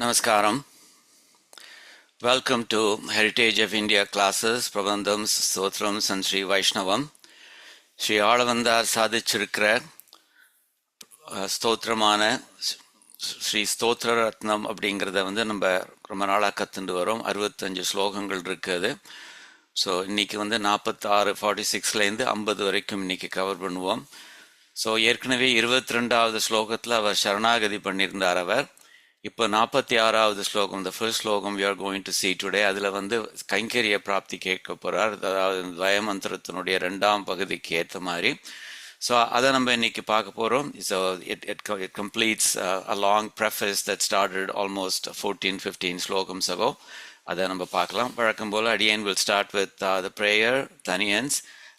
Namaskaram. Welcome to Heritage of India classes, Prabandhams, Stotrams and Sri Vaishnavam. Sri Alavandar சாதிச்சிருக்கிற ஸ்தோத்திரமான Sri ஸ்தோத்திர ரத்னம் அப்படிங்கிறத நம்ம ரொம்ப நாளாக கற்றுண்டு வரோம். 65 ஸ்லோகங்கள் இருக்குது. ஸோ இன்னைக்கு 46, 46லேருந்து 50 வரைக்கும் இன்னைக்கு கவர் பண்ணுவோம். ஸோ ஏற்கனவே 22வது ஸ்லோகத்தில் அவர் சரணாகதி பண்ணியிருந்தார். அவர் இப்போ 46வது ஸ்லோகம், the first ஸ்லோகம் we are going to see today, அதில் கைங்கரிய பிராப்தி கேட்க போகிறார். அதாவது வயமந்திரத்தினுடைய 2ஆம் பகுதிக்கு ஏற்ற மாதிரி. ஸோ அதை நம்ம இன்னைக்கு பார்க்க போகிறோம். So it completes a long preface that started almost 14-15 slogams ago. அதை நம்ம பார்க்கலாம். வழக்கம் போல் again we'll start with the prayer, Taniyans,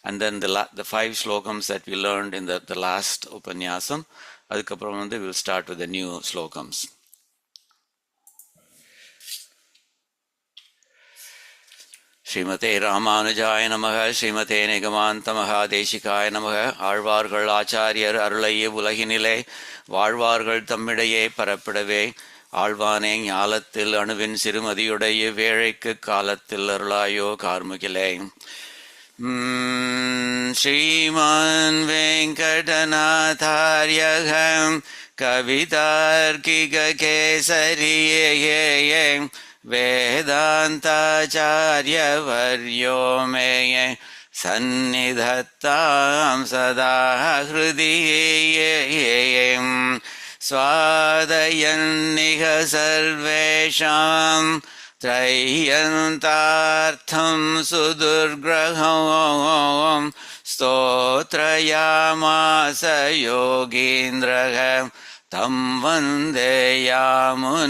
and then the 5 slogams that we learned in the last Upanyasam. அதுக்கப்புறம் we'll start with the new slogams. ஸ்ரீமதே ராமானுஜாய நமக. ஸ்ரீமதே நிகமாந்த மகாதேசிகாய நமக. ஆழ்வார்கள் ஆச்சாரியர் அருளையே உலகினிலே வாழ்வார்கள் தம்மிடையே பரப்பிடவே ஆழ்வானே ஞாலத்தில் அணுவின் சிறுமதியுடைய வேழைக்கு காலத்தில் அருளாயோ கார்முகிலே. ஸ்ரீமான் வெங்கடநாதார்யம் கவிதார்க்கிக கேசரியே वेदान्ताचार्यवर्यो मे सन्निधत्तां सदा हृदि स्वादयन्निह सर्वेषां त्रय्यन्तार्थं सुदुर्ग्रहं स्तोत्रयामास योगीन्द्रः तं वन्दे यामुनाह्वयम्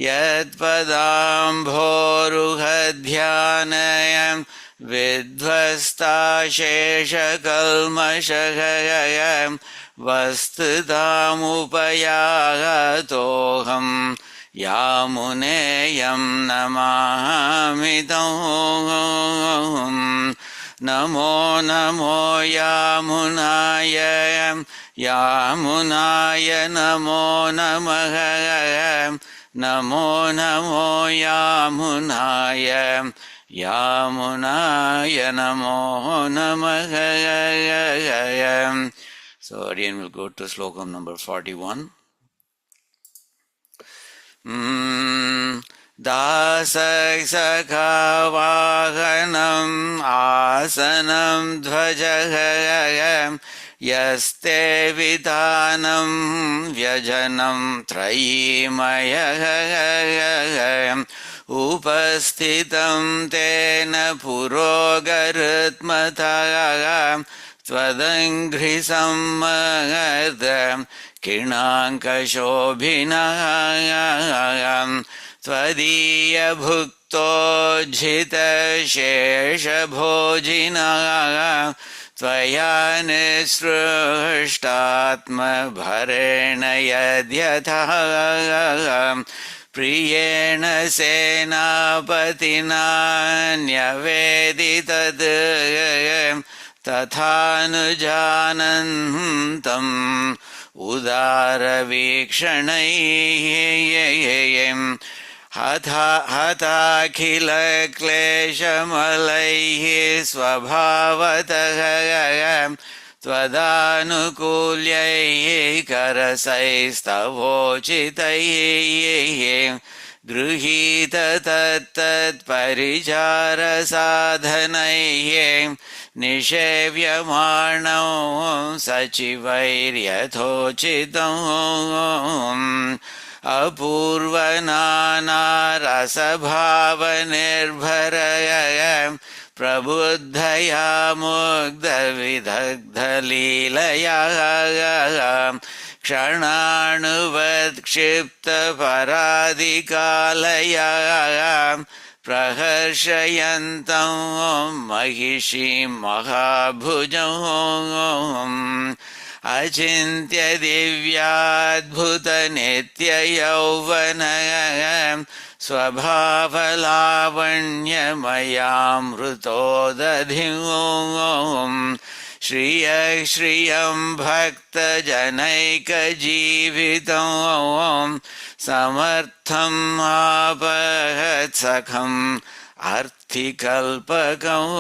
यत्पदाम्भोरुहध्यानयं विध्वस्ताशेषकल्मषः वस्तुतामुपयातोऽहं यामुनेयं नमामि तं. नमो नमो यामुनाय यामुनाय नमो नमः. नमो नमो यामुनाय यामुनाय नमो नमः. So again we'll go to slokam number 41. दाससखावाहनम् आसनं ध्वजः यस्ते विधानं व्यजनं त्रयीमयः उपस्थितं तेन पुरोगरुत्मतः त्वदङ्घ्रिसम्मर्द किणाङ्कशोभिनः त्वदीयभुक्तोज्झितशेषभोजिनः त्वया निःसृष्टात्मभरेण यद्यथः प्रियेण सेनापतिना न्यवेदितद् तथानुजानन्तम् उदारवीक्षणैः हताखिलक्लेशमलैः स्वभावतः त्वदानुकूल्यैः करसैस्तवोचितैः गृहीत तत्तत्परिचारसाधनैः निषेव्यमाणौ सचिवैर्यथोचितम् अपूर्वनानारसभावनिर्भरय प्रबुद्धया मुग्धविदग्धलीलया क्षणाणुवत्क्षिप्तपरादिकालया प्रहर्षयन्तं महिषीं महाभुजम् अचिन्त्य दिव्याद्भुतनित्ययौवनः स्वभावलावण्यमयामृतोदधिम् श्रियं भक्तजनैकजीवितं समर्थम् आपहत्सखम् अर्थिकल्पकम्.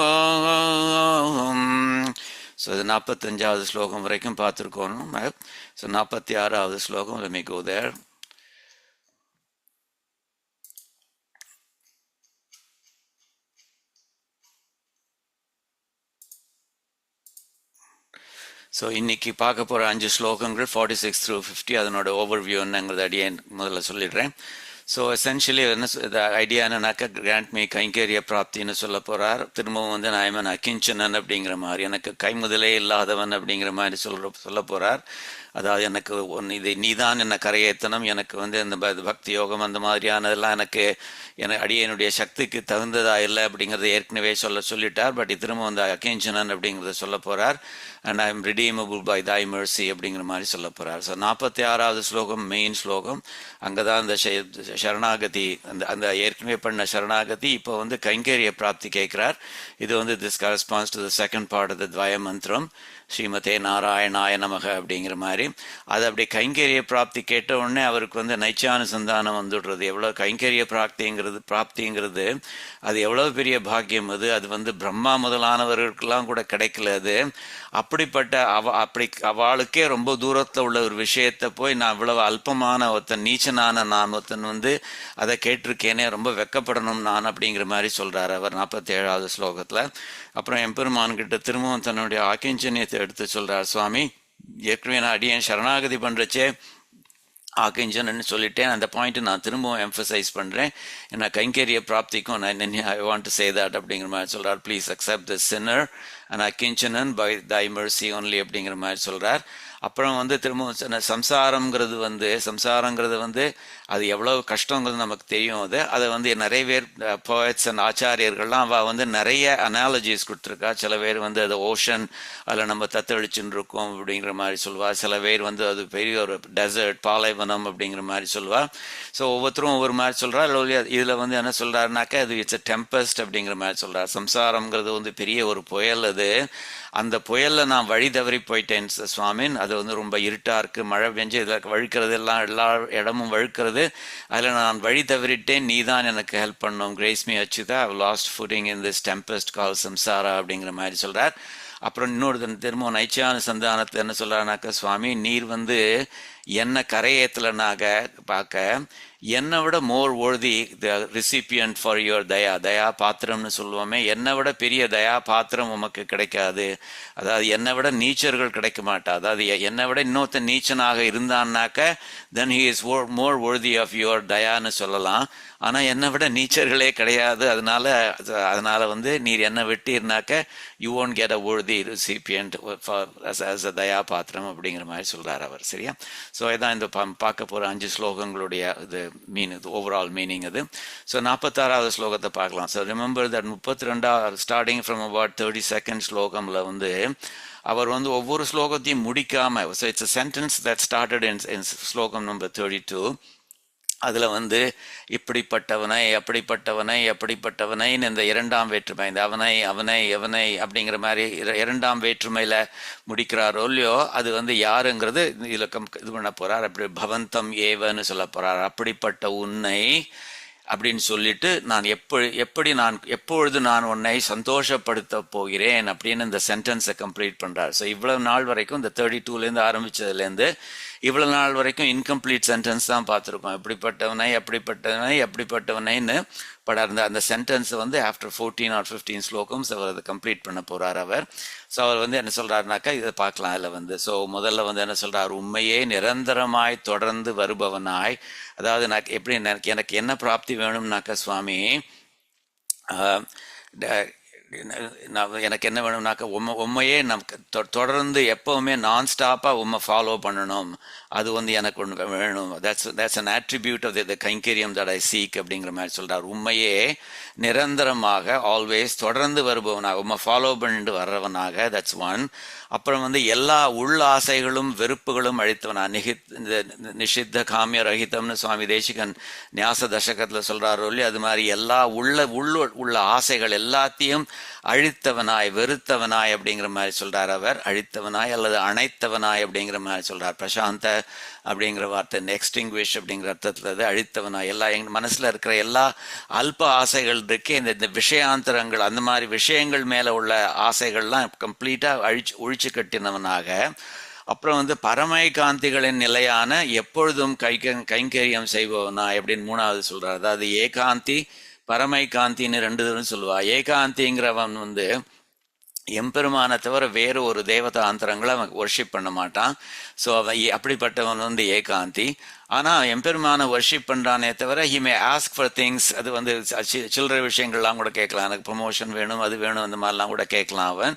ஸோ இது 45வது ஸ்லோகம் வரைக்கும் பார்த்துருக்கோம். ஸோ 46வது ஸ்லோகம், let me go there. So இன்னைக்கு பார்க்க போகிற 5 ஸ்லோகங்கள் 46 through 50 அதனோட ஓவர்வியூ என்னங்கிறது அடியே முதல்ல சொல்லிடுறேன். ஸோ எசென்ஷியலி என்ன ஐடியா என்னன்னாக்கா கிராண்ட் மீ கைங்கரிய பிராப்தின்னு சொல்ல போகிறார். திரும்பவும் வந்து நான் அகிஞ்சனன் அப்படிங்கிற மாதிரி, எனக்கு கைமுதலே இல்லாதவன் அப்படிங்கிற மாதிரி சொல்ல போகிறார். அதாவது எனக்கு இது நீதான் என்ன கரையேத்தனம், எனக்கு வந்து இந்த பக்தி யோகம் அந்த மாதிரியானதெல்லாம் எனக்கு அடியனுடைய சக்திக்கு தகுந்ததா இல்லை அப்படிங்கிறத ஏற்கனவே சொல்லிட்டார். பட் திரும்ப வந்து அகிஞ்சனன் அப்படிங்கிறத சொல்ல போகிறார். And I am redeemable by thy mercy அப்படிங்கிற மாதிரி சொல்ல போகிறார். ஸோ 46வது ஸ்லோகம் மெயின் ஸ்லோகம். அங்கே தான் அந்த சரணாகதி, அந்த ஏற்கனவே பண்ண சரணாகதி இப்போ வந்து கைங்கரிய பிராப்தி கேட்குறார். இது வந்து this corresponds to the second part of the துவய மந்திரம், ஸ்ரீமதே நாராயணாய நமக அப்படிங்கிற மாதிரி. அது அப்படி கைங்கரிய பிராப்தி கேட்ட உடனே அவருக்கு வந்து நைச்சானுசந்தானம் வந்துடுறது. எவ்வளோ கைங்கரிய பிராப்திங்கிறது அது எவ்வளோ பெரிய பாக்கியம். அது வந்து பிரம்மா முதலானவர்களுக்கெல்லாம் கூட கிடைக்கல. அது அப்படிப்பட்ட அவளுக்கே ரொம்ப தூரத்தில் உள்ள ஒரு விஷயத்தை போய் நான் இவ்வளவு அல்பமான ஒருத்தன், நீச்சனான நான் ஒருத்தன் வந்து அதை கேட்டிருக்கேனே, ரொம்ப வெக்கப்படணும் நான் அப்படிங்கிற மாதிரி சொல்கிறார் அவர் 47வது ஸ்லோகத்தில். அப்புறம் எம்பெருமான்கிட்ட திரும்பவும் தன்னுடைய ஆக்கிஞ்சன்யத்தை எடுத்து சொல்கிறார். சுவாமி, ஏற்கனவே நான் அடியேன் சரணாகதி பண்ணுறச்சே ஆக்கிஞ்சன்னு சொல்லிட்டேன். அந்த பாயிண்ட்டு நான் திரும்பவும் எம்ஃபசைஸ் பண்ணுறேன். ஏன்னா கைங்கரிய பிராப்திக்கும் I want to say that அப்படிங்கிற மாதிரி சொல்கிறார். Please accept the sinner and அகிஞ்சனன் பை தை மெர்சி ஒன்லி அப்படிங்கிற மாதிரி சொல்கிறார். அப்புறம் வந்து திரும்பவும் சம்சாரங்கிறது வந்து அது எவ்வளோ கஷ்டங்கிறது நமக்கு தெரியும். அதை வந்து நிறைய பேர் போயட்ஸ் அண்ட் ஆச்சாரியர்கள்லாம் அவள் வந்து நிறைய அனாலஜிஸ் கொடுத்துருக்கா. சில பேர் வந்து அது ஓஷன், அதில் நம்ம தத்தளிச்சுன்னு இருக்கோம் அப்படிங்கிற மாதிரி சொல்லுவாள். சில பேர் வந்து அது பெரிய ஒரு டெசர்ட், பாலைவனம் அப்படிங்கிற மாதிரி சொல்லுவாள். ஸோ ஒவ்வொருத்தரும் ஒவ்வொரு மாதிரி சொல்கிறா. இதில் வந்து என்ன சொல்கிறாருனாக்கா அது இட்ஸ் அ டெம்பஸ்ட் அப்படிங்கிற மாதிரி சொல்கிறார். சம்சாரங்கிறது வந்து பெரிய ஒரு புயல். அந்த புயலில் நான் வழி தவறி போயிட்டேன் சுவாமின். அது வந்து ரொம்ப இருட்டாக இருக்குது, மழை பெஞ்சு இதில் வழுக்கிறது, எல்லா இடமும் வழுக்கிறது. அதில் நான் வழி தவறிட்டேன், நீ தான் எனக்கு ஹெல்ப் பண்ணணும். Grace me Achyuta, I lost footing in this tempest call samsara அப்படிங்கிற மாதிரி சொல்கிறார். அப்புறம் இன்னொரு திரும்ப நைச்சானுசந்தானத்தை என்ன சொல்கிறாருனாக்கா, சுவாமி நீர் வந்து என்ன கரையேற்றலைனாக பார்க்க என்னை விட மோர் worthy the recipient for your தயா பாத்திரம்னு சொல்லுவோமே, என்னை விட பெரிய தயா பாத்திரம் உமக்கு கிடைக்காது. அதாவது என்னை விட நீச்சர்கள் கிடைக்க மாட்டா. அதாவது என்னை விட இன்னொருத்த நீச்சனாக இருந்தான்னாக்க then he is more worthy of your தயான்னு சொல்லலாம். ஆனால் என்னை விட நீச்சர்களே கிடையாது. அதனால வந்து நீர் என்னை விட்டீர்னாக்க you won't get a worthy recipient as a தயா பாத்திரம் அப்படிங்கிற மாதிரி சொல்கிறார் அவர். சரியா? ஸோ இதான் இந்த பார்க்க போகிற 5 ஸ்லோகங்களுடைய இது ஓவரால் மீனிங் அது. ஸோ 46வது ஸ்லோகத்தை பார்க்கலாம். So remember that 32 starting from about 32nd ஸ்லோகமில் வந்து அவர் வந்து ஒவ்வொரு ஸ்லோகத்தையும் முடிக்காம, so it's a sentence that started in ஸ்லோகம் நம்பர் 32. அதில் வந்து இப்படிப்பட்டவனை அப்படிப்பட்டவனைன்னு இந்த 2ஆம் வேற்றுமை, இந்த அவனை அப்படிங்கிற மாதிரி 2ஆம் வேற்றுமையில் முடிக்கிறாரோ இல்லையோ, அது வந்து யாருங்கிறது இதில் இது பண்ண போகிறார். அப்படி பவந்தம் ஏவன்னு சொல்ல போகிறார். அப்படிப்பட்ட உன்னை அப்படின்னு சொல்லிட்டு நான் எப்பொழுது நான் உன்னை சந்தோஷப்படுத்த போகிறேன் அப்படின்னு இந்த சென்டென்ஸை கம்ப்ளீட் பண்ணுறார். ஸோ இவ்வளவு நாள் வரைக்கும் இந்த 32லேருந்து ஆரம்பித்ததுலேருந்து இவ்வளவு நாள் வரைக்கும் இன்கம்ப்ளீட் சென்டென்ஸ் தான் பார்த்துருக்கோம். எப்படிப்பட்டவனைன்னு அந்த சென்டென்ஸ் வந்து ஆஃப்டர் 14 or 15 ஸ்லோகம்ஸ் அவர் அதை கம்ப்ளீட் பண்ண போகிறார் அவர். ஸோ அவர் வந்து என்ன சொல்கிறாருனாக்கா இதை பார்க்கலாம். அதில் வந்து ஸோ முதல்ல வந்து என்ன சொல்கிறார், உண்மையே நிரந்தரமாய் தொடர்ந்து வருபவனாய். அதாவது எனக்கு என்ன பிராப்தி வேணும்னாக்கா சுவாமி, எனக்கு என்ன வேணும்னாக்கா உண்மையே தொடர்ந்து எப்போவுமே நான் ஸ்டாப்பாக உண்மை ஃபாலோ பண்ணணும். அது வந்து எனக்கு ஒன்று வேணும். that's an attribute of the கைங்கரியம் that I seek அப்படிங்கிற மாதிரி சொல்கிறார். உண்மையே நிரந்தரமாக ஆல்வேஸ் தொடர்ந்து வருபவனாக, உண்மை ஃபாலோ பண்ணிட்டு வர்றவனாக, that's one. அப்புறம் வந்து எல்லா உள் ஆசைகளும் வெறுப்புகளும் அழித்தவனா, நிஷித்த காமிய ரஹிதம்னு சுவாமி தேசிகன் ஞாச தசகத்தில் சொல்கிறாரோ இல்லையா, அது மாதிரி எல்லா உள்ள ஆசைகள் எல்லாத்தையும் அழித்தவனாய் வெறுத்தவனாய் அப்படிங்கிற மாதிரி சொல்றார். அவர் அழித்தவனாய் அல்லது அணைத்தவனாய் அப்படிங்கிற மாதிரி சொல்றார். பிரசாந்த அப்படிங்கிற வார்த்தை எக்ஸ்டிங்விஷ் அப்படிங்கிற அர்த்தத்தில் அது அழித்தவனாய். எல்லா எங்கள் மனசுல இருக்கிற எல்லா அல்ப ஆசைகள் இருக்கு, இந்த விஷயாந்தரங்கள் அந்த மாதிரி விஷயங்கள் மேல உள்ள ஆசைகள்லாம் கம்ப்ளீட்டா ஒழிச்சு கட்டினவனாக. அப்புறம் வந்து பரமை காந்திகளின் நிலையான எப்பொழுதும் கைங்கரியம் செய்பவனா அப்படின்னு மூணாவது சொல்றார். அதாவது ஏகாந்தி பரமை காந்தின்னு ரெண்டு தடவை சொல்லுவா. ஏகாந்திங்கிறவன் வந்து எம்பெருமானை தவிர வேறு ஒரு தேவதாந்திரங்களை அவன் ஒர்ஷிப் பண்ண மாட்டான். ஸோ அவன் அப்படிப்பட்டவன் வந்து ஏகாந்தி. ஆனால் எம்பெருமானை ஒர்ஷிப் பண்ணுறானே தவிர he may ask for things. அது வந்து சில்லறை விஷயங்கள்லாம் கூட கேட்கலாம், எனக்கு ப்ரொமோஷன் வேணும் அது வேணும் அந்த மாதிரிலாம் கூட கேட்கலாம் அவன்.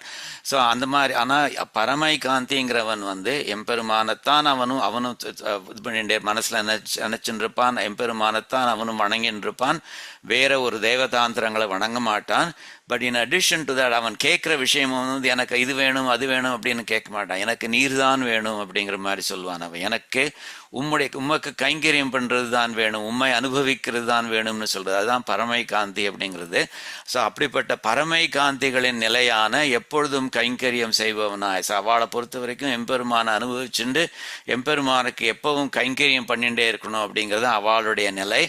ஸோ அந்த மாதிரி. ஆனால் பரமை காந்திங்கிறவன் வந்து எம்பெருமானைத்தான் அவனும் இது பண்ணிட்டு மனசில் நினைச்சுட்டு இருப்பான், எம்பெருமானைத்தான் அவனும் வணங்கின்னு இருப்பான், வேற ஒரு தேவதாந்திரங்களை வணங்க மாட்டான். But in addition to that அவன் கேட்குற விஷயம் வந்து எனக்கு இது வேணும் அது வேணும் அப்படின்னு கேட்க மாட்டான். எனக்கு நீர் தான் வேணும் அப்படிங்கிற மாதிரி சொல்லுவான் அவன். எனக்கு உமக்கு கைங்கரியம் பண்றது தான் வேணும், உண்மை அனுபவிக்கிறது தான் வேணும்னு சொல்றது. அதுதான் பரமை காந்தி அப்படிங்கிறது. ஸோ அப்படிப்பட்ட பரமை காந்திகளின் நிலையான எப்பொழுதும் கைங்கரியம் செய்பவனாய். ஸோ அவளை பொறுத்த வரைக்கும் எம்பெருமானை அனுபவிச்சுண்டு எம்பெருமானுக்கு எப்பவும் கைங்கரியம் பண்ணிகிட்டே இருக்கணும் அப்படிங்கிறது அவளுடைய நிலை.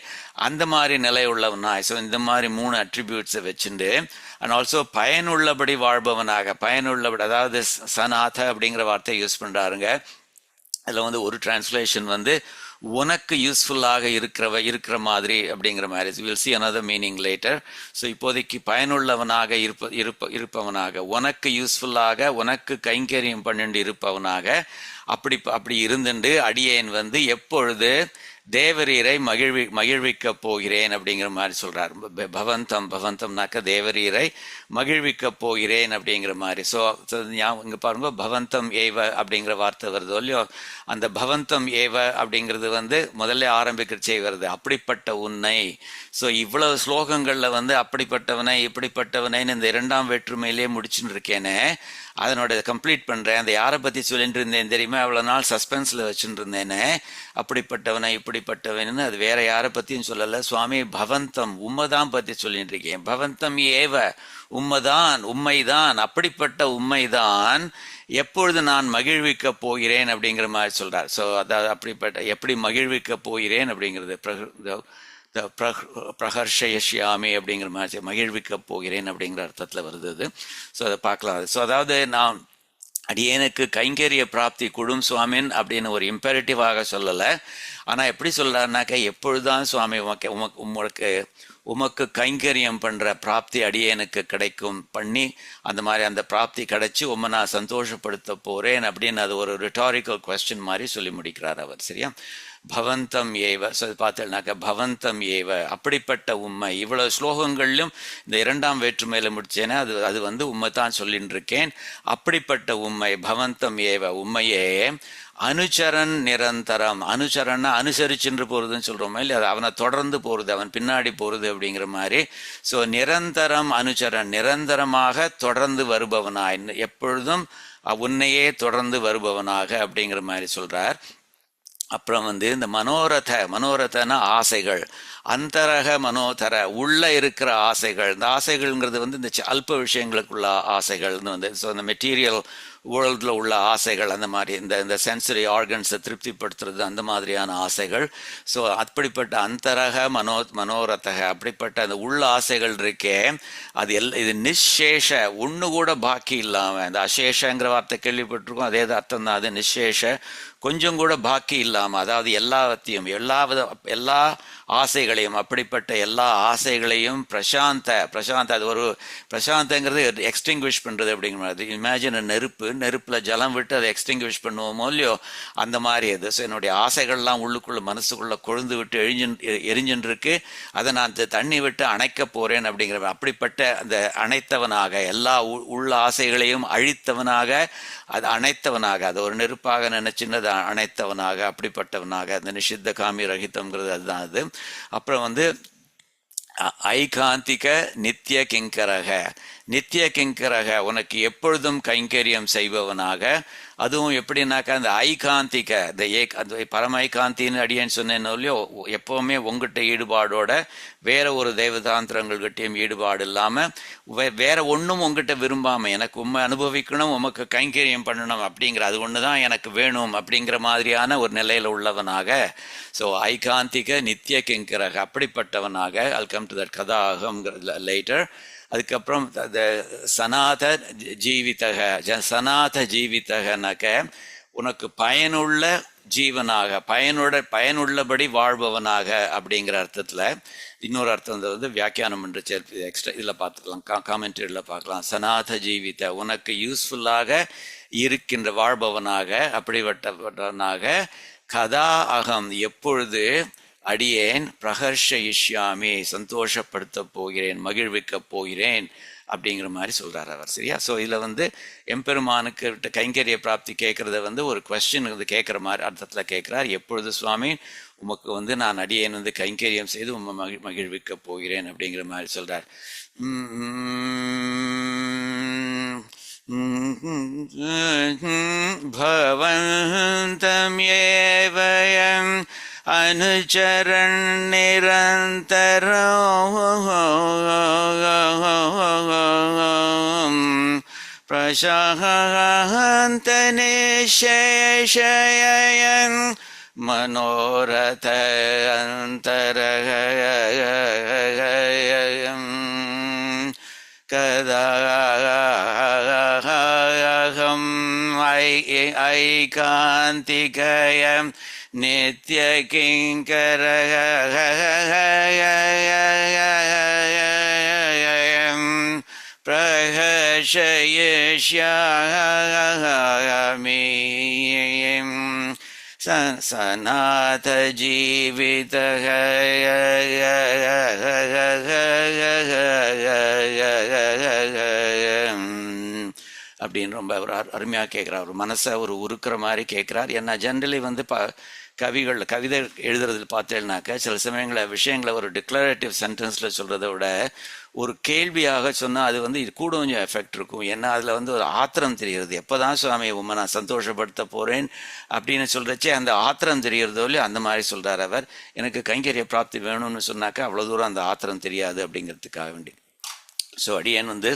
அந்த மாதிரி நிலை உள்ளவனாய். ஸோ இந்த மாதிரி 3 அட்ரிபியூட்ஸை வச்சுட்டு அண்ட் ஆல்சோ பயனுள்ளபடி வாழ்பவனாக. பயனுள்ளபடி அதாவது சநாத அப்படிங்கிற வார்த்தையை யூஸ் பண்றாருங்க. அதில் வந்து ஒரு டிரான்ஸ்லேஷன் வந்து உனக்கு யூஸ்ஃபுல்லாக இருக்கிற மாதிரி அப்படிங்கிற மாதிரி. Will see another meaning later. So இப்போதைக்கு பயனுள்ளவனாக இருப்பவனாக, உனக்கு யூஸ்ஃபுல்லாக உனக்கு கைங்கரியம் பண்ணிட்டு இருப்பவனாக அப்படி இருந்துட்டு அடியேன் வந்து எப்பொழுது தேவரீரை மகிழ்விக்க போகிறேன் அப்படிங்கிற மாதிரி சொல்றார். பவந்தம்னாக்க தேவரீரை மகிழ்விக்க போகிறேன் அப்படிங்கிற மாதிரி. ஸோ இங்க பாருங்க, பவந்தம் ஏவ அப்படிங்கிற வார்த்தை வருது இல்லையோ, அந்த பவந்தம் ஏவ அப்படிங்கிறது வந்து முதல்ல ஆரம்பிக்கிறச்சே வருது, அப்படிப்பட்ட உன்னை. ஸோ இவ்வளவு ஸ்லோகங்கள்ல வந்து அப்படிப்பட்டவனை இப்படிப்பட்டவனைன்னு இந்த 2ஆம் வேற்றுமையிலே முடிச்சுட்டு இருக்கேனே, அதனோட கம்ப்ளீட் பண்றேன். அந்த யாரை பத்தி சொல்லிட்டு இருந்தேன் தெரியுமா, அவ்வளவு நாள் சஸ்பென்ஸ்ல வச்சுட்டு இருந்தேனே, அப்படிப்பட்டவனை இப்படிப்பட்டவன், அது வேற யாரை பத்தியும் சொல்லல, சுவாமி பவந்தம் உண்மைதான் பத்தி சொல்லிட்டு இருக்கேன். பவந்தம் ஏவ உண்மைதான், அப்படிப்பட்ட உண்மைதான் எப்பொழுது நான் மகிழ்விக்க போகிறேன் அப்படிங்கிற மாதிரி சொல்றார். ஸோ அதாவது அப்படிப்பட்ட எப்படி மகிழ்விக்க போகிறேன் அப்படிங்கிறது பிரகர்ஷயஷ்யாமி அப்படிங்கிற மாதிரி மகிழ்விக்க போகிறேன் அப்படிங்கிற அர்த்தத்தில் வருது அது. ஸோ அதை பார்க்கலாம். ஸோ அதாவது நான் அடியேனுக்கு கைங்கரிய பிராப்தி குடும் சுவாமின் அப்படின்னு ஒரு இம்பெரட்டிவாக சொல்லலை. ஆனால் எப்படி சொல்றாருனாக்க எப்பொழுதுதான் சுவாமி உமக்கு கைங்கரியம் பண்ற பிராப்தி அடியேனுக்கு கிடைக்கும் பண்ணி அந்த மாதிரி அந்த பிராப்தி கிடைச்சி உம்மை நான் சந்தோஷப்படுத்த போறேன் அப்படின்னு அது ஒரு ரிட்டாரிக்கல் கொஸ்டின் மாதிரி சொல்லி முடிக்கிறார் அவர். சரியா? பவந்தம் ஏவ. பார்த்தேன்னாக்க பவந்தம் ஏவ அப்படிப்பட்ட உண்மை. இவ்வளவு ஸ்லோகங்களிலும் இந்த 2ஆம் வேற்றுமையில முடிச்சேன்னா அது வந்து உண்மை தான் சொல்லிட்டு இருக்கேன். அப்படிப்பட்ட உண்மை பவந்தம் ஏவ உண்மையே அனுச்சரன் நிரந்தரம். அனுச்சரன்னா அனுசரிச்சுன்று போறதுன்னு சொல்றோமா இல்லையா, அது அவனை தொடர்ந்து போறது, அவன் பின்னாடி போறது அப்படிங்கிற மாதிரி. ஸோ நிரந்தரம் அனுச்சரன், நிரந்தரமாக தொடர்ந்து வருபவனாய், எப்பொழுதும் உன்னையே தொடர்ந்து வருபவனாக அப்படிங்கிற மாதிரி சொல்றார். அப்புறம் வந்து இந்த மனோரதன ஆசைகள், அந்தரக மனோதர உள்ள இருக்கிற ஆசைகள். இந்த ஆசைகள்ங்கிறது வந்து இந்த அல்ப விஷயங்களுக்குள்ள ஆசைகள்னு வந்து, ஸோ இந்த மெட்டீரியல் வேர்ல்டில் உள்ள ஆசைகள், அந்த மாதிரி இந்த சென்சரி ஆர்கன்ஸை திருப்திப்படுத்துறது அந்த மாதிரியான ஆசைகள். ஸோ அப்படிப்பட்ட அந்தரக மனோரதக அப்படிப்பட்ட அந்த உள்ள ஆசைகள் இருக்கே, அது இது நிஷேஷ, ஒன்று கூட பாக்கி இல்லாமல். இந்த அசேஷங்கிற வார்த்தை கேள்விப்பட்டிருக்கோம், அதே அர்த்தம் தான் அது. நிஷேஷ, கொஞ்சம் கூட பாக்கி இல்லாமல், அதாவது எல்லாவற்றையும் எல்லா ஆசைகளையும், அப்படிப்பட்ட எல்லா ஆசைகளையும் பிரசாந்த அது ஒரு பிரசாந்தங்கிறது எக்ஸ்டிங்விஷ் பண்றது அப்படிங்கிற மாதிரி. இமேஜின் நெருப்புல ஜலம் விட்டு அதை எக்ஸ்டிங்விஷ் பண்ணுவோமோ இல்லையோ, அந்த மாதிரி அது. ஸோ என்னுடைய ஆசைகள்லாம் உள்ளுக்குள்ள மனசுக்குள்ள கொழுந்து விட்டு எரிஞ்சுன்னு இருக்கு, அதை நான் தண்ணி விட்டு அணைக்க போறேன் அப்படிங்கிற அப்படிப்பட்ட அந்த அணைத்தவனாக, எல்லா உள்ள ஆசைகளையும் அழித்தவனாக, அது அணைத்தவனாக, அது ஒரு நெருப்பாக நினைச்சுன்னு அணைத்தவனாக, அப்படிப்பட்டவனாக, அந்த நிஷித்த காமி ரகிதம்ங்கிறது அதுதான் அது. அப்புறம் வந்து ஐகாந்திக நித்திய கிங்கரக, நித்திய கிங்கரக உனக்கு எப்பொழுதும் கைங்கரியம் செய்பவனாக. அதுவும் எப்படின்னாக்கா அந்த ஐகாந்திக அந்த பரம ஐகாந்தின்னு அடியேன்னு சொன்னேன்னு இல்லையோ, எப்பவுமே உங்ககிட்ட ஈடுபாடோட வேற ஒரு தெய்வதாந்திரங்கள்கிட்டையும் ஈடுபாடு இல்லாம வேற ஒன்றும் உங்ககிட்ட விரும்பாம எனக்கு உண்மை அனுபவிக்கணும், உமக்கு கைங்கரியம் பண்ணணும் அப்படிங்கிற அது ஒண்ணுதான் எனக்கு வேணும் அப்படிங்கிற மாதிரியான ஒரு நிலையில உள்ளவனாக. ஸோ ஐகாந்திக நித்திய கிங்கரக அப்படிப்பட்டவனாக. I'll come to that கதாகம் later. அதுக்கப்புறம் சனாத ஜீவிதக சனாத ஜீவிதகனாக்க உனக்கு பயனுள்ள ஜீவனாக பயனுள்ளபடி வாழ்பவனாக அப்படிங்கிற அர்த்தத்துல. இன்னொரு அர்த்தம் வந்து வியாக்கியானம் என்று சேர்த்து எக்ஸ்ட்ரா இதில் பார்த்துக்கலாம், காமெண்ட்ரியில் பார்க்கலாம். சனாத ஜீவித உனக்கு யூஸ்ஃபுல்லாக இருக்கின்ற வாழ்பவனாக அப்படிப்பட்டவனாக. கதா அகம் எப்பொழுது அடியேன் பிரகர்ஷயிஷ்யாமி சந்தோஷப்படுத்த போகிறேன், மகிழ்விக்க போகிறேன் அப்படிங்கிற மாதிரி சொல்றாரு அவர். சரியா? ஸோ இதில் வந்து எம்பெருமானுக்கு கைங்கரிய பிராப்தி கேட்கறத வந்து ஒரு கொஸ்டின் வந்து கேட்குற மாதிரி அர்த்தத்தில் கேட்குறார். எப்பொழுது சுவாமி உமக்கு வந்து நான் அடியேன் வந்து கைங்கரியம் செய்து உண்மை மகிழ்விக்க போகிறேன் அப்படிங்கிற மாதிரி சொல்றார். பவந்தம்யேவயம் அனுச்சரன் நிரந்தரம் பிரசாந்த நிஷயன் மனோரத அந்தரகம் கதாகம் ஐகாந்திகயம் நித்ய கிங்கரகம் பிரஹர்ஷயிஷ்யாமி சநாத ஜீவிதக அப்படின்னு ரொம்ப ஒரு அருமையாக கேட்குறார். ஒரு மனசை ஒரு உருக்குற மாதிரி கேட்குறார். ஏன்னா ஜென்ரலி வந்து கவிதை எழுதுறதுல பார்த்தேன்னாக்க சில சமயங்களில் விஷயங்களை ஒரு டிக்ளரேட்டிவ் சென்டென்ஸில் சொல்கிறத விட ஒரு கேள்வியாக சொன்னால் அது வந்து இது கூட கொஞ்சம் எஃபெக்ட் இருக்கும். ஏன்னா அதில் வந்து ஒரு ஆத்திரம் தெரிகிறது. எப்போ தான் சுவாமி உண்மை நான் சந்தோஷப்படுத்த போகிறேன் அப்படின்னு சொல்கிறச்சே அந்த ஆத்திரம் தெரிகிறதோ இல்லையோ அந்த மாதிரி சொல்கிறார் அவர். எனக்கு கைங்கரிய பிராப்தி வேணும்னு சொன்னாக்கா அவ்வளோ தூரம் அந்த ஆத்திரம் தெரியாது அப்படிங்கிறதுக்காக வேண்டி. ஸோ அடியேன் வந்து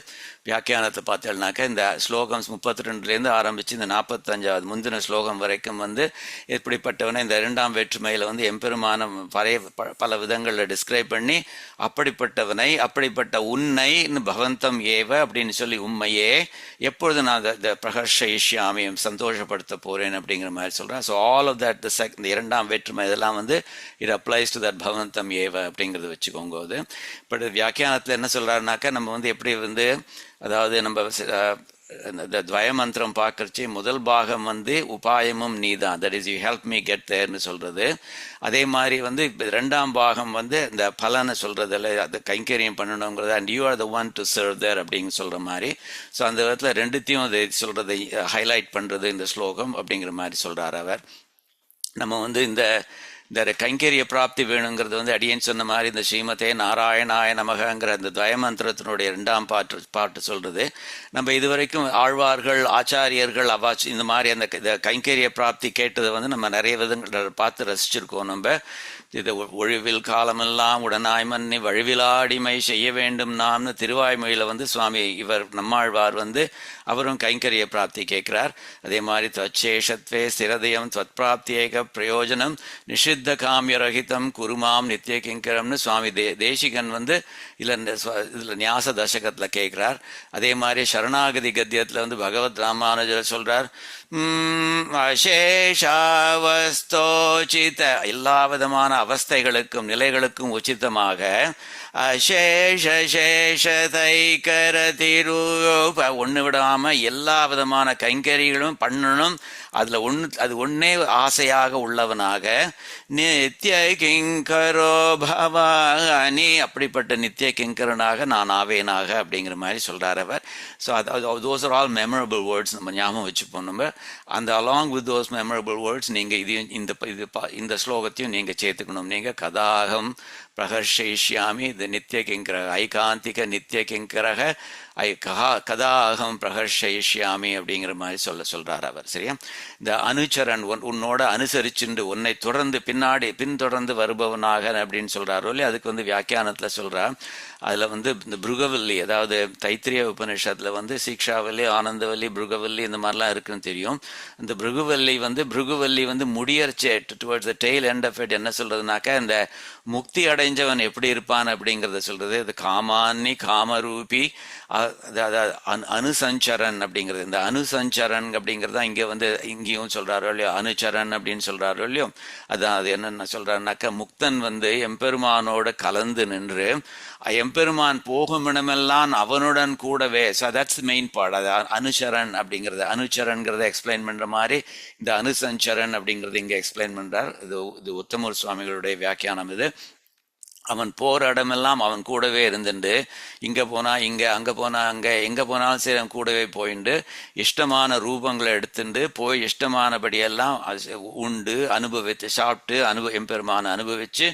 வியாக்கியானத்தை பார்த்தேன்னாக்கா இந்த ஸ்லோகம் 32லேருந்து ஆரம்பித்து இந்த 45வது முந்தின ஸ்லோகம் வரைக்கும் வந்து எப்படிப்பட்டவனை இந்த இரண்டாம் வேற்றுமையில் வந்து எம்பெருமான பல விதங்களில் டிஸ்கிரைப் பண்ணி அப்படிப்பட்டவனை அப்படிப்பட்ட உன்னை பவந்தம் ஏவ அப்படின்னு சொல்லி உண்மையே எப்பொழுது நான் இந்த பிரகர்ஷயிஷ்யாமி சந்தோஷப்படுத்த போகிறேன் அப்படிங்கிற மாதிரி சொல்கிறேன். ஸோ ஆல் ஆஃப் தட் இந்த இரண்டாம் வேற்றுமை இதெல்லாம் வந்து இட் அப்ளைஸ் டு தட் பவந்தம் ஏவ அப்படிங்கிறது வச்சுக்கோங்க. அது பட் வியாக்கியானத்தில் என்ன சொல்கிறாருனாக்கா நம்ம வந்து எப்படி வந்து அதாவது நம்ம இந்த துவய மந்திரம் பார்க்கறச்சு முதல் பாகம் வந்து உபாயமும் நீதான், that is you help me get தேர்னு சொல்றது. அதே மாதிரி வந்து ரெண்டாம் பாகம் வந்து இந்த பலனை சொல்றதில்ல, அது கைங்கரியம் பண்ணணுங்கிறது and you are the one to serve there அப்படின்னு சொல்ற மாதிரி. ஸோ அந்த விதத்தில் ரெண்டுத்தையும் அது சொல்றதை ஹைலைட் பண்றது இந்த ஸ்லோகம் அப்படிங்கிற மாதிரி சொல்றார் அவர். நம்ம வந்து இந்த கைங்கரிய பிராப்தி வேணுங்கிறது வந்து அடியேன்னு சொன்ன மாதிரி இந்த ஸ்ரீமதே நாராயணாய நமகங்கிற அந்த துவயமந்திரத்தினுடைய இரண்டாம் பாட்டு சொல்றது. நம்ம இதுவரைக்கும் ஆழ்வார்கள் ஆச்சாரியர்கள் இந்த மாதிரி அந்த கைங்கரிய பிராப்தி கேட்டதை வந்து நம்ம நிறைய விதங்கள் பார்த்து ரசிச்சிருக்கோம். நம்ம இது ஒழிவில் காலமெல்லாம் உடனாய் மன்னி வழிவிலாடிமை செய்ய வேண்டும் நாம்னு திருவாய்மொழியில வந்து சுவாமி இவர் நம்மாழ்வார் வந்து அவரும் கைங்கரிய பிராப்தி கேட்கிறார். அதே மாதிரி தச்சேஷத்வே ஸ்திரதயம் त्वत्प्राप्त्येக பிரயோஜனம் நிஷித்த காமியரகிதம் குருமாம் நித்திய கிங்கரம்னு சுவாமி தேசிகன் வந்து இதுல ஞாச தசகத்துல கேட்கிறார். அதே மாதிரி சரணாகதி கத்தியத்துல வந்து பகவத் ராமானுஜர் சொல்றார், அசேஷாவஸ்தோச்சித எல்லா விதமான அவஸ்தைகளுக்கும் நிலைகளுக்கும் உச்சிதமாக அசேஷேஷதைகரதிரூப ஒன்று விடாம எல்லா விதமான கைங்கரிகளும் பண்ணணும், அதுல அது ஒன்னே ஆசையாக உள்ளவனாக நித்திய கிங்கரோ பவானி அப்படிப்பட்ட நித்திய கிங்கரனாக நான் ஆவேனாக அப்படிங்கிற மாதிரி சொல்றார் அவர். So those are all memorable words நம்ம ஞாபகம் வச்சுப்போம். நம்ம அந்த along with those memorable words நீங்க இதையும் இந்த ஸ்லோகத்தையும் நீங்க சேர்த்துக்கணும். நீங்க கதாகம் பிரகர்ஷயிஷ்யாமி இது நித்திய கிங்கரக ஐகாந்திக நித்திய கிங்கரக கதா அகம் பிரகர்ஷயிஷ்யாமி அப்படிங்கிற மாதிரி சொல்றார் அவர். சரியா? இந்த அனுச்சரன் உன்னோட அனுசரிச்சுண்டு உன்னை தொடர்ந்து பின்தொடர்ந்து வருபவனாக அப்படின்னு சொல்றாரோ இல்லையா, அதுக்கு வந்து வியாக்கியானத்துல சொல்றா. அதுல வந்து இந்த பிருகவல்லி, அதாவது தைத்திரிய உபநிஷத்துல வந்து சீக்ஷாவல்லி, ஆனந்தவல்லி, பிருகவல்லி இந்த மாதிரிலாம் இருக்குன்னு தெரியும். இந்த பிருகுவல்லி வந்து முடியர்ச்சி towards the tail end of it என்ன சொல்றதுனாக்கா, இந்த முக்தி அடைஞ்சவன் எப்படி இருப்பான் அப்படிங்கிறத சொல்றது. இது காமான்னி காமரூபி அனுசஞ்சரன் அப்படிங்கிறது. இந்த அனுசஞ்சரன் அப்படிங்கிறதா இங்கேயும் சொல்றாரோ இல்லையோ, அனுச்சரன் அப்படின்னு சொல்றாரோ இல்லையோ. அதான் அது என்னென்ன சொல்றாருனாக்கா, முக்தன் வந்து எம்பெருமானோட கலந்து நின்று எம்பெருமான் போகும் இடமெல்லாம் அவனுடன் கூடவே. So that's main part. அது அனுச்சரன் அப்படிங்கிறது. அனுச்சரன்கிறத எக்ஸ்பிளைன் பண்ற மாதிரி இந்த அனுசஞ்சரன் அப்படிங்கிறது இங்க எக்ஸ்பிளைன் பண்றார். இது உத்தமூர் சுவாமிகளுடைய வியாக்கியானம். இது அவன் போற இடமெல்லாம் அவன் கூடவே இருந்துட்டு, இங்க போனா இங்க, அங்க போனா அங்க, எங்க போனாலும் சரி அவன் கூடவே போயிண்டு இஷ்டமான ரூபங்களை எடுத்துட்டு போய் இஷ்டமானபடியெல்லாம் உண்டு அனுபவித்து சாப்பிட்டு எம்பெருமான அனுபவிச்சு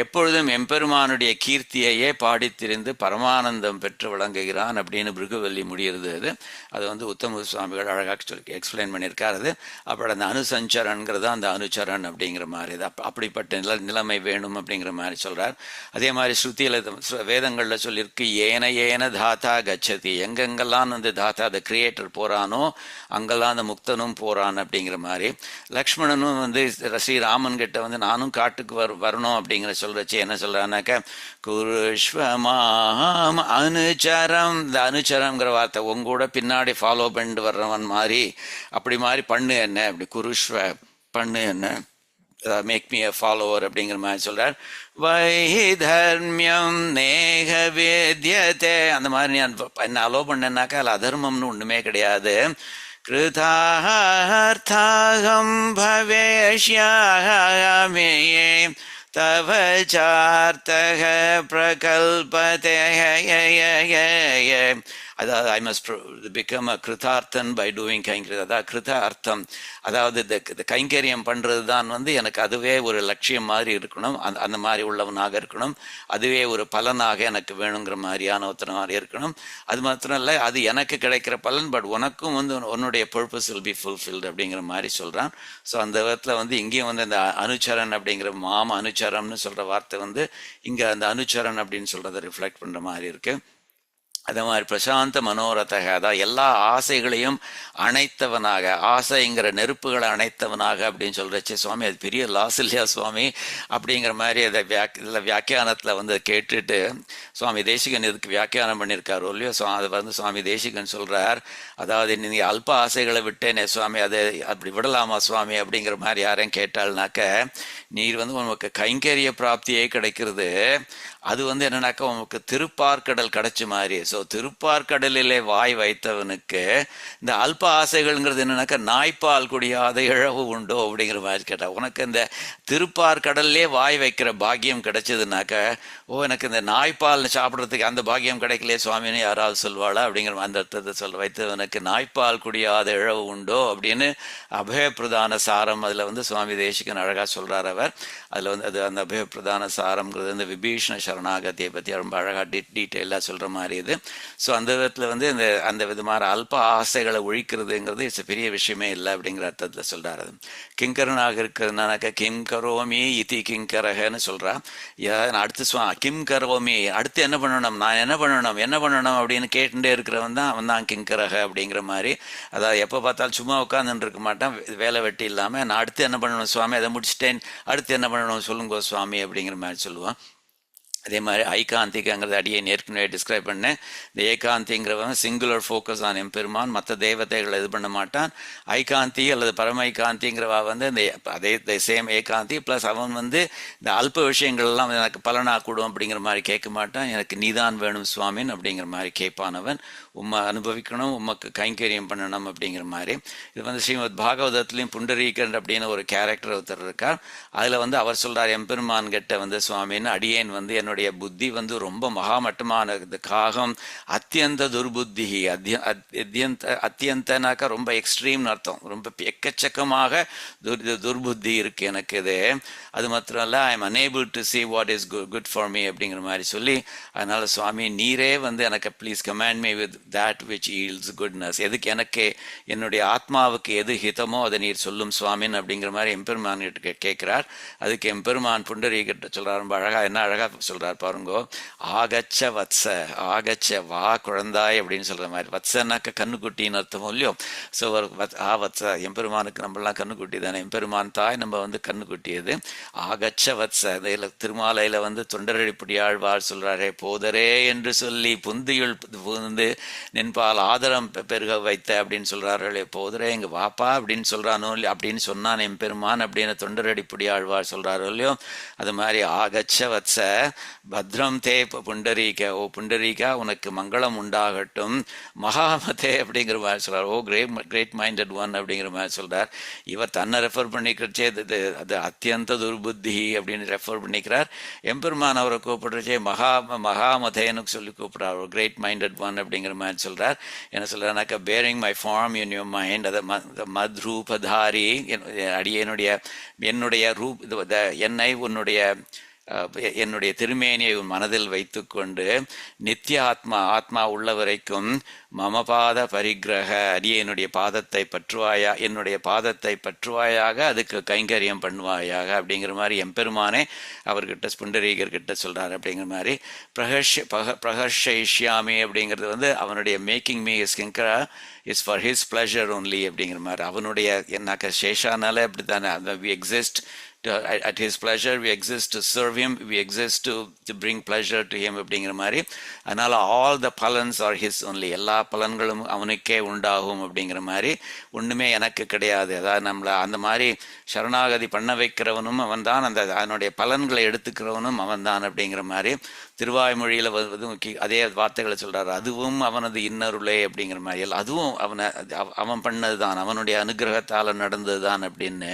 எப்பொழுதும் எம்பெருமானுடைய கீர்த்தியையே பாடித்திரிந்து பரமானந்தம் பெற்று விளங்குகிறான் அப்படின்னு பிருகுவல்லி முடிகிறது. அது வந்து உத்தம சுவாமிகள் அழகாக எக்ஸ்பிளைன் பண்ணியிருக்காரு. அது அப்புறம் அந்த அனுசஞ்சரன்கிறது அந்த அனுச்சரன் அப்படிங்கிற மாதிரி, அப்படிப்பட்ட நிலைமை வேணும் அப்படிங்கிற மாதிரி சொல்றார். அதே மாதிரி ஸ்ருதியில வேதங்கள்ல சொல்லியிருக்கு, ஏன தாத்தா கச்சதி, எங்கெங்கெல்லாம் வந்து தாத்தா த கிரியேட்டர் போறானோ அங்கெல்லாம் அந்த முக்தனும் போறான் அப்படிங்கிற மாதிரி. லக்ஷ்மணனும் வந்து ஸ்ரீராமன் கிட்ட வந்து நானும் காட்டுக்கு வரணும் அப்படிங்கிற சொல்றச்சு என்ன சொல்றான்னாக்க, குருஷ்வமாம் அனுச்சரம். இந்த அனுச்சரம்ங்கிற வார்த்தை உங்கூட பின்னாடி ஃபாலோ பண்ணிட்டு வர்றவன் மாதிரி, அப்படி மாதிரி பண்ணு என்ன, அப்படி குருஷ்வ பண்ணு என்ன, மேக் மீ a follower அப்படிங்கிற மாதிரி சொல்றார். வைதர்மியம் நேக வேத்யதே, அந்த மாதிரி நீ என்ன அலோ பண்ணனாக்கா அதில் அதர்மம்னு ஒண்ணுமே கிடையாது. கிருதார்த்தாகம் பவேஷ்யாமி தவ சார்த்தக பிரகல்பதே. அதாவது ஐ மஸ்ட் பிகம் அ கிருதார்த்தன் பை டூயிங் கைங்கரியம். அதாவது கிருத அர்த்தம், அதாவது இந்த கைங்கரியம் பண்றது தான் வந்து எனக்கு அதுவே ஒரு லட்சியம் மாதிரி இருக்கணும், அந்த மாதிரி உள்ளவனாக இருக்கணும், அதுவே ஒரு பலனாக எனக்கு வேணுங்கிற மாதிரியான ஒருத்தனாக இருக்கணும். அது மாத்திரம் இல்லை, அது எனக்கு கிடைக்கிற பலன், பட் உனக்கும் வந்து உன்னுடைய பர்பஸ் வில் பி ஃபுல்ஃபில்டு அப்படிங்கிற மாதிரி சொல்றான். ஸோ அந்த விதத்தில் வந்து இங்கேயும் வந்து இந்த அனுச்சரன் அப்படிங்கிற அனுச்சரம்னு சொல்ற வார்த்தை வந்து இங்க அந்த அனுச்சரன் அப்படின்னு சொல்றதை ரிஃப்ளெக்ட் பண்ற மாதிரி இருக்கு. அதே மாதிரி பிரசாந்த மனோரதக, அதாவது எல்லா ஆசைகளையும் அணைத்தவனாக, ஆசைங்கிற நெருப்புகளை அணைத்தவனாக அப்படின்னு சொல்றச்சு சுவாமி, அது பெரிய லாஸ் இல்லையா சுவாமி அப்படிங்கிற மாதிரி அதை வியாக்கியானத்தில் வந்து கேட்டுட்டு சுவாமி தேசிகன் இதுக்கு வியாக்கியானம் பண்ணியிருக்காரு இல்லையோ. அதை வந்து சுவாமி தேசிகன் சொல்றார், அதாவது நீங்க அல்ப ஆசைகளை விட்டேனே சுவாமி, அதை அப்படி விடலாமா சுவாமி அப்படிங்கிற மாதிரி யாரையும் கேட்டாள்னாக்க, நீர் வந்து உனக்கு கைங்கரிய பிராப்தியே கிடைக்கிறது, அது வந்து என்னன்னாக்கா உனக்கு திருப்பார்கடல் கிடைச்ச மாதிரி. ஸோ திருப்பார்கடலிலே வாய் வைத்தவனுக்கு இந்த அல்ப ஆசைகள்ங்கிறது என்னன்னாக்கா நாய்ப்பால் குடியாத இழவு உண்டோ அப்படிங்கிற மாதிரி கேட்டா, உனக்கு இந்த திருப்பார்கடல்லே வாய் வைக்கிற பாக்கியம் கிடைச்சதுனாக்க, ஓ எனக்கு இந்த நாய்ப்பால் சாப்பிட்றதுக்கு அந்த பாக்கியம் கிடைக்கலையே சுவாமின்னு யாராவது சொல்வாளா அப்படிங்கிற அந்த அர்த்தத்தை வைத்தவனுக்கு நாய்ப்பால் குடியாத இழவு உண்டோ அப்படின்னு அபயப்பிரதான சாரம் அதில் வந்து சுவாமி தேசிகன் அழகாக சொல்றார் அவர். அதில் வந்து அது அந்த அபயப்பிரதான சாரம்ங்கிறது இந்த விபீஷண சரணாகதியை பற்றி ரொம்ப அழகாக டீட்டெயிலாக சொல்கிற மாதிரி இது. ஸோ அந்த விதத்தில் வந்து அந்த விதமான அல்ப ஆசைகளை ஒழிக்கிறதுங்கிறது இட்ஸ் பெரிய விஷயமே இல்லை அப்படிங்கிற அர்த்தத்தில் சொல்கிறார். அது கிங்கரனாக இருக்கிறதுனாக்க கிம் கரோமி இதி கிங்கரகன்னு சொல்கிறா. அடுத்து கிம் கரோமி, அடுத்து என்ன பண்ணணும், நான் என்ன பண்ணணும் அப்படின்னு கேட்டுட்டே இருக்கிறவன் தான் அவன் தான் கிங்கரக அப்படிங்கிற மாதிரி. அதாவது எப்போ பார்த்தாலும் சும்மா உட்காந்துட்டு இருக்க மாட்டான், வேலை வெட்டி இல்லாமல் நான் அடுத்து என்ன பண்ணணும் சுவாமி, அதை முடிச்சுட்டேன், அடுத்து என்ன பண்ணணும் சொல்லுங்க சுவாமி அப்படிங்கிற மாதிரி சொல்லுவான். அதே மாதிரி ஐகாந்திகங்கிறது அடியை ஏற்கனவே டிஸ்கிரைப் பண்ணேன். இந்த ஏகாந்திங்கிறவன் சிங்குலர் ஃபோக்கஸ் ஆன் எம்பெருமான், மற்ற தேவதைகளை இது பண்ண மாட்டான். ஐகாந்தி அல்லது பரமைகாந்திங்கிறவா வந்து இந்த அதே சேம் ஏகாந்தி ப்ளஸ் அவன் வந்து இந்த அல்ப விஷயங்கள்லாம் எனக்கு பலனாக்கூடும் அப்படிங்கிற மாதிரி கேட்க மாட்டான், எனக்கு நீதான் வேணும் சுவாமின் அப்படிங்கிற மாதிரி கேட்பானவன். உம்மை அனுபவிக்கணும், உமக்கு கைங்கரியம் பண்ணணும் அப்படிங்கிற மாதிரி. இது வந்து ஸ்ரீமத் பாகவதத்துலேயும் புண்டரீகன் அப்படின்னு ஒரு கேரக்டர் ஒருத்தர் இருக்கார். அதில் வந்து அவர் சொல்கிறார், எம்பெருமான் கிட்ட வந்து சுவாமின்னு அடியேன் வந்து என்னுடைய அவனுடைய புத்தி வந்து ரொம்ப மகாமட்டமானது. காகம் அத்தியந்த துர்புத்தி, அத்தியந்தனாக்கா ரொம்ப எக்ஸ்ட்ரீம்னு அர்த்தம், ரொம்ப எக்கச்சக்கமாக துர்புத்தி இருக்கு எனக்கு இது. அது மாத்திரம் இல்லை, I am unable to see what is good for me அப்படிங்கிற மாதிரி சொல்லி, அதனால சுவாமி நீரே வந்து எனக்கு please command me with that which yields goodness, எதுக்கு எனக்கு என்னுடைய ஆத்மாவுக்கு எது ஹிதமோ அதை நீர் சொல்லும் சுவாமின் அப்படிங்கிற மாதிரி எம்பெருமான் கிட்ட கேட்கிறார். அதுக்கு எம்பெருமான் புண்டரீகிட்ட சொல்றார், ரொம்ப அழகா, என்ன அழகா சொல்றார் பாருங்கோ. ஆகச்ச வத்ச, ஆகச்ச வா குழந்தாய் அப்படின்னு சொல்ற மாதிரி. வத்சனாக்க கண்ணுக்குட்டின்னு அர்த்தம் இல்லையோ. ஸோ வத்ச எம்பெருமானுக்கு நம்மளாம் கண்ணுக்குட்டி தானே, எம்பெருமான் தாய், நம்ம வந்து கண்ணுக்குட்டியது. ஆகச்ச வத்ச, இதில் திருமாலையில வந்து தொண்டரடிப்படியாழ்வார் சொல்றாரே, போதரே என்று சொல்லி புந்தியுள் புகுந்து நின்பால் ஆதரம் பெருக வைத்த அப்படின்னு சொல்றாரு. போதரே எங்க வாப்பா அப்படின்னு சொல்றானோ இல்லையா, அப்படின்னு சொன்னான் எம்பெருமான் அப்படின்னு தொண்டரடிப்படியாழ்வார் சொல்றாரோ இல்லையோ. அது மாதிரி ஆகச்ச வத்ச பத்ரம் தே புண்டரீக, ஓ புண்டரீகா உனக்கு மங்களம் உண்டாகட்டும். மகாமதே அப்படிங்கிற மாதிரி சொல்றார். ஓ கிரேட் மைண்டட் ஒன் அப்படிங்கிற மாதிரி சொல்றார். இவர் தன்னை ரெஃபர் பண்ணிக்கிறச்சே அது அத்தியந்த துர்புத்தி அப்படின்னு ரெஃபர் பண்ணிக்கிறார். எம்பெருமான் அவரை கூப்பிடுறச்சே மகாமதேன்னு சொல்லி கூப்பிடுறார், ஒரு கிரேட் மைண்டட் ஒன் அப்படிங்கிற மாதிரி சொல்றார். என்ன சொல்றாருனாக்கா, bearing my form in your mind, அதை மத்ரூபதாரி, என்னுடைய ரூப், என்னை என்னுடைய திருமேனியை உன் மனதில் வைத்து கொண்டு, நித்திய ஆத்மா உள்ள வரைக்கும் மமபாத பரிகிரக, என்னுடைய பாதத்தை பற்றுவாயா, என்னுடைய பாதத்தை பற்றுவாயாக, அதுக்கு கைங்கரியம் பண்ணுவாயாக அப்படிங்கிற மாதிரி எம்பெருமானே அவர்கிட்ட புண்டரீகர்கிட்ட சொல்றாரு. அப்படிங்கிற மாதிரி பிரகர்ஷயிஷ்யாமி அப்படிங்கிறது வந்து அவனுடைய மேக்கிங் மீ இஸ் கிங்கரா is for his pleasure only அப்படிங்கிற மாதிரி. அவனுடைய என்னாக்க சேஷானால அப்படி தானே, we exist at his pleasure, we exist to serve him, we exist to bring pleasure to him அப்படிங்கிற மாதிரி. அதனால all the பலன்ஸ் are his only, எல்லா பலன்களும் அவனுக்கே உண்டாகும் அப்படிங்கிற மாதிரி. ஒண்ணுமே எனக்கு கிடையாது. அதாவது நம்மளை அந்த மாதிரி சரணாகதி பண்ண வைக்கிறவனும் அவன் தான், அதனுடைய பலன்களை எடுத்துக்கிறவனும் அவன் தான் அப்படிங்கிற மாதிரி. திருவாய்மொழியில அதே வார்த்தைகளை சொல்றாரு, அதுவும் அவனது இன்னருளே அப்படிங்கிற மாதிரி. அதுவும் அவன் பண்ணதுதான், அவனுடைய அனுகிரகத்தால நடந்ததுதான் அப்படின்னு.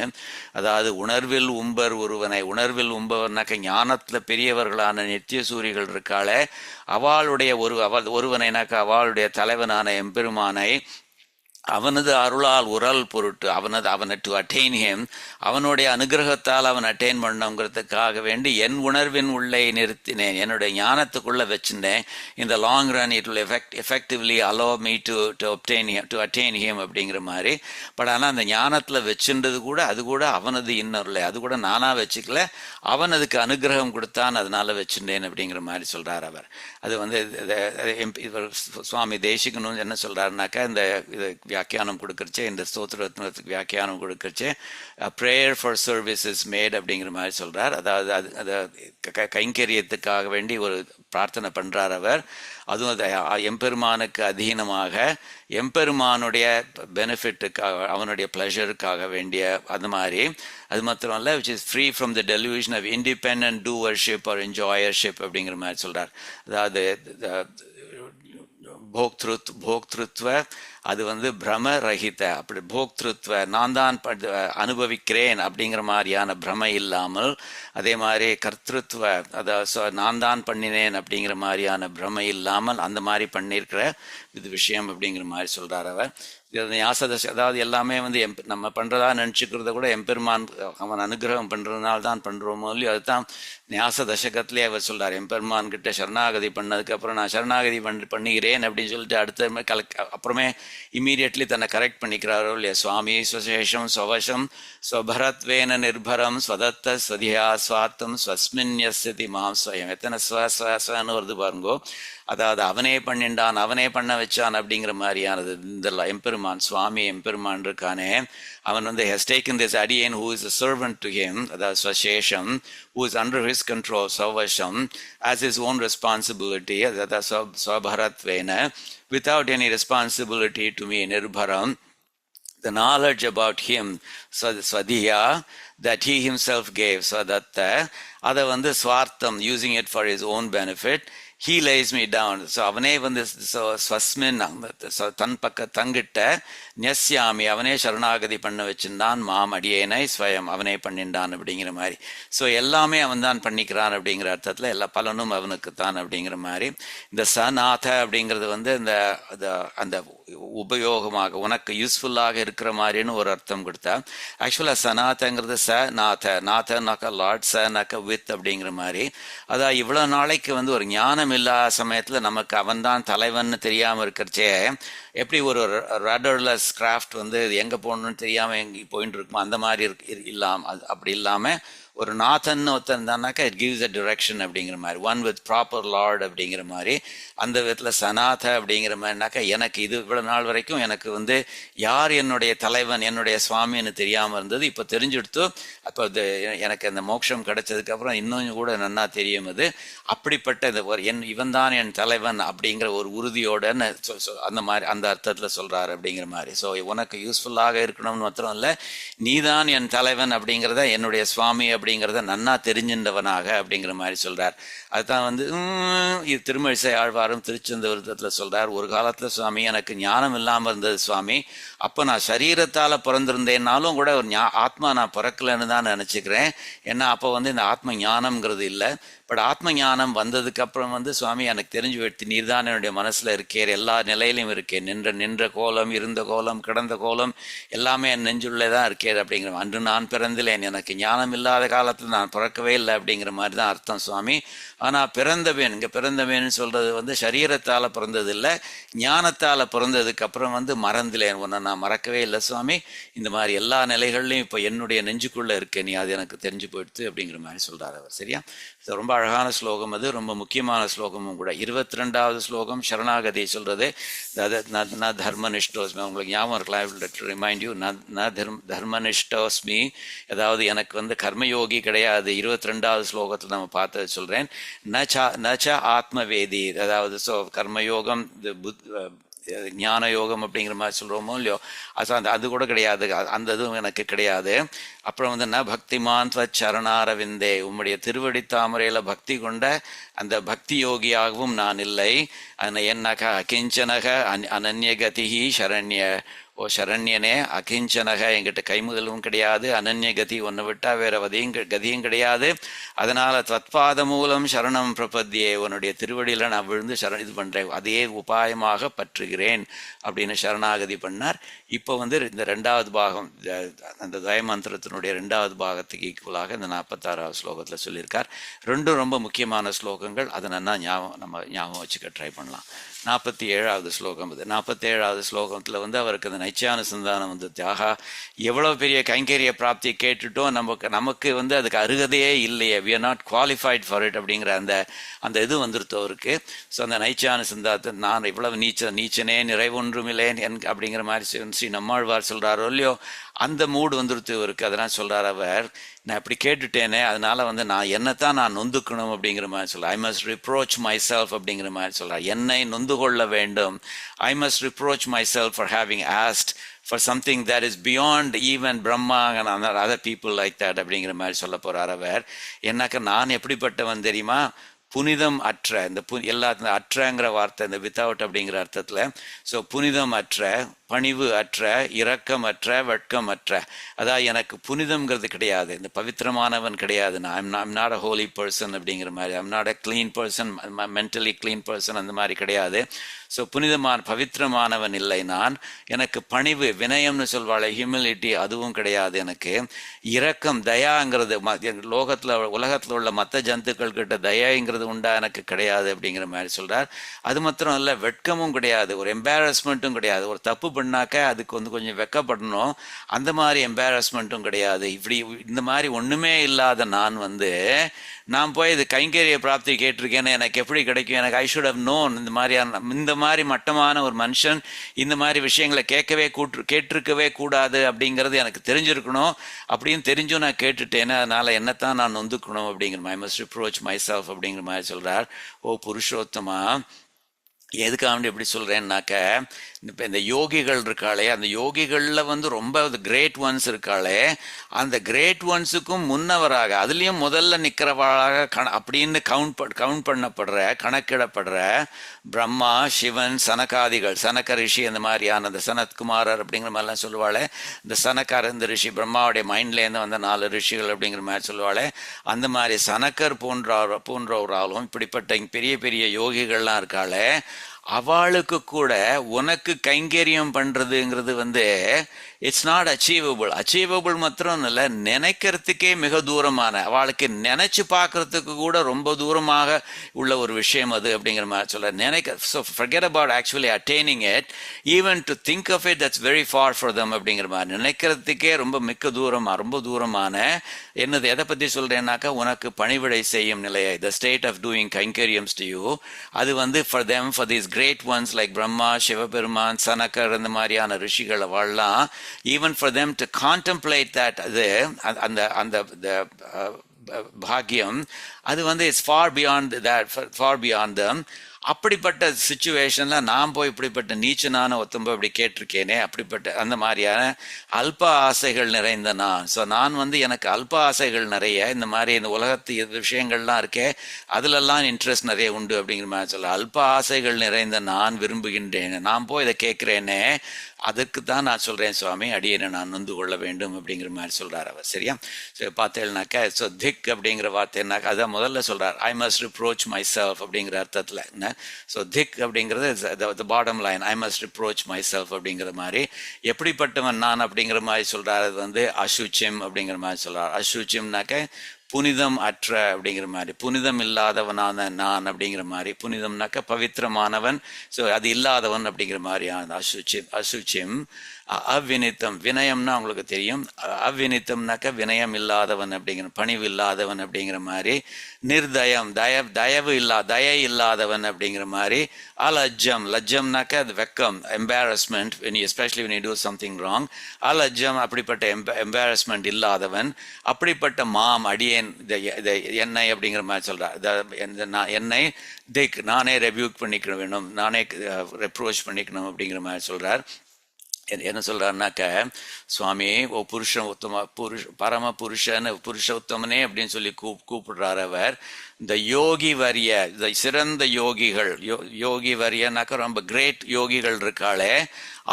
அதாவது உணர்வில் உம்பர் ஒருவனை, உணர்வில் உம்பவர்னாக்க ஞானத்துல பெரியவர்களான நித்திய சூரிகள் இருக்காளே, அவளுடைய ஒருவனைனாக்க அவளுடைய தலைவனான எம்பெருமானை அவனது அருளால் உரல் பொருட்டு, அவனை டு அட்டைன் ஹிம், அவனுடைய அனுகிரகத்தால் அவன் அட்டைன் பண்ணுங்கிறதுக்காக வேண்டி என் உணர்வின் உள்ளே நிறுத்தினேன், என்னுடைய ஞானத்துக்குள்ள வச்சிருந்தேன். இந்த long run it will effectively allow me to attain him அப்படிங்கிற மாதிரி. பட் ஆனால் அந்த ஞானத்தில் வச்சுன்றது கூட, அது கூட அவனது இன்னொருளை, அது கூட நானா வச்சுக்கல, அவன் அதுக்கு அனுகிரகம் கொடுத்தான், அதனால வச்சுட்டேன் அப்படிங்கிற மாதிரி சொல்றார் அவர். அது வந்து சுவாமி தேசிகனும் என்ன சொல்றாருனாக்கா, இந்த வியாக்கியானம் கொடுக்கறச்சே, இந்த ஸ்தோத்திரத்துக்கு வியாக்கியானம் கொடுக்கறச்சே prayer for service is made அப்படிங்கிற மாதிரி சொல்றார். அதாவது அதை கைங்கரியத்துக்காக வேண்டி ஒரு பிரார்த்தனை பண்றார் அவர். அதுவும் எம்பெருமானுக்கு அதீனமாக எம்பெருமானுடைய பெனிஃபிட்டுக்காக, அவனுடைய பிளஷருக்காக வேண்டிய அது மாதிரி. அது மாத்திரம் இல்லை, which is free from the television of independent doership or enjoyership அப்படிங்கிற மாதிரி சொல்றார். அதாவது போக்திருத்வ, அது வந்து பிரம ரஹித, அப்படி போக்திருத்வ நான் தான் அனுபவிக்கிறேன் அப்படிங்கிற மாதிரியான பிரம இல்லாமல், அதே மாதிரி கர்த்திருத்வ, அதாவது நான் தான் பண்ணினேன் அப்படிங்கிற மாதிரியான பிரம இல்லாமல் அந்த மாதிரி பண்ணியிருக்கிற இது விஷயம் அப்படிங்கிற மாதிரி சொல்றார் அவர். ஞாசதச, அதாவது எல்லாமே வந்து நம்ம பண்றதா நினைச்சுக்கிறத கூட எம்பெருமான் அவன் அனுகிரகம் பண்றதுனால தான் பண்றோமோ இல்லையோ. அதுதான் ஞாச தசகத்திலே அவர் சொல்றார், எம்பெருமான் கிட்ட சரணாகதி பண்ணதுக்கு அப்புறம் நான் சரணாகதி பண்ணுகிறேன் அப்படின்னு சொல்லிட்டு அடுத்த அப்புறமே இம்மீடியட்லி தன்னை கரெக்ட் பண்ணிக்கிறாரோ இல்லையா. சுவாமி ஸ்வசேஷம் ஸ்வவசம் ஸ்வபரத்வேன நிர்பரம் ஸ்வதத்த ஸ்வதியா ஸ்வார்த்தம் ஸ்வஸ்மின் யஸ்யதி மாம் ஸ்வயம். எத்தனை ஸ்வன்னு வருது பாருங்கோ. அதாவது அவனே பண்ணிண்டான், அவனே பண்ண வச்சான் அப்படிங்கிற மாதிரியானது. இந்த எம்பெருமான் சுவாமி எம்பெருமான் இருக்கானே, அவன் வந்து has taken this adiyan who is a servant to him, அதாவது ஸ்வசேஷம், who is under his control, சவசம், as his own responsibility, அதாவது ஸ்வபரத்வேன, without any responsibility to me, nirbharam, the knowledge about him, svadhiya, that he himself gave, svadatta, அதை வந்து ஸ்வார்த்தம், using it for his own benefit, he lays me down. So அவனே வந்து ஸ்வஸ்மின் தன் பக்க தங்கிட்ட நெஸ்யாமி அவனே சரணாகதி பண்ண வச்சிருந்தான் மாம் அடியேனை ஸ்வயம் அவனே பண்ணிண்டான் அப்படிங்கிற மாதிரி. ஸோ எல்லாமே அவன் தான் பண்ணிக்கிறான் அப்படிங்கிற அர்த்தத்தில் எல்லா பலனும் அவனுக்கு தான் அப்படிங்கிற மாதிரி. இந்த சநாத அப்படிங்கிறது வந்து இந்த அந்த உபயோகமாக உனக்கு யூஸ்ஃபுல்லாக இருக்கிற மாதிரின்னு ஒரு அர்த்தம் கொடுத்தா. ஆக்சுவலாக சநாதங்கிறது நாத்தனாக்கா லார்ட், சனாக்கா வித் அப்படிங்கிற மாதிரி. அதான் இவ்வளோ நாளைக்கு வந்து ஒரு ஞானம் இல்லாத சமயத்தில் நமக்கு அவன் தான் தலைவன் தெரியாமல் இருக்கிறச்சே எப்படி ஒரு ரடர்லெஸ் கிராஃப்ட் வந்து எங்கே போகணுன்னு தெரியாமல் எங்கே போயிட்டு இருக்குமோ அந்த மாதிரி இல்லாமல் அப்படி இல்லாமல் ஒரு நாதன் ஒருத்தன் இருந்தானாக்கா இட் கிவ்ஸ் அ டிரெக்ஷன் அப்படிங்கிற மாதிரி. ஒன் வித் ப்ராப்பர் லார்ட் அப்படிங்கிற மாதிரி. அந்த விதத்தில் சநாத அப்படிங்கிற மாதிரினாக்கா எனக்கு இது இவ்வளோ நாள் வரைக்கும் எனக்கு வந்து யார் என்னுடைய தலைவன் என்னுடைய சுவாமின்னு தெரியாமல் இருந்தது. இப்போ தெரிஞ்சுடுத்து அப்போ அது எனக்கு அந்த மோட்சம் கிடைச்சதுக்கப்புறம் இன்னும் கூட நன்னா தெரியும். அது அப்படிப்பட்ட இந்த ஒரு இவன் தான் என் தலைவன் அப்படிங்கிற ஒரு உறுதியோட அந்த மாதிரி அந்த அர்த்தத்தில் சொல்கிறார் அப்படிங்கிற மாதிரி. ஸோ உனக்கு யூஸ்ஃபுல்லாக இருக்கணும்னு மாத்திரம் இல்லை, நீதான் என் தலைவன் அப்படிங்கிறத என்னுடைய சுவாமி அப்படிங்கிறத நன்னா தெரிஞ்சின்றவனாக அப்படிங்கிற மாதிரி சொல்றார். அதுதான் வந்து இது திருமழிசை ஆழ்வாரும் திருச்செந்த விருத்தத்தில் சொல்றார். ஒரு காலத்துல சுவாமி எனக்கு ஞானம் இல்லாமல் இருந்தது சுவாமி, அப்போ நான் சரீரத்தால் பிறந்திருந்தேன்னாலும் கூட ஒரு ஆத்மா நான் பிறக்கலன்னு தான் நினச்சிக்கிறேன். ஏன்னா அப்போ வந்து இந்த ஆத்ம ஞானம்ங்கிறது இல்லை. பட் ஆத்ம ஞானம் வந்ததுக்கு அப்புறம் வந்து சுவாமி எனக்கு தெரிஞ்சு வைத்து நீர் தான் என்னுடைய மனசுல இருக்கேன், எல்லா நிலையிலும் இருக்கேன், நின்ற கோலம், இருந்த கோலம், கிடந்த கோலம் எல்லாமே என் நெஞ்சுள்ளே தான் இருக்கேன் அப்படிங்கிற. அன்று நான் பிறந்திலேன், எனக்கு ஞானம் இல்லாத காலத்தில் நான் பிறக்கவே இல்லை அப்படிங்கிற மாதிரி தான் அர்த்தம் சுவாமி. ஆனால் பிறந்தவேன், இங்கே பிறந்தவேன்னு சொல்றது வந்து சரீரத்தால் பிறந்தது இல்லை, ஞானத்தால் பிறந்ததுக்கு அப்புறம் வந்து மறந்திலேன், உன்னை நான் மறக்கவே இல்லை சுவாமி. இந்த மாதிரி எல்லா நிலைகள்லையும் இப்போ என்னுடைய நெஞ்சுக்குள்ளே இருக்கேன், நீ அது எனக்கு தெரிஞ்சு போயிடுத்து அப்படிங்கிற மாதிரி சொல்றார் அவர். சரியா? ரொம்ப அழகான ஸ்லோகம், அது ரொம்ப முக்கியமான ஸ்லோகமும் கூட. 22வது ஸ்லோகம் சரணாகதி சொல்றது. ந தர்மனிஷ்டோஸ்மி, உங்களுக்கு ஞாபகம் இருக்கலாம், ரிமைண்ட் யூ, ந தர்மனிஷ்டோஸ்மி, அதாவது எனக்கு வந்து கர்மயோகி கிடையாது. 22வது ஸ்லோகத்தில் நம்ம பார்த்தது சொல்றேன். நச்ச ஆத்மவேதி, அதாவது கர்மயோகம் ஞான யோகம் அப்படிங்கிற மாதிரி சொல்கிறோமோ இல்லையோ, அது கூட கிடையாது, அந்த இதுவும் எனக்கு கிடையாது. அப்புறம் வந்து ந பக்திமான் சரணாரவிந்தே, உம்முடைய திருவடி தாமரையில் பக்தி கொண்ட அந்த பக்தி யோகியாகவும் நான் இல்லை. என்னக்கா அகிஞ்சனக அனன்யகதிஹி சரண்ய, ஓ சரண்யனே, அகிஞ்சனக என்கிட்ட கைமுதலும் கிடையாது, அனன்ய கதி ஒன்றை விட்டா வேற கதியும் கிடையாது. அதனால தத்பாத மூலம் சரணம் பிரபத்தியே, உன்னுடைய திருவடியில் நான் விழுந்து இது பண்றேன், அதே உபாயமாக பற்றுகிறேன் அப்படின்னு சரணாகதி பண்ணார். இப்போ வந்து இந்த 2வது பாகம், அந்த தயமந்திரத்தினுடைய 2வது பாகத்துக்கு ஈக்குவலாக இந்த 46வது ஸ்லோகத்தில் சொல்லியிருக்கார். ரெண்டும் ரொம்ப முக்கியமான ஸ்லோகங்கள். அதை நல்லா நம்ம ஞாபகம் வச்சுக்க ட்ரை பண்ணலாம். 47வது ஸ்லோகம் இது. 47வது ஸ்லோகத்தில் வந்து அவருக்கு அந்த நைச்சானுசந்தானம் வந்து தியாகா எவ்வளவு பெரிய கைங்கரிய பிராப்தியை கேட்டுட்டோம், நமக்கு வந்து அதுக்கு அருகதையே இல்லையே, we are not qualified for it அப்படிங்கிற அந்த இது வந்துருத்தோ அவருக்கு. ஸோ அந்த நைச்சானுசந்தானத்தை நான் இவ்வளவு நீச்சனே நிறைவொன்றுமில்லேன் அப்படிங்கிற மாதிரி ஸ்ரீ நம்மாழ்வார் சொல்றாரோ இல்லையோ, அந்த மூடு வந்துருத்து இருக்கு. அதெல்லாம் சொல்றார் அவர், நான் இப்படி கேட்டுட்டேனே, அதனால வந்து நான் என்னத்தான் நான் நொந்துக்கணும் அப்படிங்கிற மாதிரி சொல்ல, I must reproach my self அப்படிங்கிற மாதிரி சொல்றார். என்னை நொந்து கொள்ள வேண்டும். I must reproach my self for having asked for something that is beyond even Brahma and other people like that அப்படிங்கிற மாதிரி சொல்ல போறார் அவர். என்னக்கா நான் எப்படிப்பட்டவன் தெரியுமா, புனிதம் அற்ற, இந்த எல்லா அற்றங்கிற வார்த்தை இந்த வித்தவுட் அப்படிங்கிற அர்த்தத்தில். ஸோ புனிதம் அற்ற, பணிவு அற்ற, இரக்கமற்ற, வெட்கமற்ற, அதாவது எனக்கு புனிதம்ங்கிறது கிடையாது, இந்த பவித்திரமானவன் கிடையாது. நான் I'm not a holy person அப்படிங்கிற மாதிரி, I'm not a clean person, mentally clean person அந்த மாதிரி கிடையாது. ஸோ பவித்திரமானவன் இல்லை நான். எனக்கு பணிவு, வினயம்னு சொல்வாள், ஹியூமிலிட்டி, அதுவும் கிடையாது எனக்கு. இரக்கம், தயாங்கிறது உலகத்தில் உள்ள மற்ற ஜந்துக்கள் கிட்ட தயாங்கிறது உண்டா எனக்கு கிடையாது அப்படிங்கிற மாதிரி சொல்றார். அது மாத்திரம் இல்லை, வெட்கமும் கிடையாது, ஒரு எம்பாரஸ்மெண்ட்டும் கிடையாது. ஒரு தப்பு பண்ணாக்க அதுக்கு வந்து கொஞ்சம் வெக்கப்படணும், அந்த மாதிரி எம்பாரஸ்மெண்ட்டும் கிடையாது. இப்படி இந்த மாதிரி ஒண்ணுமே இல்லாத நான் வந்து நான் போய் இது கைங்கரிய பிராப்தி கேட்டிருக்கேன்னு எனக்கு எப்படி கிடைக்கும், எனக்கு ஐ ஷுட் ஹவ் நோன். இந்த மாதிரி மட்டமான ஒரு மனுஷன் இந்த மாதிரி விஷயங்களை கேட்டிருக்கவே கூடாது அப்படிங்கிறது எனக்கு தெரிஞ்சிருக்கணும். அப்படின்னு தெரிஞ்சும் நான் கேட்டுட்டேன்னு, அதனால என்னத்தான் நான் நொந்துக்கணும் அப்படிங்கிற மாதிரி, I must reproach my self அப்படிங்கிற மாதிரி சொல்றார். ஓ புருஷோத்தமா, எதுக்காக எப்படி சொல்றேன்னாக்க, இப்போ இந்த யோகிகள் இருக்காளே, அந்த யோகிகளில் வந்து ரொம்ப கிரேட் ஒன்ஸ் இருக்காளே, அந்த கிரேட் ஒன்ஸுக்கும் முன்னவராக அதுலேயும் முதல்ல நிற்கிறவளாக அப்படின்னு கவுண்ட் பண்ணப்படுற, கணக்கிடப்படுற பிரம்மா, சிவன், சனகாதிகள், சனக ரிஷி, அந்த மாதிரியான அந்த சனத்குமாரர் அப்படிங்கிற மாதிரிலாம் சொல்லுவாளே, இந்த சனக்கார் இந்த ரிஷி பிரம்மாவுடைய மைண்ட்லேருந்து வந்த 4 ரிஷிகள் அப்படிங்கிற மாதிரி சொல்லுவாளே, அந்த மாதிரி சனக்கர் போன்றவராலும் இப்படிப்பட்ட பெரிய பெரிய யோகிகள்லாம் இருக்காளே, அவளுக்கு கூட உனக்கு கைங்கரியம் பண்றதுங்கிறது வந்து இட்ஸ் நாட் அச்சீவபிள் மாத்திரம் இல்லை, நினைக்கிறதுக்கே மிக தூரமான, அவளுக்கு நினைச்சு பார்க்கறதுக்கு கூட ரொம்ப தூரமாக உள்ள ஒரு விஷயம் அது அப்படிங்கிற மாதிரி சொல்ல நினைக்க. So forget about actually attaining it, even to think of it that's very far for them அப்படிங்கிற மாதிரி நினைக்கிறதுக்கே ரொம்ப தூரமான என்னது. எதை பற்றி சொல்றேன்னாக்கா, உனக்கு பணிவிடை செய்யும் நிலையை, த ஸ்டேட் ஆஃப் டூயிங் கைங்கரியம்ஸ் டு யூ, அது வந்து for them, for these great ones like Brahma, Sivaperuman, சனக்கர், இந்த மாதிரியான ரிஷிகளை வாழலாம். Even for them to contemplate that, அந்த பாக்கியம், அது வந்து இட்ஸ் ஃபார் பியாண்ட் them. அப்படிப்பட்ட சுச்சுவேஷன்ல நான் போய் இப்படிப்பட்ட நீச்சனான ஒத்தம்ப இப்படி கேட்டிருக்கேனே, அப்படிப்பட்ட அந்த மாதிரியான அல்ப ஆசைகள் நிறைந்த நான். ஸோ நான் வந்து எனக்கு அல்ப ஆசைகள் நிறைய, இந்த மாதிரி இந்த உலகத்து விஷயங்கள்லாம் இருக்கே அதுலெல்லாம் இன்ட்ரெஸ்ட் நிறைய உண்டு அப்படிங்கிற மாதிரி சொல்ல, அல்ப ஆசைகள் நிறைந்த நான் விரும்புகின்றேன், நான் போய் இதை கேட்குறேனே, அதுக்கு தான் நான் சொல்கிறேன் சுவாமி, அடியனை நான் நொந்து கொள்ள வேண்டும் அப்படிங்கிற மாதிரி சொல்கிறார் அவர். சரியா? ஸோ பார்த்தேன்னாக்கா, ஸோ திக் அப்படிங்கிற வார்த்தைனாக்கா அதான் முதல்ல சொல்கிறார், I must reproach my self அப்படிங்கிற அர்த்தத்தில். ஸோ திக் அப்படிங்கிறது the bottom line, I must reproach my self அப்படிங்கிற மாதிரி. எப்படிப்பட்டவன் நான் அப்படிங்கிற மாதிரி சொல்கிறார், அது வந்து அசுச்சிம் அப்படிங்கிற மாதிரி சொல்கிறார். அசுச்சிம்னாக்க புனிதம் அற்ற அப்படிங்கிற மாதிரி, புனிதம் இல்லாதவனான நான் அப்படிங்கிற மாதிரி. புனிதம்னாக்க பவித்திரமானவன், ஸோ அது இல்லாதவன் அப்படிங்கிற மாதிரி. அசுச்சிம். அவ்வினித்தம், வினயம்னா உங்களுக்கு தெரியும், அவ்வினித்தம்னாக்க வினயம் இல்லாதவன் அப்படிங்கிற, பணிவு இல்லாதவன் அப்படிங்கிற மாதிரி. நிர்தயம், தயை இல்லாதவன் அப்படிங்கிற மாதிரி. அலஜ்ஜம், லஜ்ஜம்னாக்க அது வெக்கம், embarrassment, especially when you do something wrong. அலஜ்ஜம், அப்படிப்பட்ட எம்பாரஸ்மெண்ட் இல்லாதவன். அப்படிப்பட்ட மாம், அடியேன், என்னை அப்படிங்கிற மாதிரி சொல்றார். என்னை திக், நானே ரெபியூக் பண்ணிக்கணும் வேணும், நானே ரெப்ரோச் பண்ணிக்கணும் அப்படிங்கிற மாதிரி சொல்றார். என்ன சொல்றாருனாக்க, சுவாமி ஓ பரம புருஷ உத்தமனே அப்படின்னு சொல்லி கூப்பிடுறார் அவர். இந்த யோகி வரிய, இந்த சிறந்த யோகிகள், யோகி வரியனாக்க ரொம்ப கிரேட் யோகிகள் இருக்காளே,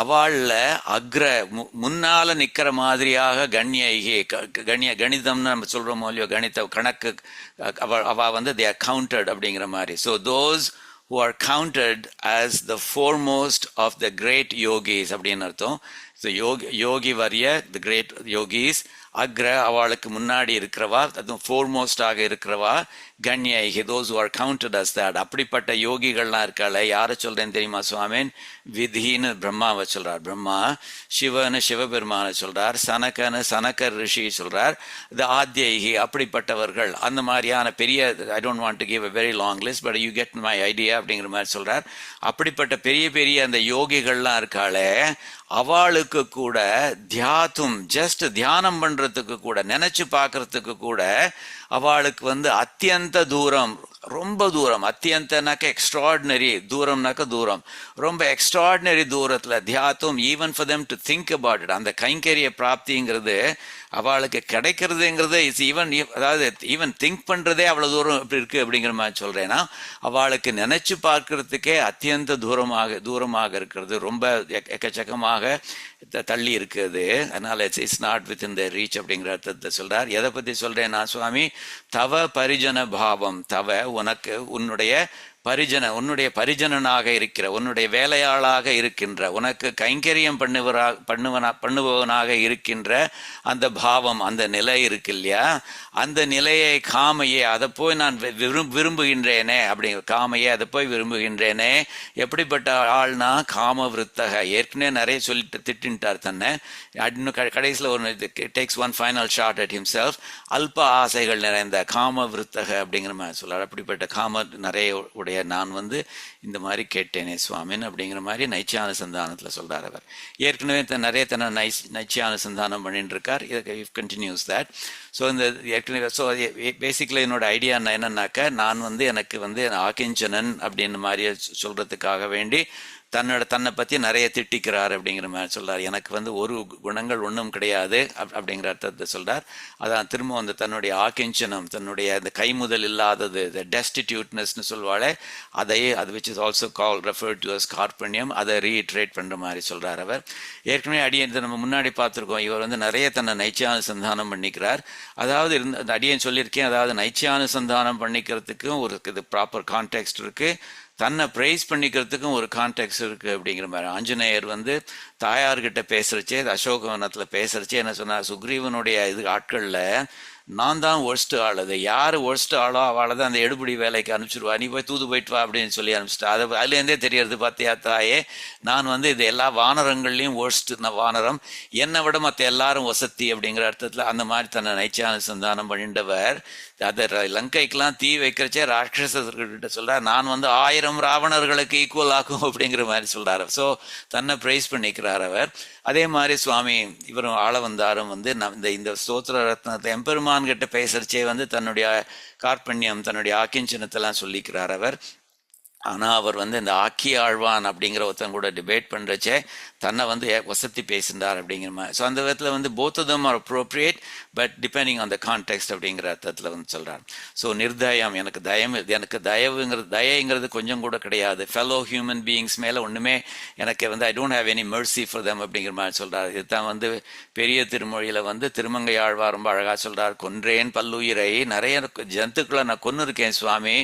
அவள்ல அக்ர முன்னால நிக்கிற மாதிரியாக கணிதம்னு நம்ம சொல்றோமோ இல்லையோ, கணக்கு, அவ வந்து they are counted அப்படிங்கிற மாதிரி. So those who are counted as the foremost of the great yogis அப்படின்னு அர்த்தம். ஸோ யோகி வரிய, த கிரேட் யோகிஸ். அக்ர, அவளுக்கு முன்னாடி இருக்கிறவா, அதுவும் ஃபோர்மோஸ்டாக இருக்கிறவா. கண்யைகி, those who are counted as that. அப்படிப்பட்ட யோகிகள்லாம் இருக்காள, யாரை சொல்றேன்னு தெரியுமா சுவாமின்? விதின்னு பிரம்மாவை சொல்றார் பிரம்மா, சிவனு சிவபெருமானை சொல்றார், சனகனு சனகர் ரிஷி சொல்றார், த ஆத்யைகி, அப்படிப்பட்டவர்கள். அந்த மாதிரியான பெரிய, I don't want to give a very long list but you get my idea அப்படிங்கிற மாதிரி சொல்றார். அப்படிப்பட்ட பெரிய பெரிய அந்த யோகிகள்லாம் இருக்காளே, அவளுக்கு கூட தியாத்தும், ஜஸ்ட் தியானம் பண்றதுக்கு கூட, நினைச்சு பார்க்கறதுக்கு கூட அவளுக்கு வந்து அத்தியந்த தூரம், ரொம்ப தூரம். அத்தியந்தனாக்க எக்ஸ்ட்ராடினரி, தூரம்னாக்க தூரம், ரொம்ப எக்ஸ்ட்ராடினரி தூரத்துல. தியாத்தும், even for them to think about it, அந்த கைங்கரிய பிராப்திங்கிறது அவளுக்கு கிடைக்கிறதுங்கிறது இட்ஸ் ஈவன், அதாவது ஈவன் திங்க் பண்றதே அவ்வளவு தூரம் எப்படி இருக்கு அப்படிங்கிற மாதிரி சொல்றேன்னா, அவளுக்கு நினைச்சு பார்க்கறதுக்கே அத்தியந்த தூரமாக இருக்கிறது, ரொம்ப எக்கச்சக்கமாக தள்ளி இருக்குது. அதனால it's not with in the reach அப்படிங்கிற அர்த்தத்தை சொல்றார். எதை பத்தி சொல்றேன்னா சுவாமி, தவ பரிஜன பாவம், தவ உனக்கு, உன்னுடைய பரிஜனனாக இருக்கிற, உன்னுடைய வேலையாளாக இருக்கின்ற, உனக்கு கைங்கரியம் பண்ணுபவனாக இருக்கின்ற அந்த பாவம், அந்த நிலை இருக்கு இல்லையா, அந்த நிலையை காமையே, அதை போய் நான் விரும்புகின்றேனே, அப்படிங்கிற காமையே, அதை போய் விரும்புகின்றேனே. எப்படிப்பட்ட ஆள்னா காம விருத்தக, ஏற்கனவே நிறைய சொல்லிட்டு திட்டார் தன்னை. இன்னும் கடைசியில் ஒரு takes one final shot at himself. அல்ப ஆசைகள் நிறைந்த காம விருத்தக அப்படிங்கிற மாதிரி சொல்றார். அப்படிப்பட்ட காம நிறைய உடைய நான் வந்து இந்த மாதிரி கேட்டேனே சுவாமின் அப்படிங்கிற மாதிரி நைச்சியானுசந்தானத்தில் சொல்றார் அவர். ஏற்கனவே நிறைய நைச்சியானுசந்தானம் பண்ணிட்டு இருக்கார். Continuous that. ஸோ இந்த ஏற்கனவே, ஸோ பேசிக்கலி என்னோட ஐடியா என்னன்னாக்கா, நான் வந்து எனக்கு வந்து ஆக்கிஞ்சனன் அப்படின்னு மாதிரி சொல்றதுக்காக வேண்டி தன்னை பற்றி நிறைய திட்டிக்கிறார் அப்படிங்கிற மாதிரி சொல்கிறார். எனக்கு வந்து ஒரு குணங்கள் ஒன்றும் கிடையாது அப்படிங்கிற அர்த்தத்தை சொல்கிறார். அதான் திரும்ப வந்து தன்னுடைய ஆக்கிஞ்சனம், தன்னுடைய அந்த கைமுதல் இல்லாதது, த டெஸ்டிடியூட்னஸ்னு சொல்வாளே, அது which is also call refer to as கார்பண்யம், அதை ரீட்ரேட் பண்ணுற மாதிரி சொல்கிறார் அவர். ஏற்கனவே அடியன் நம்ம முன்னாடி பார்த்துருக்கோம், இவர் வந்து நிறைய தன்னை நைச்சியானுசந்தானம் பண்ணிக்கிறார். அதாவது அடியன் சொல்லியிருக்கேன், அதாவது நைச்சியானுசந்தானம் பண்ணிக்கிறதுக்கும் ஒரு இது ப்ராப்பர் கான்டெக்ஸ்ட் இருக்குது, தன்னை ப்ரைஸ் பண்ணிக்கிறதுக்கும் ஒரு கான்டெக்ட் இருக்குது அப்படிங்கிற மாதிரி. ஆஞ்சநேயர் வந்து தாயார்கிட்ட பேசுகிறச்சே, அசோகவனத்தில் பேசுகிறச்சே என்ன சொன்னார், சுக்ரீவனுடைய இது ஆட்களில் நான் தான் ஒர்ஸ்ட் ஆள், அது யார் ஒர்ஸ்ட் ஆளோ அவளை தான் அந்த எடுபடி வேலைக்கு அனுப்பிச்சிடுவா, நீ போய் தூது போயிட்டு வா அப்படின்னு சொல்லி அனுப்பிச்சிட்டா. அதுலேருந்தே தெரியறது, பார்த்தியா தாயே, நான் வந்து இது எல்லா வானரங்கள்லையும் ஒர்ஸ்ட் வானரம், என்னை விட மற்ற எல்லாரும் வசத்தி அப்படிங்கிற அர்த்தத்தில் அந்த மாதிரி தன்னை நைச்சானுசந்தானம் பண்ணிண்டவர். அதை லங்கைக்கெல்லாம் தீ வைக்கிறச்சே ராட்சசர்கிட்ட சொல்கிறார், நான் வந்து 1000 ராவணர்களுக்கு ஈக்குவல் ஆகும் அப்படிங்கிற மாதிரி சொல்கிறார். ஸோ தன்னை ப்ரைஸ் பண்ணிக்கிறார் அவர். அதே மாதிரி சுவாமி இவரும் ஆள வந்தாரும் வந்து இந்த ஸ்தோத்திர ரத்னத்தை எம்பெருமான் கிட்ட பேசுறச்சே வந்து தன்னுடைய கார்பண்யம், தன்னுடைய ஆக்கிஞ்சனத்தெல்லாம் சொல்லிக்கிறார் அவர். ஆனால் அவர் வந்து இந்த ஆக்கி ஆழ்வான் அப்படிங்கிற ஒருத்தன் கூட டிபேட் பண்ணுறச்சே தன்னை வந்து வசதி பேசினார் அப்படிங்கிற மாதிரி. ஸோ அந்த விதத்தில் வந்து both of them are appropriate, but depending on the context அப்படிங்கிற அர்த்தத்தில் வந்து சொல்கிறார். ஸோ நிர்தயம், எனக்கு தயங்கிறது கொஞ்சம் கூட கிடையாது, ஃபெலோ ஹியூமன் பீயிங்ஸ் மேலே ஒன்றுமே எனக்கு வந்து I don't have any Mercy for them அப்படிங்கிற மாதிரி சொல்கிறார். இதுதான் வந்து பெரிய திருமொழியில் வந்து திருமங்கை ஆழ்வார் ரொம்ப அழகாக சொல்கிறார், கொன்றேன் பல்லுயிரை, நிறைய ஜந்துக்களை நான் கொன்று இருக்கேன் சுவாமி,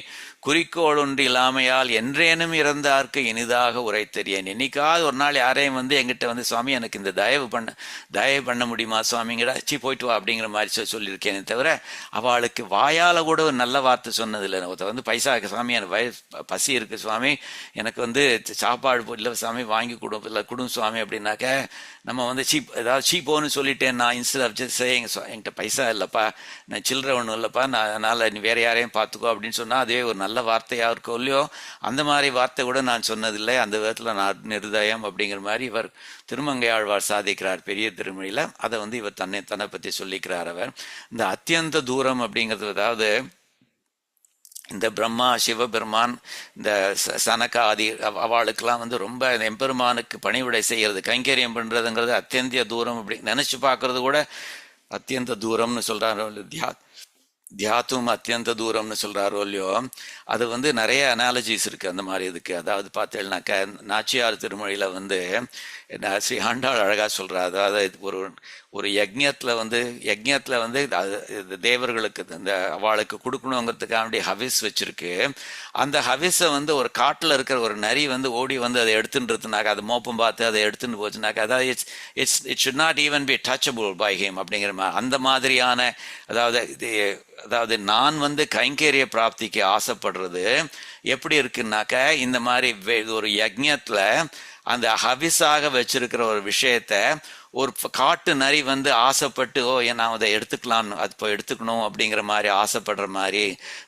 குறிக்கோள் ஒன்று இல்லாமையால் என்றேனும் இறந்தார்க்கு இனிதாக உரைத்தறியேன். என்னைக்காவது ஒரு நாள் யாரையும் வந்து எங்கிட்ட வந்து சுவாமி எனக்கு இந்த தயவு பண்ண முடியுமா சுவாமிங்கடா, போயிட்டு வா அப்படிங்கிற மாதிரி சொல்லியிருக்கேனே தவிர அவளுக்கு வாயால் கூட ஒரு நல்ல வார்த்தை சொன்னதில்லை. ஒருத்தர் வந்து பைசா சுவாமி எனக்கு பசி இருக்குது சுவாமி, எனக்கு வந்து சாப்பாடு இல்லை சுவாமி வாங்கி கொடும் சுவாமி அப்படின்னாக்க நம்ம வந்து ஏதாவது சீப்போன்னு சொல்லிட்டேன் நான், இன்ஸ்டெட் ஆஃப் ஜஸ்ட் சேயிங் என்கிட்ட பைசா இல்லைப்பா, நான் சில்லறை ஒன்றும் இல்லைப்பா, நான் அதனால் நீ வேறு யாரையும் பார்த்துக்கோ அப்படின்னு சொன்னால் அதே ஒரு நல்ல வார்த்தையாக இருக்கோ இல்லையோ, அந்த மாதிரி வார்த்தை கூட நான் சொன்னதில்லை. அந்த விதத்தில் நான் நிர்தயம் அப்படிங்கிற மாதிரி இவர் திருமங்கை ஆழ்வார் சாதிக்கிறார் பெரிய திருமொழியில். அதை வந்து இவர் தன்னை பற்றி சொல்லிக்கிறார் அவர். இந்த அத்தியந்த தூரம் அப்படிங்கிறது, அதாவது இந்த பிரம்மா சிவபெருமான் இந்த சனகாதி அவளுக்கெல்லாம் வந்து ரொம்ப எம்பெருமானுக்கு பணிவிடை செய்கிறது, கைங்கரியம் பண்ணுறதுங்கிறது அத்தியந்திய தூரம் அப்படி நினச்சி பார்க்கறது கூட அத்தியந்த தூரம்னு சொல்கிறார். தியாத்தும் அத்தியந்த தூரம்னு சொல்கிறாரோ இல்லையோ, அது வந்து நிறைய அனாலஜிஸ் இருக்குது அந்த மாதிரி இதுக்கு. அதாவது பார்த்தேன்னாக்க நாச்சியார் திருமொழியில் வந்து ஸ்ரீ ஆண்டாள் அழகாக சொல்கிறார், அதாவது ஒரு யஜ்ஞத்தில் வந்து தேவர்களுக்கு இந்த அவளுக்கு கொடுக்கணுங்கிறதுக்காண்டி ஹவிஸ் வச்சுருக்கு. அந்த ஹவிஸை வந்து ஒரு காட்டில் இருக்கிற ஒரு நரி வந்து ஓடி வந்து அதை எடுத்துன்றதுனாக்கா, அது மோப்பம் பார்த்து அதை எடுத்துன்னு போச்சுனாக்கா, அதாவது it should not even be touchable by him அப்படிங்கிற அந்த மாதிரியான, அதாவது நான் வந்து கைங்கரிய பிராப்திக்கு ஆசைப்படுறது எப்படி இருக்குன்னாக்க, இந்த மாதிரி ஒரு யஜ்ஞத்தில் அந்த ஹவிஸாக வச்சிருக்கிற ஒரு விஷயத்த ஒரு காட்டு நரி வந்து ஆசைப்பட்டு நான் அதை எடுத்துக்கலான்னு, அது போய் எடுத்துக்கணும் அப்படிங்கிற மாதிரி ஆசைப்படுற மாதிரி,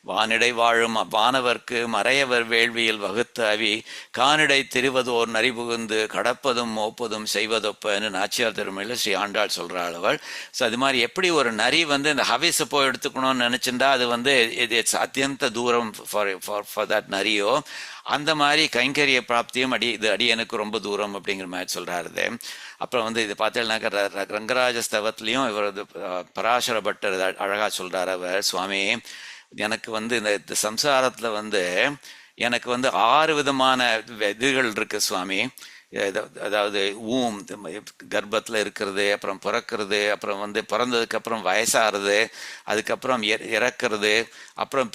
வானிடை வாழும் வானவர்க்கு மறையவர் வேள்வியில் வகுத்த அவி கானிடை திரிவதோர் நரி புகுந்து கடப்பதும் மோப்பதும் செய்வதொப்பன்னு நாச்சியார் திருமொழியில் ஸ்ரீ ஆண்டாள் சொல்கிறாள் அவள். ஸோ அது மாதிரி எப்படி ஒரு நரி வந்து இந்த ஹவிஸை போய் எடுத்துக்கணும்னு நினச்சிருந்தா அது வந்து இட்ஸ் அத்தியந்த தூரம் ஃபார் தட் நரியோ, அந்த மாதிரி கைங்கரிய பிராப்தியும் அடியனுக்கு ரொம்ப தூரம் அப்படிங்கிற மாதிரி சொல்கிறாரு. அப்புறம் வந்து இது பார்த்தீங்கன்னாக்க ரங்கராஜ ஸ்தவத்துலேயும் இவர் பராசர பட்டர் அழகாக சொல்கிறார் அவர், சுவாமி எனக்கு வந்து இந்த சம்சாரத்தில் வந்து எனக்கு வந்து 6 விதமான இதுகள் இருக்குது சுவாமி. அதாவது கர்ப்பத்தில் இருக்கிறது, அப்புறம் பிறக்கிறது, அப்புறம் வந்து பிறந்ததுக்கப்புறம் வயசாகிறது, அதுக்கப்புறம் இறக்கிறது, அப்புறம்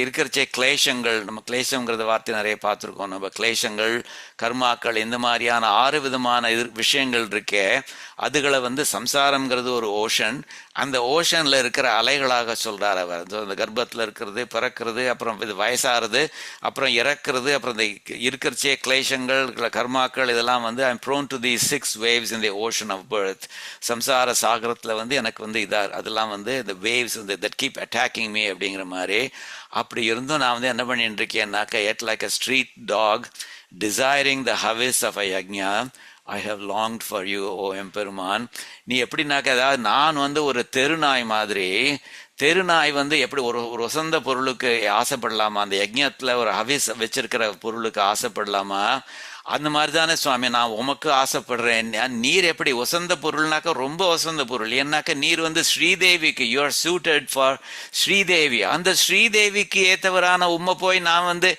இருக்கிறச்சே கிளேஷங்கள். நம்ம கிளேஷங்கிறத வார்த்தை நிறைய பார்த்துருக்கோம். நம்ம கிளேஷங்கள், கர்மாக்கள், இந்த மாதிரியான 6 விதமான விஷயங்கள் இருக்கே, அதுகளை வந்து சம்சாரம்ங்கிறது ஒரு ஓஷன், அந்த ஓஷனில் இருக்கிற அலைகளாக சொல்கிறார் அவர். அந்த கர்ப்பத்தில் இருக்கிறது, பிறக்கிறது, அப்புறம் இது வயசாகிறது, அப்புறம் இறக்கிறது, அப்புறம் இந்த இருக்கிறச்சே கிளேஷங்கள், கர்மாக்கள், இதெல்லாம் வந்து I am prone to the 6 waves in the ocean of birth. சம்சார சாகரத்தில் வந்து எனக்கு வந்து அதெல்லாம் வந்து இந்த வேவ்ஸ் வந்து that keep attacking me அப்படிங்கிற மாதிரி. அப்படி இருந்தும் நான் வந்து என்ன பண்ணிட்டு இருக்கேன்னாக்க, yet like a street dog desiring the harvest of a yajna I have longed for you, ஓ எம்பெருமான். நீ எப்படின்னாக்க, அதாவது நான் வந்து ஒரு தெருநாய் மாதிரி தெருநாய் வந்து எப்படி ஒரு ஒரு வசந்த பொருளுக்கு ஆசைப்படலாமா, அந்த யஜ்ஞத்துல ஒரு ஹவிஸ் வச்சிருக்கிற பொருளுக்கு ஆசைப்படலாமா, அந்த மாதிரி தானே சுவாமி நான் உமக்கு ஆசைப்படுறேன். நீர் எப்படி வசந்த பொருள்னாக்கா ரொம்ப வசந்த பொருள், ஏன்னாக்கா நீர் வந்து ஸ்ரீதேவிக்கு, you are suited for Sridevi. அந்த ஸ்ரீதேவிக்கு ஏத்தவரான உம்மை போய் நான் வந்து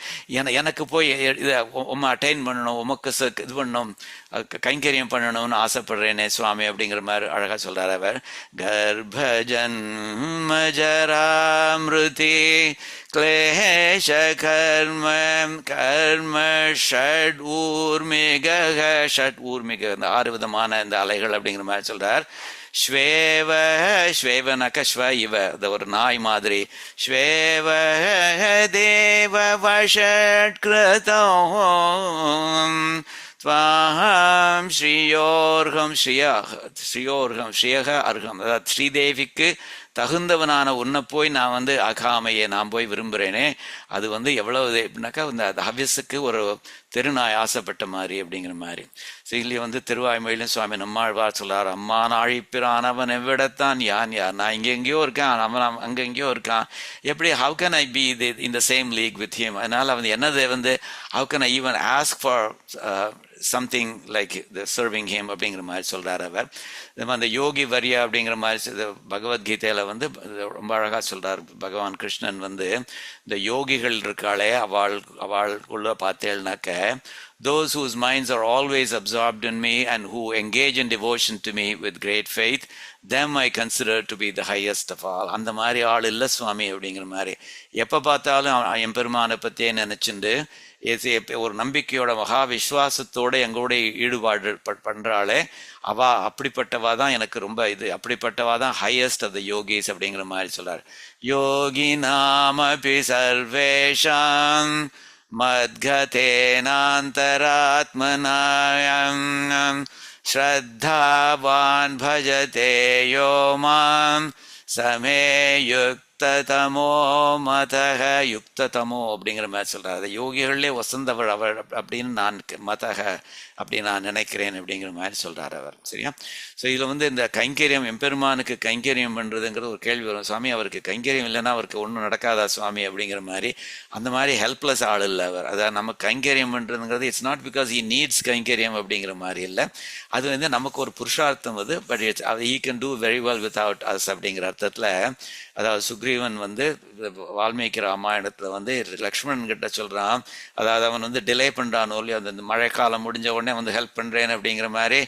எனக்கு போய் இதை உம்மை அட்டைன் பண்ணணும், உமக்கு இது பண்ணணும், கைங்கரியம் பண்ணணும்னு ஆசைப்படுறேனே சுவாமி அப்படிங்கிற மாதிரி அழகா சொல்றாரு அவர். கர்ப்பஜன்ம ஜராமிருதி क्लेश कर्म कर्म ஷட் ஊர்மிக, ஷட் ஊர்மிக இந்த 6 விதமான இந்த அலைகள் அப்படிங்கிற மாதிரி சொல்றார். ஸ்வேவ, ஸ்வேவனக்க ஸ்வ இவ, இந்த ஒரு நாய் மாதிரி. ஸ்வேவ தேவ வஷட்கிருதம் ஸ்வாஹம் ஸ்ரீயோர்கம் ஸ்ரீயா, ஸ்ரீயோர்கம் ஸ்ரீயக அர்ஹம், அதாவது ஸ்ரீதேவிக்கு தகுந்தவனான உன்னை போய் நான் வந்து அகாமையை நான் போய் விரும்புகிறேனே, அது வந்து எவ்வளவு எப்படின்னாக்கா அந்த ஹவ்யஸுக்கு ஒரு தெருநாய் ஆசைப்பட்ட மாதிரி அப்படிங்கிற மாதிரி. ஸோ இதுலேயே வந்து திருவாய்மொழியிலும் சுவாமி நம்மாழ்வார் சொல்லார், அம்மா நாழிப்பிறான் அவன் எவ்விடத்தான் யான் யார், நான் இங்கே எங்கேயோ இருக்கான், அவன் அங்கெங்கேயோ இருக்கான், எப்படி how can I be in the same league with him. அதனால் வந்து என்னது வந்து how can I even ask for something like the serving him அப்படிங்கிற மாதிரி சொல்கிறார் அவர். அந்த யோகி வரியா அப்படிங்கிற மாதிரி பகவத்கீதையில் வந்து ரொம்ப அழகாக சொல்கிறார் பகவான் கிருஷ்ணன் வந்து, இந்த யோகிகள் இருக்காளே அவளுக்குள்ள பார்த்தேன்னாக்க, those whose minds are always absorbed in me and who engage in devotion to me with great faith, them I consider to be the highest of all. அந்த மாதிரி ஆள் இல்லை சுவாமி அப்படிங்கிற மாதிரி. எப்போ பார்த்தாலும் எம்பெருமானை பற்றியே நினச்சிண்டு ஒரு நம்பிக்கையோட மகா விஸ்வாசத்தோட எங்களோட ஈடுபாடு பண்றாளே, அவா அப்படிப்பட்டவா தான் எனக்கு ரொம்ப இது, அப்படிப்பட்டவா தான் ஹையஸ்ட் ஆஃப் த யோகிஸ் அப்படிங்கிற மாதிரி சொல்றாரு. யோகி நாமபி சர்வேஷாம் மத்கதேனாந்தராத்மனாயம் ஸ்ரத்தாவான் பஜதே யோ மாம் சமே யுக்ததமோ மதக, யுக்ததமோ அப்படிங்கிற மாதிரி சொல்றாரு. அதை யோகிகளே வசந்தவள் அவள் அப்படின்னு நான் மதக அப்படி நான் நினைக்கிறேன் அப்படிங்கிற மாதிரி சொல்றாரு அவர். சரியா? ஸோ இதில் வந்து இந்த கைங்கரியம், எம்பெருமானுக்கு கைங்கரியம் பண்ணுறதுங்கிறது ஒரு கேள்வி வரும். சுவாமி அவருக்கு கைங்கரியம் இல்லைன்னா அவருக்கு ஒன்றும் நடக்காதா சுவாமி அப்படிங்கிற மாதிரி. அந்த மாதிரி ஹெல்ப்லெஸ் ஆள் இல்லை அவர். அதாவது நம்ம கைங்கரியம் பண்ணுறதுங்கிறது it's not because he needs கைங்கரியம் அப்படிங்கிற மாதிரி இல்லை, அது வந்து நமக்கு ஒரு புருஷார்த்தம் அது. But it's he can do very well without us அப்படிங்கிற அர்த்தத்தில். அதாவது சுக்ரீவன் வந்து வால்மீகி ராமாயணத்தில் வந்து லக்ஷ்மணன் கிட்ட சொல்கிறான், அதாவது அவன் வந்து டிலே பண்ணுறானோ இல்லையோ, அந்த மழை காலம் முடிஞ்ச உடனே வந்து ஹெல்ப் பண்ணுறேன் அப்படிங்கிற மாதிரி.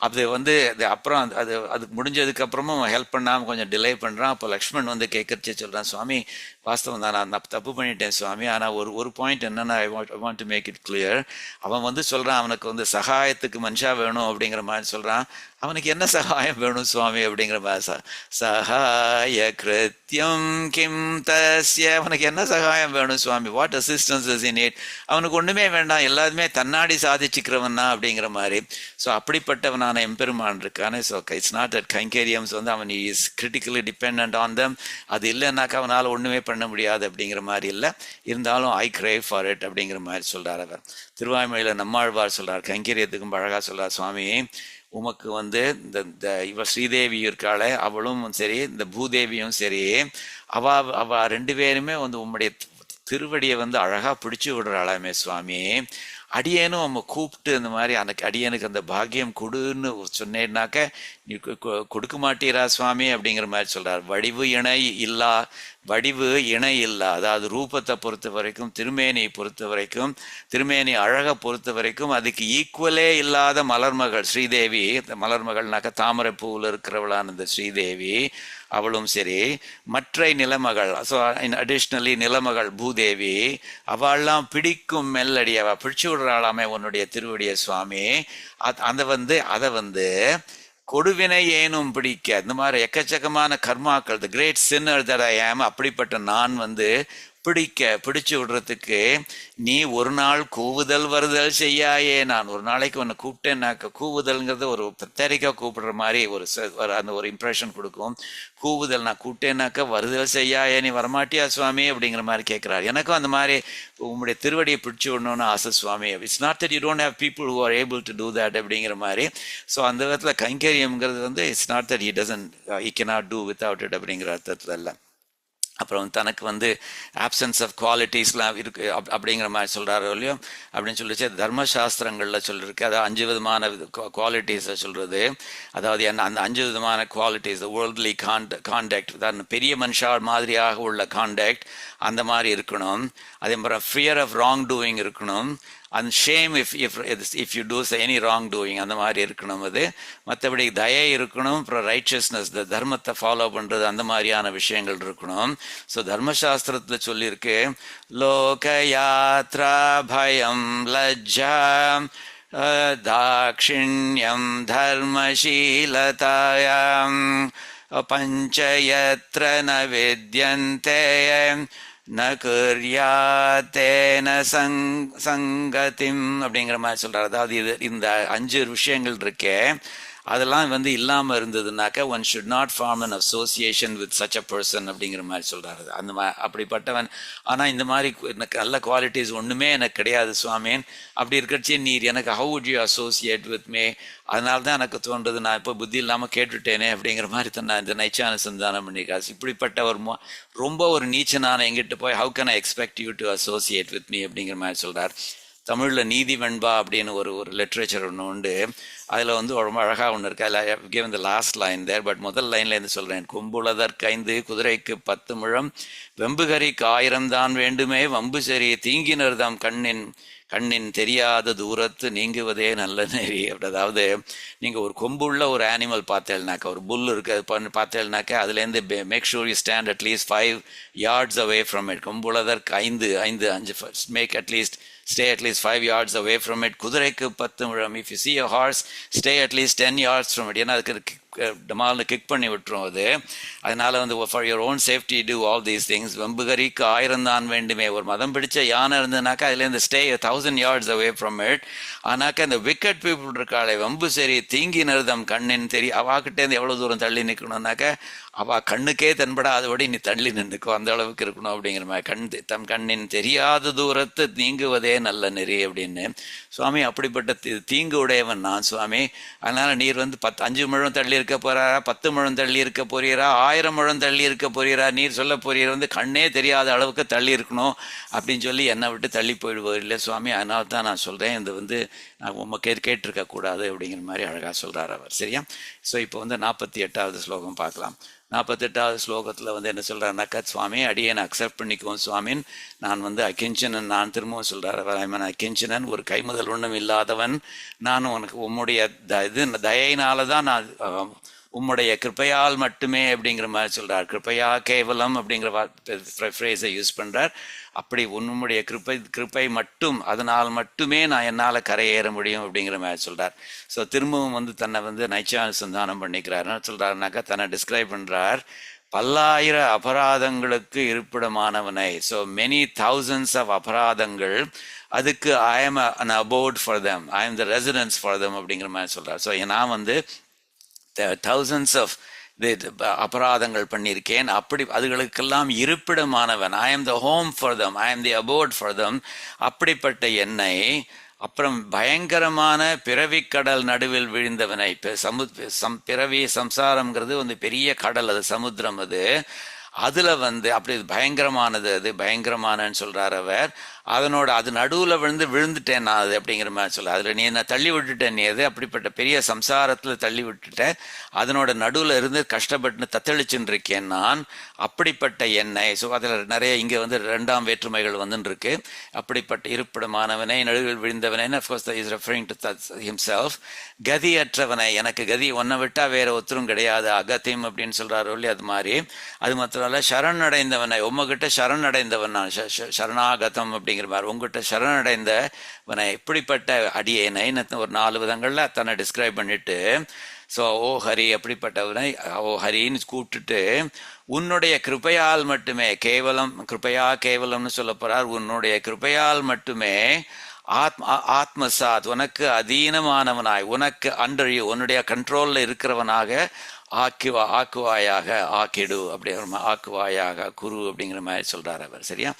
அது வந்து அப்புறம் அதுக்கு முடிஞ்சதுக்கு அப்புறமும் ஹெல்ப் பண்ணாமல் கொஞ்சம் டிலே பண்ணுறான். அப்போ லக்ஷ்மண் வந்து கேட்கறச்சே சொல்கிறான், சுவாமி வாஸ்தவம் தான், நான் தப்பு பண்ணிட்டேன் சுவாமி, ஆனால் ஒரு பாயிண்ட் என்னென்னா I want to make it clear. அவன் வந்து சொல்கிறான் அவனுக்கு வந்து சகாயத்துக்கு மனுஷா வேணும் அப்படிங்கிற மாதிரி சொல்கிறான். அவனுக்கு என்ன சகாயம் வேணும் சுவாமி அப்படிங்கிற மாதிரி. சகாய கிருத்தியம் கிம் தஸ்ய, அவனுக்கு என்ன சகாயம் வேணும் சுவாமி, what assistance is in it. அவனுக்கு ஒன்றுமே வேண்டாம், எல்லாருமே தன்னாடி சாதிச்சுக்கிறவன் தான் அப்படிங்கிற மாதிரி. ஸோ அப்படிப்பட்டவனான எம்பெருமான் இருக்கானே. ஸோ இட்ஸ் நாட் தட் கைங்கரியம்ஸ் வந்து அவன் is critically depend on them, அது இல்லைன்னாக்கா அவனால் ஒன்றுமே பண்ண முடியாது அப்படிங்கிற மாதிரி இல்லை. இருந்தாலும் ஐ கிரேவ் ஃபார் இட் அப்படிங்கிற மாதிரி சொல்கிறார் அவர். திருவாய்மொழியில் நம்மாழ்வார் சொல்கிறார், கைங்கரியத்துக்கும் அழகாக சொல்கிறார், சுவாமி உமக்கு வந்து இந்த இவ ஸ்ரீதேவி இருக்காளே அவளும் சரி, இந்த பூதேவியும் சரி, அவ 2 பேருமே வந்து உம்முடைய திருவடியை வந்து அழகா பிடிச்சு விடுறாளாமே சுவாமி. அடியேனும் அவங்க கூப்பிட்டு இந்த மாதிரி அடியனுக்கு அந்த பாக்கியம் கொடுன்னு சொன்னேன்னாக்க நீ கொடுக்க மாட்டீரா சுவாமி அப்படிங்கிற மாதிரி சொல்றார். வடிவு இணை இல்லா, அதாவது ரூபத்தை பொறுத்த வரைக்கும், திருமேனியை பொறுத்த வரைக்கும், திருமேனி அழகை பொறுத்த வரைக்கும் அதுக்கு ஈக்குவலே இல்லாத மலர்மகள் ஸ்ரீதேவி. மலர்மகள்னாக்க தாமரை பூவில் இருக்கிறவளான இந்த ஸ்ரீதேவி அவளும் சரி, மற்ற நிலமகள், ஸோ அடிஷ்னலி நிலமகள் பூதேவி, அவள்லாம் பிடிக்கும் மெல்லடி, அவள் பிடிச்சு விடுறாளாமே உன்னுடைய திருவடிய சுவாமி. அதை வந்து கொடுவினை ஏனும் பிடிக்க, இந்த மாதிரி எக்கச்சக்கமான கர்மாக்கள், த கிரேட் சின்னர் தட் ஐ ஆம், அப்படிப்பட்ட நான் வந்து பிடிச்சு விடுறதுக்கு நீ ஒரு நாள் கூவுதல் வருதல் செய்யாயே. நான் ஒரு நாளைக்கு உன்னை கூப்பிட்டேன்னாக்க, கூவுதல்ங்கிறது ஒரு பத்தரிக்காக கூப்பிடுற மாதிரி அந்த ஒரு இம்ப்ரெஷன் கொடுக்கும். கூவுதல் நான் கூப்பிட்டேன்னாக்க வருதல் செய்யாயே, நீ வரமாட்டியா சுவாமி அப்படிங்கிற மாதிரி கேட்குறாரு. எனக்கும் அந்த மாதிரி உங்களுடைய திருவடியை பிடிச்சி விடணும்னு ஆசை சுவாமி. It's not that you don't have people who are able to do that அப்படிங்கிற மாதிரி. ஸோ அந்த விதத்தில் கைங்கரியம்ங்கிறது வந்து it's not that he cannot do without it அப்படிங்கிற அர்த்தத்தில் இல்லை. அப்புறம் தனக்கு வந்து ஆப்சன்ஸ் ஆஃப் குவாலிட்டிஸ்லாம் இருக்குது அப்படிங்கிற மாதிரி சொல்கிறாரோ இல்லையோ அப்படின்னு சொல்லிச்சு தர்மசாஸ்திரங்களில் சொல்லியிருக்கு. அதாவது 5 விதமான குவாலிட்டிஸை சொல்கிறது. அதாவது என்ன அந்த 5 விதமான குவாலிட்டிஸ் வேர்ல்ட்லி கான்டாக்ட், பெரிய மனுஷா மாதிரியாக உள்ள கான்டாக்ட் அந்த மாதிரி இருக்கணும். அதே மாதிரி ஃபியர் ஆஃப் ராங் டூயிங் இருக்கணும். And shame if you do any wrong doing அந்த மாதிரி இருக்கணும். அது மற்றபடி தயை இருக்கணும். அப்புறம் ரைச்சஸ்னஸ், தர்மத்தை ஃபாலோ பண்ணுறது அந்த மாதிரியான விஷயங்கள் இருக்கணும். ஸோ தர்மசாஸ்திரத்தில் சொல்லியிருக்கு லோக யாத்ரா பயம் லஜ்ஜா தாட்சிண்யம் தர்மசீலதாயாம் பஞ்சயத்ர ந வித்யந்தே ந குர்யாத்தேன சங்கதிம் அப்படிங்கிற மாதிரி சொல்கிறார். அதாவது இந்த 5 விஷயங்கள் இருக்கே அதெல்லாம் வந்து இல்லாமல் இருந்ததுனாக்கா one should not form an association with such a person அப்படிங்கிற மாதிரி சொல்கிறாரு. அந்த அப்படிப்பட்டவன். ஆனால் இந்த மாதிரி எனக்கு நல்ல குவாலிட்டிஸ் ஒன்றுமே எனக்கு கிடையாது சுவாமின். அப்படி இருக்கிறச்சே நீர் எனக்கு how would you associate with me, அதனால தான் எனக்கு தோன்றது நான் இப்போ புத்தி இல்லாமல் கேட்டுட்டேனே அப்படிங்கிற மாதிரி தான் நான் இந்த நைச்சானுசந்தானம் பண்ணிக்காசு. இப்படிப்பட்ட ஒரு ரொம்ப ஒரு நீச்சனான எங்கிட்ட போய் how can I expect you to associate with me அப்படிங்கிற மாதிரி சொல்கிறார். தமிழில் நீதி வெண்பா அப்படின்னு ஒரு லிட்ரேச்சர் ஒன்று உண்டு. அதில் வந்து ரொம்ப அழகாக ஒன்று இருக்கு. அதில் given the last line there, but முதல் லைன்லேருந்து சொல்கிறேன். கொம்புளதற்கு 5 குதிரைக்கு 10 முழம் வெம்புகரிக்கு 1000 தான் வேண்டுமே வம்பு சரி தீங்கினர்தாம் கண்ணின் தெரியாத தூரத்து நீங்குவதே நல்ல நெறி. அதாவது நீங்கள் ஒரு கொம்புள்ள ஒரு அனிமல் பார்த்தேன்னாக்கா, ஒரு புல் இருக்கு அது பார்த்தேன்னாக்கா அதுலேருந்து make sure you stand at least 5 yards away from it. கொம்புள்ளதற்கு 5 make at least stay at least 5 yards away from it. குதிரைக்கு 10 முழம். If you see a horse, stay at least 10 yards from it. ஏன்னா அதுக்கு டமால்னு கிக் பண்ணி விட்டுரும் அது. அதனால வந்து for your own safety to all these things. வெம்புகரிக்கு 1000 தான் வேண்டுமே. ஒரு மதம் பிடிச்ச யானை இருந்ததுனாக்கா அதுலேருந்து stay 1000 yards away from it. ஆனாக்கா இந்த விக்கெட் பீப்புள் இருக்காளே வம்பு சரி தீங்கினர்தம் கண்ணின் அவாக்கிட்டேருந்து எவ்வளோ தூரம் தள்ளி நிற்கணும்னாக்கா அவள் கண்ணுக்கே தென்படாதபடி நீ தள்ளி நின்றுக்கும், அந்த அளவுக்கு இருக்கணும் அப்படிங்கிற மாதிரி. தம் கண்ணின் தெரியாத தூரத்து நீங்குவதே நல்ல நெறி அப்படின்னு. சுவாமி அப்படிப்பட்ட தீங்கு உடையவன் நான் சுவாமி. அதனால் நீர் வந்து 5 முழம் தள்ளி இருக்க போறாரா, 10 முழம் தள்ளி இருக்க போறீரா, 1000 முழம் தள்ளி இருக்க போறீரா, நீர் சொல்ல போறீர் வந்து கண்ணே தெரியாத அளவுக்கு தள்ளி இருக்கணும் அப்படின்னு சொல்லி என்னை விட்டு தள்ளி போயிடுவோம் இல்லை சுவாமி. அதனால தான் நான் சொல்கிறேன் இந்த வந்து நான் உண்மை கேட்டிருக்க கூடாது அப்படிங்கிற மாதிரி அழகாக சொல்கிறார் அவர். சரியா? ஸோ இப்போ வந்து 48வது ஸ்லோகம் பார்க்கலாம். 48வது ஸ்லோகத்தில் வந்து என்ன சொல்கிறாருனாக்கா, சுவாமி அடியேன் அக்செப்ட் பண்ணிக்குவோம் சுவாமின், நான் வந்து அகிஞ்சனன். நான் திரும்பவும் சொல்கிறார் ஐமன் அகிஞ்சனன், ஒரு கைமுதல் ஒன்றும் இல்லாதவன் நான். உனக்கு உம்முடைய தயையினால தான் நான் உம்முடைய கிருப்பையால் மட்டுமே அப்படிங்கிற மாதிரி சொல்கிறார். கிருப்பையா கேவலம் அப்படிங்கிற ஃப்ரேஸை யூஸ் பண்ணுறார். அப்படி உன்னுடைய கிருப்பை மட்டும், அதனால் மட்டுமே நான் என்னால் கரையேற முடியும் அப்படிங்கிற மாதிரி சொல்கிறார். ஸோ திரும்பவும் வந்து தன்னை வந்து நைச்சானுசந்தானம் பண்ணிக்கிறார். என்ன சொல்கிறாருனாக்கா, தன்னை டிஸ்கிரைப் பண்ணுறார். பல்லாயிர அபராதங்களுக்கு இருப்பிடமானவனை. ஸோ மெனி thousands ஆஃப் அபராதங்கள், அதுக்கு ஐ am an abode for them, I am the residence for them அப்படிங்கிற மாதிரி சொல்கிறார். ஸோ நான் வந்து thousands ஆஃப் அபராதங்கள் பண்ணியிருக்கேன், அப்படி அதுகளுக்கெல்லாம் இருப்பிடமானவன். I am the home for them, I am the abode for them. அப்படிப்பட்ட என்னை அப்புறம் பயங்கரமான பிறவிக்கடல் நடுவில் விழுந்தவனை. பிறவி சம்சாரம்ங்கிறது வந்து பெரிய கடல், அது சமுத்திரம். அதில் வந்து அப்படி பயங்கரமானது, அது பயங்கரமானன்னு சொல்கிறார் அவர். அது நடுவில் விழுந்துட்டேன் நான் அது அப்படிங்கிற மாதிரி சொல்ல. அதில் நீ என்ன தள்ளி விட்டுட்டேன், நீ அது அப்படிப்பட்ட பெரிய சம்சாரத்தில் தள்ளி விட்டுட்டேன், அதனோட நடுவில் இருந்து கஷ்டப்பட்டு தத்தளிச்சுன்னு இருக்கேன் நான். அப்படிப்பட்ட என்னை. ஸோ அதில் நிறைய இங்கே வந்து 2ஆம் வேற்றுமைகள் வந்துருக்கு. அப்படிப்பட்ட இருப்பிடமானவனை, நடுவில் விழுந்தவனை, of course is referring to himself. கதியற்றவனை, எனக்கு கதி ஒன்றை விட்டால் வேற ஒருத்தரும் கிடையாது, அகத்தியம் அப்படின்னு சொல்கிறாரோ இல்லையா, அது மாதிரி. அது மாத்திரம் இல்லை, சரணடைந்தவனை, உங்ககிட்ட சரணடைந்தவன் நான், சரணாகதம் அப்படிங்கிற மாதிரி, உங்ககிட்ட சரணடைந்தவனை. இப்படிப்பட்ட அடியேனை ஒரு 4 விதங்களில் தன்னை டிஸ்கிரைப் பண்ணிட்டு, ஸோ ஓ ஹரி அப்படிப்பட்டவனை ஓ ஹரின்னு கூப்பிட்டுட்டு, உன்னுடைய கிருபையால் மட்டுமே, கேவலம் கிருபையா கேவலம்னு சொல்ல போறார், உன்னுடைய கிருபையால் மட்டுமே ஆத்மசாத், உனக்கு அதீனமானவனாய், உனக்கு அண்டர் யூ, உன்னுடைய கண்ட்ரோலில் இருக்கிறவனாக ஆக்குவாயாக, ஆக்கிடு அப்படி ஆக்குவாயாக, குரு அப்படிங்கிற மாதிரி சொல்கிறார் அவர். சரியா?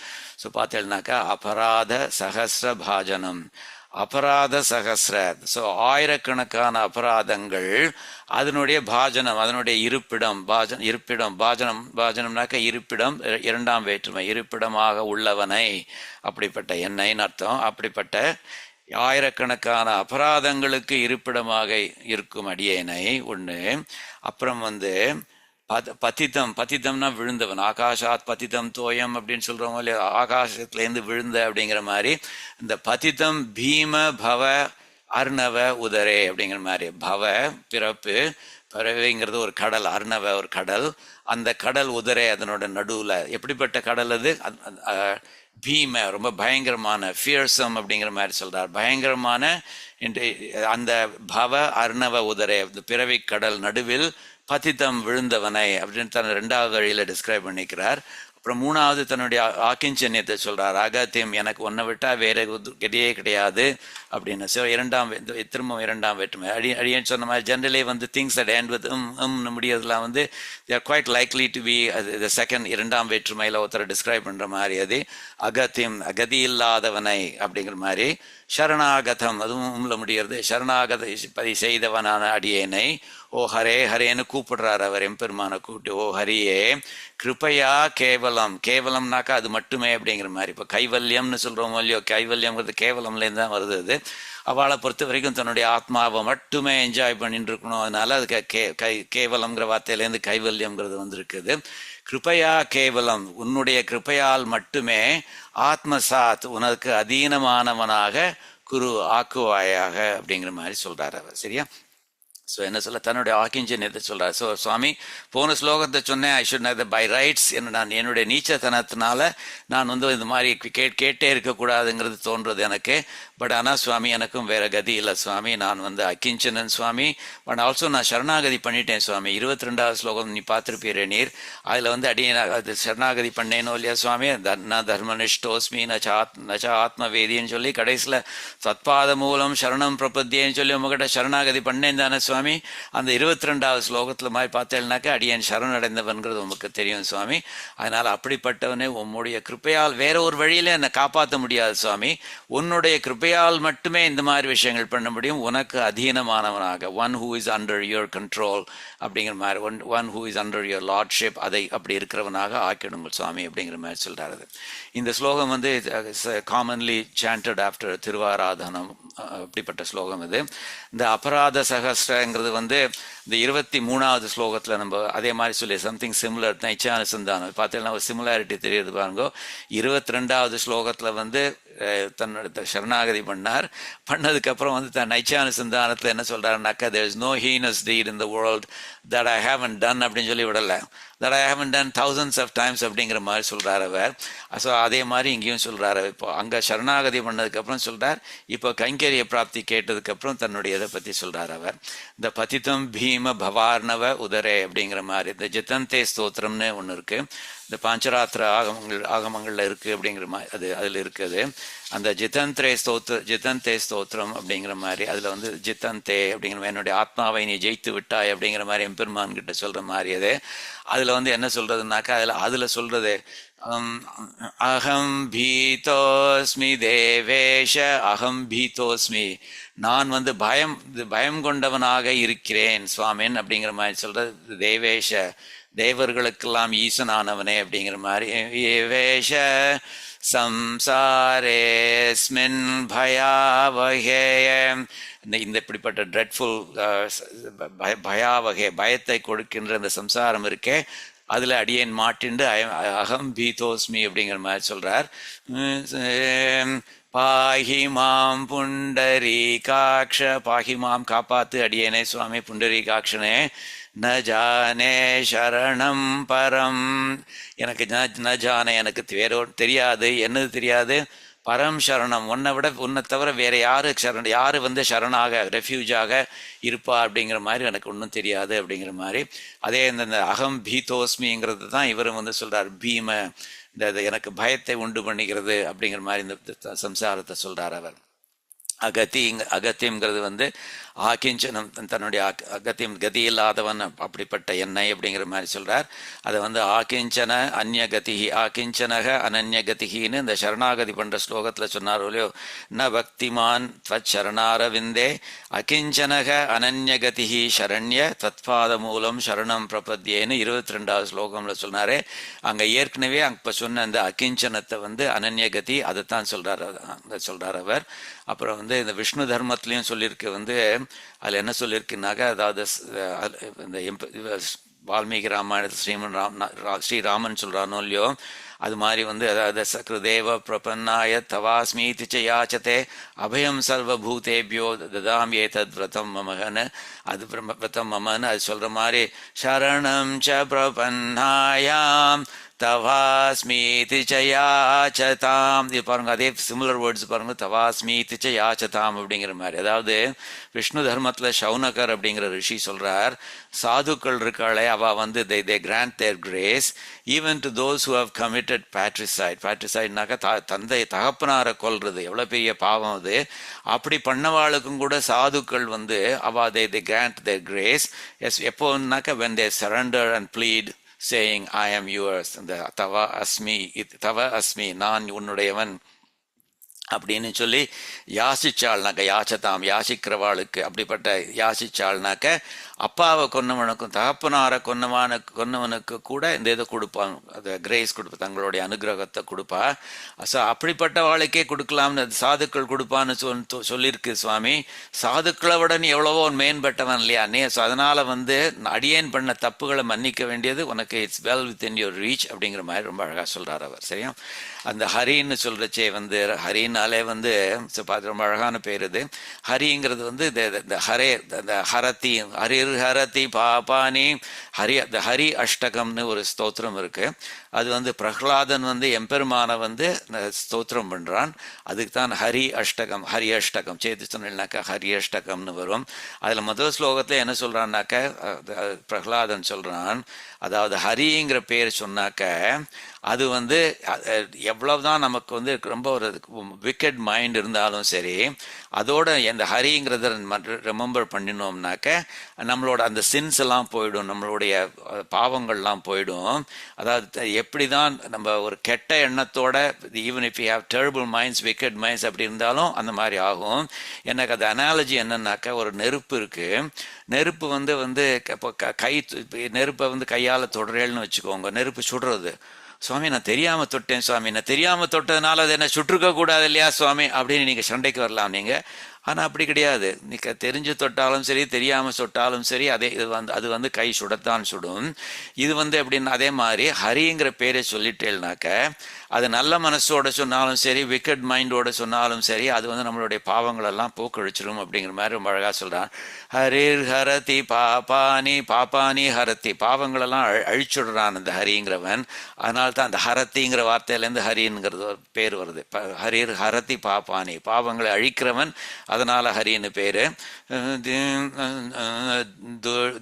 ஸோ பார்த்தேன்னாக்கா, அபராத சகசிர பாஜனம், அபராத சகசிர. ஸோ ஆயிரக்கணக்கான அபராதங்கள் அதனுடைய பாஜனம், அதனுடைய இருப்பிடம், பாஜனம்னாக்க இருப்பிடம், இரண்டாம் வேற்றுமை, இருப்பிடமாக உள்ளவனை, அப்படிப்பட்ட என்னைன்னு அர்த்தம். அப்படிப்பட்ட ஆயிரக்கணக்கான அபராதங்களுக்கு இருப்பிடமாக இருக்கும் அடியேனை ஒன்று. அப்புறம் பதித்தம்னா விழுந்தவன், ஆகாஷாத் பதித்தம் தோயம் அப்படின்னு சொல்றோம் இல்லையா, ஆகாசத்துலேருந்து விழுந்த அப்படிங்கிற மாதிரி. இந்த பதித்தம் பீம பவ அர்ணவ உதரே அப்படிங்கிற மாதிரி. பவ பிறப்பு, பிறவைங்கிறது ஒரு கடல், அர்ணவ ஒரு கடல், அந்த கடல் உதரே அதனோட நடுவில். எப்படிப்பட்ட கடல் அது? பீம ரொம்ப பயங்கரமான, ஃபியர்சம் அப்படிங்கிற மாதிரி சொல்றார், பயங்கரமான. அந்த பவ அர்ணவ உதரே, பிறவி கடல் நடுவில் பதித்தம் விழுந்தவனை அப்படின்னு தன் ரெண்டாவது வழியில டிஸ்கிரைப் பண்ணிக்கிறார். அப்புறம் மூணாவது தன்னுடைய ஆக்கிஞ்சன்யத்தை சொல்றார், அகத்தியம், எனக்கு ஒன்றை விட்டா வேற கெடியே கிடையாது அப்படின்னு. ஸோ திரும்ப இரண்டாம் வேற்றுமை. அடியேன்னு சொன்ன மாதிரி generally things that end with முடியறதுலாம் they are quite likely to be the second, இரண்டாம் வேற்றுமையில ஒருத்தரை டிஸ்கிரைப் பண்ற மாதிரி. அது அகத்தியம், அகதி இல்லாதவனை அப்படிங்கிற மாதிரி. சரணாகதம், அதுவும் முடியறது, சரணாகதி செய்தவனான அடியேனை, ஓ ஹரே ஹரேன்னு கூப்பிடுறார் அவர், எம்பெருமான கூப்பிட்டு, ஓ ஹரியே கிருப்பையா கேவலம். கேவலம்னாக்கா அது மட்டுமே அப்படிங்கிற மாதிரி. இப்போ கைவல்யம்னு சொல்றோமோ இல்லையோ, கைவல்யம்ங்கிறது கேவலம்லேருந்து தான் வருது. அது அவளை பொறுத்த வரைக்கும் தன்னுடைய ஆத்மாவை மட்டுமே என்ஜாய் பண்ணிட்டு இருக்கணும். அதனால அது கேவலம்ங்கிற வார்த்தையிலேருந்து கைவல்யம்ங்கிறது வந்திருக்குது. கிருப்பையா கேவலம், உன்னுடைய கிருப்பையால் மட்டுமே ஆத்மசாத், உனக்கு அதீனமானவனாக குரு ஆக்குவாயாக அப்படிங்கிற மாதிரி சொல்றாரு அவர். சரியா? ஸோ என்ன சொல்ல, தன்னுடைய ஆக்கிஞ்சன்யத்தை சொல்றார். ஸோ சுவாமி, போன ஸ்லோகத்தை சொன்னேன், ஐ ஷுட் பை ரைட்ஸ், நான் என்னுடைய நீச்சத்தனத்தினால நான் இந்த மாதிரி கேட்டே இருக்கக்கூடாதுங்கிறது தோன்றது எனக்கு. பட் ஆனால் சுவாமி, எனக்கும் வேற கதி இல்லை சுவாமி, நான் அக்கிஞ்சனன் சுவாமி. பட் ஆல்சோ நான் சரணாகதி பண்ணிட்டேன் சுவாமி. 22வது ஸ்லோகம் நீ பார்த்துருப்பீரே நீர், அதில் அது சரணாகதி பண்ணேனோ இல்லையா சுவாமி, நான் தர்மனிஷ்டோஸ்மி நச்ச ஆத்மவேதின்னு சொல்லி கடைசியில் சத்பாத மூலம் சரணம் பிரபத்தியன்னு சொல்லி உங்ககிட்ட சரணாகதி பண்ணேன் தானே சுவாமி. அந்த 22வது ஸ்லோகத்தில் மாதிரி பார்த்தேன்னாக்கா அடியேன் சரணடைந்தவன்கிறது உங்களுக்கு தெரியும் சுவாமி. அதனால அப்படிப்பட்டவனே உம்முடைய கிருப்பையால், வேற ஒரு வழியில என்னை காப்பாற்ற முடியாது சுவாமி, உன்னுடைய கிருப்பையால் மட்டுமே இந்த மாதிரி விஷயங்கள் பண்ண முடியும். உனக்கு அதீனமானவனாக, one who is under your control அப்படிங்கிற மாதிரி, one who is under your lordship, அதை அப்படி இருக்கிறவனாக ஆக்கிடுங்கள் சுவாமி அப்படிங்கிற மாதிரி சொல்றாரு. இந்த ஸ்லோகம் காமன்லி சாண்டட் ஆஃப்டர் திருவாராதனம், அப்படிப்பட்ட ஸ்லோகம் இது. இந்த அபராத சகஸ்ரங்கிறது இந்த 23வது ஸ்லோகத்தில் நம்ம அதே மாதிரி சொல்லி சம்திங் சிமிலர், நைச்சானுசந்தானம் பார்த்தீங்கன்னா ஒரு சிமிலாரிட்டி தெரியுது பாருங்க. 22வது ஸ்லோகத்தில் தன்னோட சரணாகதி பண்ணதுக்கப்புறம் தன் நைச்சானுசந்தானத்தில் என்ன சொல்றாருனாக்கா, there is no heinous deed in the world that I haven't done அப்படின்னு சொல்லி விடலை, that I haven't done thousands of times அப்படிங்கிற மாதிரி சொல்றாரு அவர். ஸோ அதே மாதிரி இங்கேயும் சொல்றாரு. இப்போ அங்கே சரணாகதி பண்ணதுக்கப்புறம் சொல்றார், இப்போ கைங்கரிய பிராப்தி கேட்டதுக்கப்புறம் தன்னுடைய இதை பற்றி சொல்றார் அவர். இந்த பதித்தம் பீம பவார்ணவ உதரே அப்படிங்கிற மாதிரி இந்த ஜிதந்தே ஸ்தோத்திரம்னு ஒன்று இருக்கு, இந்த பாஞ்சராத்திர ஆகமங்கள்ல இருக்கு அப்படிங்கிற மாதிரி, அதில் இருக்குது. அந்த ஜிதந்தே ஸ்தோத்திரம் அப்படிங்கிற மாதிரி அதில் ஜிதந்தே அப்படிங்கிற என்னுடைய ஆத்மாவை நீ ஜெயித்து விட்டாய் அப்படிங்கிற மாதிரி எம்பெருமான் கிட்ட சொல்ற மாதிரி அது. அதில் என்ன சொல்றதுனாக்கா, அதில் சொல்றது அகம் பீதோஸ்மி தேவேஷ, அகம் பீதோஸ்மி, நான் பயம் கொண்டவனாக இருக்கிறேன் சுவாமின் அப்படிங்கிற மாதிரி சொல்றது. தேவேஷ, தேவர்களுக்கெல்லாம் ஈசனானவனே அப்படிங்கிற மாதிரி. ஏவேஷ சம்சாரேஸ்மின் பயாவகேய, இந்த இப்படிப்பட்ட ட்ரெட்ஃபுல் பயாவகே, பயத்தை கொடுக்கின்ற இந்த சம்சாரம் இருக்கே, அதில் அடியேன் மாட்டிண்டு அகம் பீதோஸ்மி அப்படிங்கிற மாதிரி சொல்றார். பாஹிமாம் புண்டரீகாக்ஷ, பாஹிமாம் காப்பாத்து அடியேனே சுவாமி புண்டரீகாட்சனே. ந ஜானே சரணம் பரம், எனக்கு ந ஜானே, எனக்கு வேற தெரியாது, என்னது தெரியாது, பரம் சரணம், உன்னை தவிர வேற யாரு சரணாக ரெஃப்யூஜாக இருப்பா அப்படிங்கிற மாதிரி எனக்கு ஒன்றும் தெரியாது அப்படிங்கிற மாதிரி. அதே இந்த அகம் பீதோஸ்மிங்கிறது தான் இவரும் சொல்றார், பீம, இந்த எனக்கு பயத்தை உண்டு பண்ணிக்கிறது அப்படிங்கிற மாதிரி இந்த சம்சாரத்தை சொல்றார் அவர். அகத்தியம்ங்கிறது வந்து ஆக்கிஞ்சனம், தன்னுடைய அகத்தியம் கதி இல்லாதவன் அப்படிப்பட்ட என்னை அப்படிங்கிற மாதிரி சொல்றார். அதை வந்து ஆக்கிஞ்சன அந்நியகதிஹி, ஆக்கிஞ்சனக அனன்யகதிஹின்னு இந்த சரணாகதி பண்ற ஸ்லோகத்துல சொன்னார் இல்லையோ, ந பக்திமான் தத் சரணாரவிந்தே அகிஞ்சனக அனன்யகதிஹி சரண்ய தத்பாத மூலம் சரணம் பிரபத்தியேன்னு 22வது ஸ்லோகம்ல சொன்னாரே. அங்க ஏற்கனவே இப்ப சொன்ன அந்த அகிஞ்சனத்தை வந்து அனன்யகதி அதைத்தான் சொல்றார் அவர். அப்புறம் வந்து இந்த விஷ்ணு தர்மத்திலையும் சொல்லியிருக்கு வந்து, அதில் என்ன சொல்லியிருக்குனாக்கா, அதாவது இந்த வால்மீகி ராமாயணத்தில் ஸ்ரீராமன் சொல்கிறானோ இல்லையோ, அது மாதிரி வந்து அதாவது சக்ருதேவ பிரபன்னாய தவாஸ்மீதி ச யாச்சதே அபயம் சர்வபூதேபியோ ததாம் ஏதத் விரதம் மமகன்னு, அது விரதம் மமன்னு அது சொல்கிற மாதிரி சரணம் ச பிரபன்னாயாம் தவாஸ்மீதி ச யாச்சதாம். இது பாருங்க, அதே சிமிலர் வேர்ட்ஸ் பாருங்க, தவாஸ்மீதி ச யாச்சதாம் அப்படிங்கிற மாதிரி. அதாவது விஷ்ணு தர்மத்துல சௌனகர் அப்படிங்கிற ரிஷி சொல்றார், சாதுக்கள் இருக்காளே அவ வந்து they grant their grace even to those who have committed patricide. patricideனாக்க தகப்பனாரை கொல்றது எவ்வளவு பெரிய பாவம் அது. அப்படி பண்ணவாளுக்கும் கூட சாதுக்கள் வந்து அவ they grant their grace. எப்போனாக்க when they surrender and plead saying I am yours, அந்த தவ அஸ்மி நான் உன்னுடையவன் அப்படின்னு சொல்லி யாசிச்சாள்னாக்க, யாச்சதாம் யாசிக்கிறவாளுக்கு, அப்படிப்பட்ட யாசிச்சாள்னாக்க அப்பாவை கொன்னவனுக்கும் தகப்பனாரை கொன்னவனுக்கு கூட இந்த இதை கொடுப்பாங்க, அதை கிரேஸ் கொடுப்பா, தங்களுடைய அனுகிரகத்தை கொடுப்பா. ஸோ அப்படிப்பட்ட வாழ்க்கே கொடுக்கலாம்னு சாதுக்கள் கொடுப்பான்னு சொல்லியிருக்கு சுவாமி. சாதுக்களை விட நீ எவ்வளவோ மேம்பட்டவன் இல்லையா நீ. ஸோ அதனால வந்து அடியேன் பண்ண தப்புகளை மன்னிக்க வேண்டியது உனக்கு it's well with in your reach அப்படிங்கிற மாதிரி ரொம்ப அழகாக சொல்றார் அவர். சரியா? அந்த ஹரின்னு சொல்றச்சே வந்து ஹரினாலே வந்து ரொம்ப அழகான பேர் இது. ஹரிங்கிறது வந்து இந்த ஹரே, இந்த ஹரதி, ஹரிஹரதி பாபானி ஹரி, இந்த ஹரி அஷ்டகம்னு ஒரு ஸ்தோத்திரம் இருக்கு. அது வந்து பிரஹ்லாதன் வந்து எம்பெருமான வந்து ஸ்தோத்திரம் பண்றான். அதுக்கு தான் ஹரி அஷ்டகம் சேர்த்து சொன்னாக்கா ஹரி அஷ்டகம்னு வரும். அதுல முதல் ஸ்லோகத்துல என்ன சொல்றான்னாக்க, பிரஹ்லாதன் சொல்றான், அதாவது ஹரிங்கிற பேர் சொன்னாக்க அது வந்து எவ்வளவுதான் நமக்கு வந்து ரொம்ப ஒரு விக்கெட் மைண்ட் இருந்தாலும் சரி, அதோட இந்த ஹரிங்கிறத ரிமெம்பர் பண்ணினோம்னாக்க நம்மளோட அந்த சின்ஸ் எல்லாம் போயிடும், நம்மளுடைய பாவங்கள்லாம் போயிடும். அதாவது எப்படி தான் நம்ம ஒரு கெட்ட எண்ணத்தோட even if you have terrible minds, wicket minds அப்படி இருந்தாலும் அந்த மாதிரி ஆகும். எனக்கு அது அனாலஜி என்னன்னாக்கா, ஒரு நெருப்பு இருக்கு, நெருப்பு வந்து நெருப்பை வந்து கையால் தொடரேல்னு வச்சுக்கோங்க, நெருப்பு சுடுறது. சுவாமி நான் தெரியாம தொட்டேன் சுவாமி, நான் தெரியாம தொட்டதுனால அது என்ன சுட்டிருக்க கூடாது இல்லையா சுவாமி அப்படின்னு நீங்க சண்டைக்கு வரலாம் நீங்க. ஆனா அப்படி கிடையாது. நீங்க தெரிஞ்சு தொட்டாலும் சரி, தெரியாம தொட்டாலும் சரி, அது வந்து கை சுடத்தான் சுடும். இது வந்து எப்படின்னா அதே மாதிரி ஹரிங்கிற பேரை சொல்லிட்டேன்னாக்க அது நல்ல மனசோட சொன்னாலும் சரி, விக்கெட் மைண்டோட சொன்னாலும் சரி, அது வந்து நம்மளுடைய பாவங்கள் எல்லாம் போக்கழிச்சிடும் அப்படிங்கிற மாதிரி ரொம்ப அழகா சொல்றான். ஹரிர் ஹரதி பாபானி ஹரதி, பாவங்கள் எல்லாம் அழிச்சுடுறான் அந்த ஹரிங்கிறவன். அதனால தான் அந்த ஹரத்திங்கிற வார்த்தையிலேருந்து ஹரிங்கிறது பேர் வருது. ஹரிர் ஹரதி பாபானி, பாவங்களை அழிக்கிறவன், அதனால ஹரின்னு பேரு.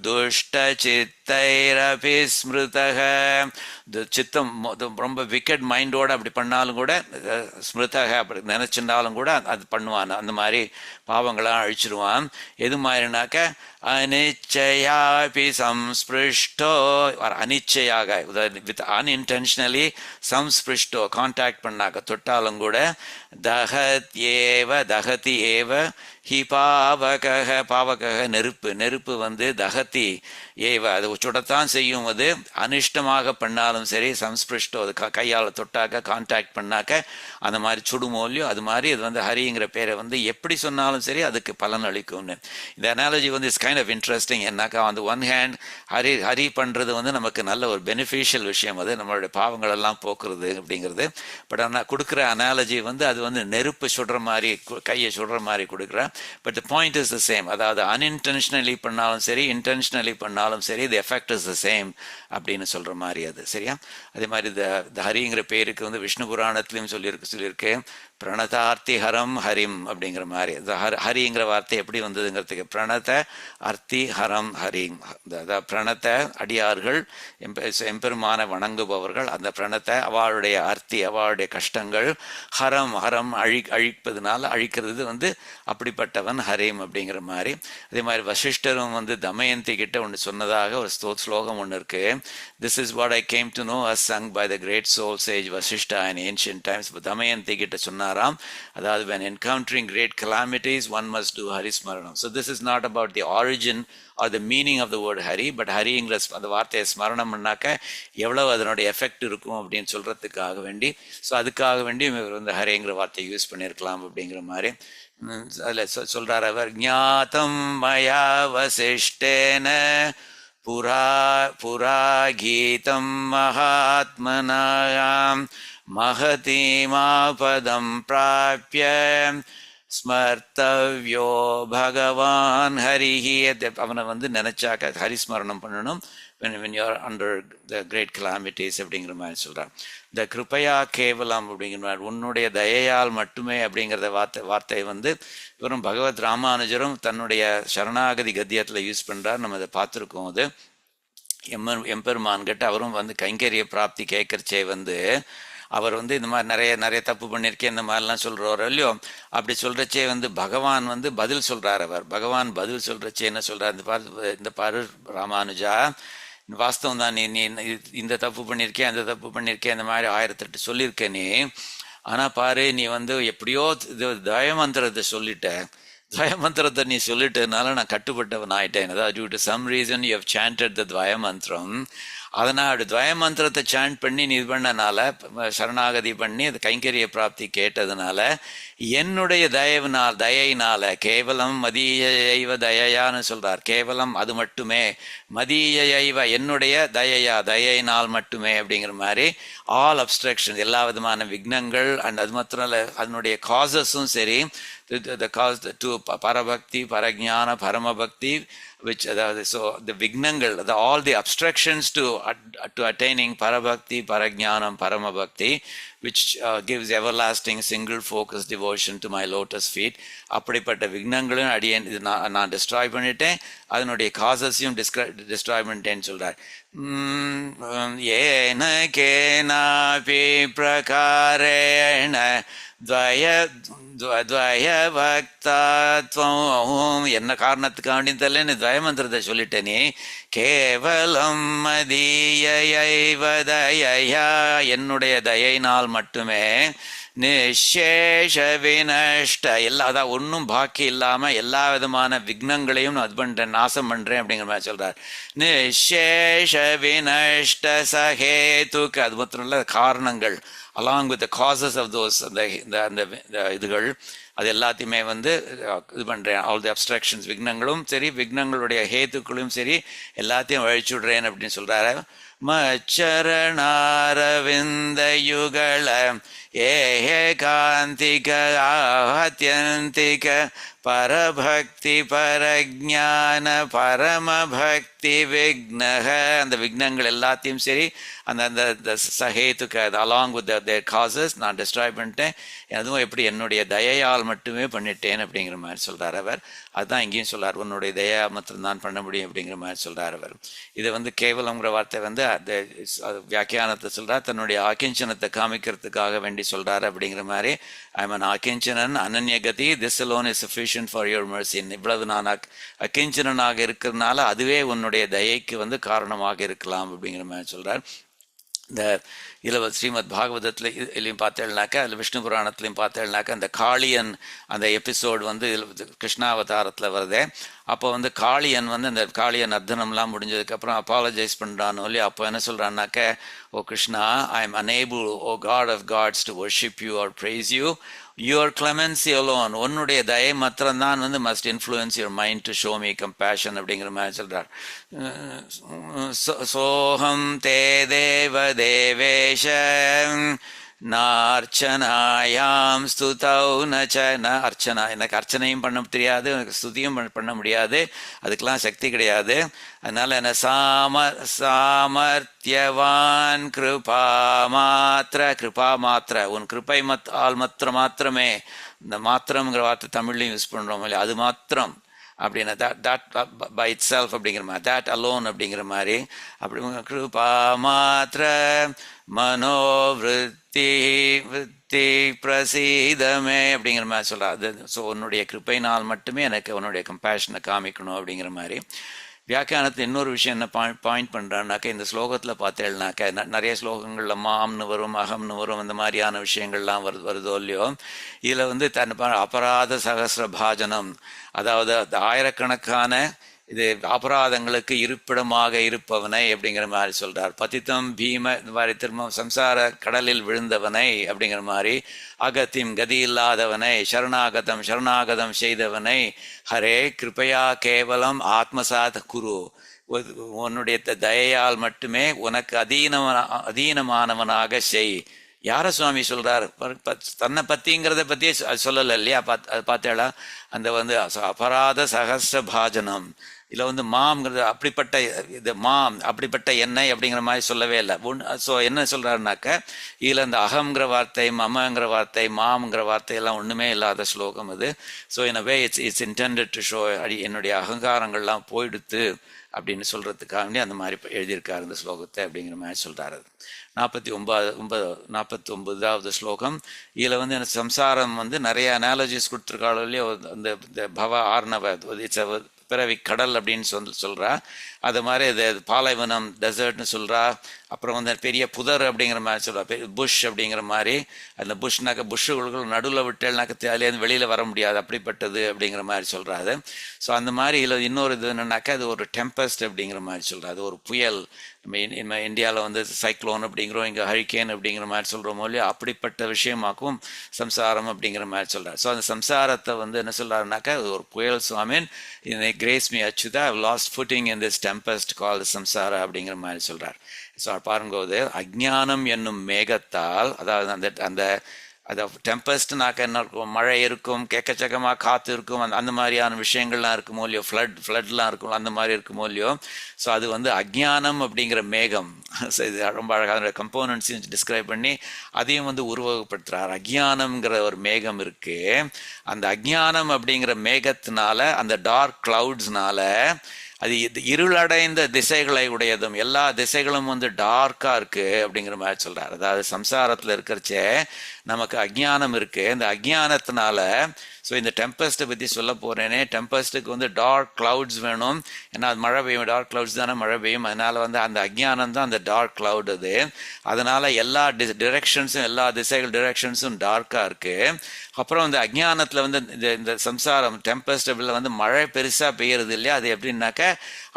துஷ்ட சித்தைரபி ஸ்மிருதக, சித்தம் ரொம்ப விக்கெட் மைண்டோட அப்படி பண்ணாலும் கூட, ஸ்மிருதக அப்படி நினைச்சிருந்தாலும் கூட அது பண்ணுவான். அந்த மாதிரி பாவங்களாம் அழிச்சிருவான். எது மாதிரினாக்க அனிச்சயாபி சம்ஸ்பிருஷ்டோ, அனிச்சையாக வித் அன்இன்டென்ஷனலி சம்ஸ்பிருஷ்டோ கான்டாக்ட் பண்ணாக்க தொட்டாலும் கூட, தகதி ஏவ ஹி பாவக நெருப்பு வந்து தகதி ஏவ அது சுடத்தான் செய்யும். அது அனிஷ்டமாக பண்ணாலும் சரி, சம்ஸ்பிருஷ்டோ அது கையால் தொட்டாக்க கான்டாக்ட் பண்ணாக்க அந்த மாதிரி சுடுமோல்லையோ அது மாதிரி இது வந்து ஹரிங்கிற பேரை வந்து எப்படி சொன்னாலும் சரி அதுக்கு பலன் அளிக்கும்னு. இந்த அனாலஜி வந்து இட்ஸ் கைண்ட் ஆஃப் இன்ட்ரெஸ்டிங். என்னாக்கா அந்த ஒன் ஹேண்ட் ஹரி பண்றது வந்து நமக்கு நல்ல ஒரு பெனிஃபிஷியல் விஷயம், அது நம்மளுடைய பாவங்கள் எல்லாம் போக்குறது அப்படிங்கிறது. பட் ஆனால் கொடுக்குற அனாலஜி வந்து அது வந்து நெருப்பு சுடுற மாதிரி, கையை சுடுற மாதிரி கொடுக்குற. But the point is the same. அதாவது அன்இன்டென்ஷனலி பண்ணாலும் சரி, இன்டென்ஷனலி பண்ணாலும் சரி, தி எஃபெக்ட் இஸ் த சேம் அப்படின்னு சொல்கிற மாதிரி அது. சரியா? அதே மாதிரி இந்த ஹரிங்கிற பேருக்கு வந்து விஷ்ணு புராணத்துலையும் சொல்லியிருக்கு பிரணதார்த்தி ஹரம் ஹரிம் அப்படிங்கிற மாதிரி. ஹரிங்கிற வார்த்தை எப்படி வந்ததுங்கிறதுக்கு பிரணத அர்த்தி ஹரம் ஹரிம். அதாவது பிரணத்த அடியார்கள் எம்பெருமான வணங்குபவர்கள், அந்த பிரணத்தை அவளுடைய அர்த்தி அவளுடைய கஷ்டங்கள் ஹரம் ஹரம் அழிப்பதுனால அழிக்கிறது வந்து அப்படிப்பட்டவன் ஹரிம் அப்படிங்கிற மாதிரி. அதே மாதிரி வசிஷ்டரும் வந்து தமயந்தி கிட்ட ஒன்று சொன்னதாக ஒரு ஸ்லோகம் ஒன்று இருக்கு. This is what I came to know as sung by the great soul sage Vasishta in ancient times. Damayanti கிட்ட சொன்னாராம், அதாவது when encountering great calamities one must do ஹரிஸ்மரணம். So this is not about the origin or the meaning of the word Hari, but ஹரிங்கிற அந்த வார்த்தையை ஸ்மரணம் பண்ணாக்க எவ்வளவு அதனுடைய எஃபெக்ட் இருக்கும் அப்படின்னு சொல்றதுக்காக வேண்டி, ஸோ அதுக்காக வேண்டி இவர் வந்து ஹரிங்கிற வார்த்தையை யூஸ் பண்ணியிருக்கலாம் அப்படிங்கிற மாதிரி. அதில் சொல்றார் அவர், ஞாதம் மயா வசிஷ்டேன புரா கீதம் மகாத்மனாயாம் மகதீமாபதம் பிராப்ய ஸ்மர்த்தவ்யோ பகவான் ஹரிஹி. அவனை வந்து நினைச்சாக்க ஹரிஸ்மரணம் பண்ணணும் when you are under the great calamities அப்படிங்கிற மாதிரி சொல்கிறார். இந்த கிருப்பையா கேவலம் அப்படிங்கிற மாதிரி உன்னுடைய தயையால் மட்டுமே அப்படிங்கிறத வார்த்தை வந்து இவரும் பகவத் ராமானுஜரும் தன்னுடைய சரணாகதி கத்தியத்தில் யூஸ் பண்ணுறார். நம்ம அதை பார்த்துருக்கோம். அது எம்பெருமான் கிட்ட அவரும் வந்து கைங்கரிய பிராப்தி கேட்கறச்சே வந்து அவர் வந்து இந்த மாதிரி நிறைய தப்பு பண்ணியிருக்கேன் இந்த மாதிரிலாம் சொல்கிறாரோ இல்லையோ, அப்படி சொல்கிறச்சே வந்து பகவான் வந்து பதில் சொல்கிறார். பகவான் பதில் சொல்கிறச்சே என்ன சொல்கிறார், இந்த பாரு ராமானுஜா, வாஸ்தவம் தான், நீ இந்த தப்பு பண்ணியிருக்கேன் அந்த தப்பு பண்ணியிருக்கேன் இந்த மாதிரி 1008 சொல்லியிருக்க நீ. ஆனால் பாரு, நீ வந்து எப்படியோ இது தயமந்திரத்தை சொல்லிட்ட, துவயமந்திரத்தை நீ சொல்லிட்டதுனால நான் கட்டுப்பட்டவன் ஆயிட்டேன். அதாவது due to some reason you have chanted the துவயமந்திரம். அதனால் அப்படி துவயமந்திரத்தை சாண்ட் பண்ணி நீ இது பண்ணனால, சரணாகதி பண்ணி அது கைங்கரிய பிராப்தி கேட்டதுனால, என்னுடைய தயையினால கேவலம் மதீயைவ தயையான்னு சொல்றார். கேவலம் அது மட்டுமே, மதீயைவ என்னுடைய தயையினால் மட்டுமே அப்படிங்கிற மாதிரி ஆல் அப்ஸ்ட்ரக்ஷன் எல்லா விதமான விக்னங்கள் அண்ட் அது மாத்திரம் இல்லை அதனுடைய காசஸும் சரி, the cause to parabhakti, paragnana, paramabhakti, which so the vignangal, all the obstructions to attaining parabhakti, paragnanam, paramabhakti, which gives everlasting single focus devotion to my lotus feet. அப்படிப்பட்ட விக்னங்களும் அடியேன் இது நான் டிஸ்ட்ராய் பண்ணிட்டேன், அதனுடைய காசஸையும் டிஸ்ட்ராய் பண்ணிட்டேன்னு சொல்றார். ஏன கேனாபி பிரகாரேண துவயபக்தாத்வம், என்ன காரணத்துக்காண்டி தெரியல துவயமந்திரத்தை சொல்லிட்டேனே. கேவலம் மதீயைவ தயையா, என்னுடைய தயையினால் மட்டுமே. நிசேஷ வினஷ்ட, அதான் ஒன்றும் பாக்கி இல்லாமல் எல்லா விதமான விக்னங்களையும் நான் அது பண்ணுறேன், நாசம் பண்ணுறேன் அப்படிங்கிற மாதிரி சொல்கிறார். நிசேஷ வினஷ்ட சஹேதுக்கு, அது மாத்திரம் இல்லை காரணங்கள், along with the causes of those அந்த இதுகள் அது எல்லாத்தையுமே வந்து இது பண்ணுறேன். ஆல் தி அப்ஸ்ட்ரக்ஷன்ஸ், விக்னங்களும் சரி விக்னங்களுடைய ஹேத்துக்களும் சரி எல்லாத்தையும் அழிச்சுடுறேன் அப்படின்னு சொல்கிறாரு. மச்சரணாரவிந்த யுகள ஏகாந்திக ஆத்யந்திக பரபக்தி பரஜான பரமபக்தி விக்னக, அந்த விக்னங்கள் எல்லாத்தையும் சரி அந்த சஹேத்துக்கு அலாங் வித் தேர் காசஸ் நான் டிஸ்ட்ராய் பண்ணிட்டேன், அதுவும் எப்படி என்னுடைய தயையால் மட்டுமே பண்ணிட்டேன் அப்படிங்கிற மாதிரி சொல்கிறார் அவர். அதுதான் இங்கேயும் சொல்கிறார், உன்னுடைய தயா மாத்திரம் தான் பண்ண முடியும் அப்படிங்கிற மாதிரி சொல்கிறார் அவர். இதை வந்து கேவலங்கிற வார்த்தை வந்து வியாக்கியானத்தை சொல்கிறார், தன்னுடைய ஆக்கிஞ்சனத்தை காமிக்கிறதுக்காக வேண்டி சொல்கிறார் அப்படிங்கிற மாதிரி. ஐ எம் அன் ஆக்கிஞ்சனன் அனன்யகதி, this alone is sufficient for your mercy. இவ்வளவு நான் அக்கிஞ்சனனாக இருக்கிறதுனால அதுவே உன்னுடைய தயைக்கு வந்து காரணமாக இருக்கலாம் அப்படிங்கிற மாதிரி சொல்கிறார். இந்த இதில் ஸ்ரீமத் பாகவதத்துலையும் பார்த்தேன்னாக்கா, அதில் விஷ்ணு புராணத்துலையும் பார்த்தேன்னாக்கா, அந்த காளியன் அந்த எபிசோடு வந்து கிருஷ்ணாவதாரத்தில் வருதே. அப்போ வந்து காளியன் வந்து அந்த காளியன் அர்த்தனம்லாம் முடிஞ்சதுக்கப்புறம் அப்பாலஜைஸ் பண்ணுறானோ இல்லையா, அப்போ என்ன சொல்கிறான்னாக்க, O Krishna, I am unable, O god of gods, to worship you or praise you. Your clemency alone, உன்னுடைய தயை மாத்திரம்தான் வந்து must influence your mind to show me compassion அப்படிங்கிற மாதிரி சொல்றார். சோஹம் தே தேவ தேவேஷ நார்ச்சனாயாம் ஸ்துதௌ நச்ச ந அர்ச்சனா, எனக்கு அர்ச்சனையும் பண்ண தெரியாது, எனக்கு ஸ்துதியும் பண்ண முடியாது, அதுக்கெல்லாம் சக்தி கிடையாது. அதனால என்ன சாமர்த்தியவான் கிருபா மாத்திர உன் கிருபை ஆள் மாத்திரமே. இந்த மாத்திரம்ங்கிற வார்த்தை தமிழ்லையும் யூஸ் பண்ணுறோம் இல்லையா, அது மாத்திரம் அப்படின்னா தட் பை இட் செல்ஃப் அப்படிங்கிற மாதிரி, தட் அலோன் அப்படிங்கிற மாதிரி. அப்படி கிருபா மாத்திர மனோவிருத்தி வித்தி பிரசீதமே அப்படிங்கிற மாதிரி சொல்கிறா. அது ஸோ உன்னுடைய கிருப்பைனால் மட்டுமே எனக்கு உன்னுடைய கம்பேஷனை காமிக்கணும் அப்படிங்கிற மாதிரி. வியாக்கியானத்தில் இன்னொரு விஷயம் என்ன பாயிண்ட் பண்ணுறான்னாக்கா, இந்த ஸ்லோகத்தில் பார்த்தேன்னாக்கா நிறைய ஸ்லோகங்களில் மாம்னு வரும், அகம்னு வரும், அந்த மாதிரியான விஷயங்கள்லாம் வருதோ இல்லையோ. இதில் வந்து அபராத சகசிர பாஜனம், அதாவது ஆயிரக்கணக்கான இது அபராதங்களுக்கு இருப்பிடமாக இருப்பவனை அப்படிங்கிற மாதிரி சொல்றார். பதித்தம் பீம இந்த மாதிரி திரும்ப சம்சார கடலில் விழுந்தவனை அப்படிங்கிற மாதிரி, அகத்திம் கதி இல்லாதவனை, சரணாகதம் செய்தவனை, ஹரே கிருபையா கேவலம் ஆத்மசாத் குரு, உன்னுடைய தயையால் மட்டுமே உனக்கு அதீனமானவனாக செய். யார சுவாமி சொல்றார்? தன்னை பத்திங்கிறத பத்தியே சொல்லலை இல்லையா? பார்த்தேளா அந்த வந்து அபராத சகசிர பாஜனம் இதில் வந்து மாம்ங்கிறது அப்படிப்பட்ட இது அப்படிப்பட்ட எண்ணெய் அப்படிங்கிற மாதிரி சொல்லவே இல்லை. ஸோ என்ன சொல்கிறாருனாக்க, இதில் இந்த அகங்கிற வார்த்தை, மமங்கிற வார்த்தை, மாம்ங்கிற வார்த்தை எல்லாம் ஒன்றுமே இல்லாத ஸ்லோகம் அது. So in a way it's intended to show என்னுடைய அகங்காரங்கள்லாம் போயிடுத்து அப்படின்னு சொல்கிறதுக்காக அந்த மாதிரி எழுதியிருக்காரு இந்த ஸ்லோகத்தை அப்படிங்கிற மாதிரி சொல்கிறாரு. 49வது ஸ்லோகம். இதில் வந்து எனக்கு சம்சாரம் வந்து நிறைய அனாலஜிஸ் கொடுத்துருக்காளோ இல்லையோ. இந்த பவ ஆர்ணவ இட்ஸ் பிறவி கடல் அப்படின்னு சொல்கிறா. அது மாதிரி இது பாலைவனம் டெசர்ட்னு சொல்கிறா. அப்புறம் வந்து பெரிய புதர் அப்படிங்கிற மாதிரி சொல்கிறா, புஷ் அப்படிங்கிற மாதிரி. அந்த புஷ்னாக்க புஷ்ஷுகளுக்கு நடுவில் விட்டேன்னாக்க அதுலேருந்து வெளியில் வர முடியாது, அப்படிப்பட்டது அப்படிங்கிற மாதிரி சொல்கிறாரு. ஸோ அந்த மாதிரி இதில் இன்னொரு இது என்னன்னாக்கா, அது ஒரு டெம்பஸ்ட் அப்படிங்கிற மாதிரி சொல்கிறா. அது ஒரு புயல். நம்ம இந்தியாவில் வந்து சைக்ளோன் அப்படிங்கிறோம், இங்கே ஹரிக்கேன் அப்படிங்கிற மாதிரி சொல்கிறோமோ இல்லையோ, அப்படிப்பட்ட விஷயமாக்கும் சம்சாரம் அப்படிங்கிற மாதிரி சொல்கிறார். ஸோ அந்த சம்சாரத்தை வந்து என்ன சொல்கிறாருனாக்கா, ஒரு புயல் சுவாமின் grace me Achyuta, I lost footing in this tempest called samsara அப்படிங்கிற மாதிரி சொல்கிறார். ஸோ பாரும்போது அஜ்ஞானம் என்னும் மேகத்தால், அதாவது அந்த அது டெம்பஸ்ட்னாக்க என்ன இருக்கும், மழை இருக்கும், கேக்கச்சக்கமாக காற்று இருக்கும், அந்த மாதிரியான விஷயங்கள்லாம் இருக்குமோ இல்லையோ, ஃப்ளட்லாம் இருக்கும், அந்த மாதிரி இருக்குமோ இல்லையோ. ஸோ அது வந்து அஜ்ஞானம் அப்படிங்கிற மேகம். ஸோ இது ரொம்ப அழகாக கம்போனன்ட்ஸையும் டிஸ்கிரைப் பண்ணி அதையும் வந்து உருவகப்படுத்துகிறார். அஜ்ஞானம்ங்கிற ஒரு மேகம் இருக்கு. அந்த அஜ்ஞானம் அப்படிங்கிற மேகத்தினால, அந்த டார்க் கிளவுட்ஸ்னால, அது இருளடைந்த திசைகளை உடையதும், எல்லா திசைகளும் வந்து டார்க்காக இருக்குது அப்படிங்கிற மாதிரி சொல்கிறார். அதாவது சம்சாரத்தில் இருக்கிறச்சே நமக்கு அஜ்ஞானம் இருக்குது. இந்த அஜ்ஞானத்தினால, ஸோ இந்த டெம்பஸ்ட்டை பற்றி சொல்ல போகிறேனே, டெம்பஸ்ட்டுக்கு வந்து டார்க் கிளவுட்ஸ் வேணும். ஏன்னா அது மழை பெய்யும், டார்க் கிளவுட்ஸ் தானே மழை பெய்யும். அதனால் வந்து அந்த அஜ்ஞானம் தான் அந்த டார்க் கிளவுட். அது அதனால் எல்லா டிரெக்ஷன்ஸும், எல்லா திசைகள் டிரெக்ஷன்ஸும் டார்க்காக இருக்குது. அப்புறம் இந்த அஜ்ஞானத்தில் வந்து இந்த சம்சாரம் டெம்பஸ்டபிளில் வந்து மழை பெருசாக பெய்யறது இல்லையா. அது எப்படின்னாக்க,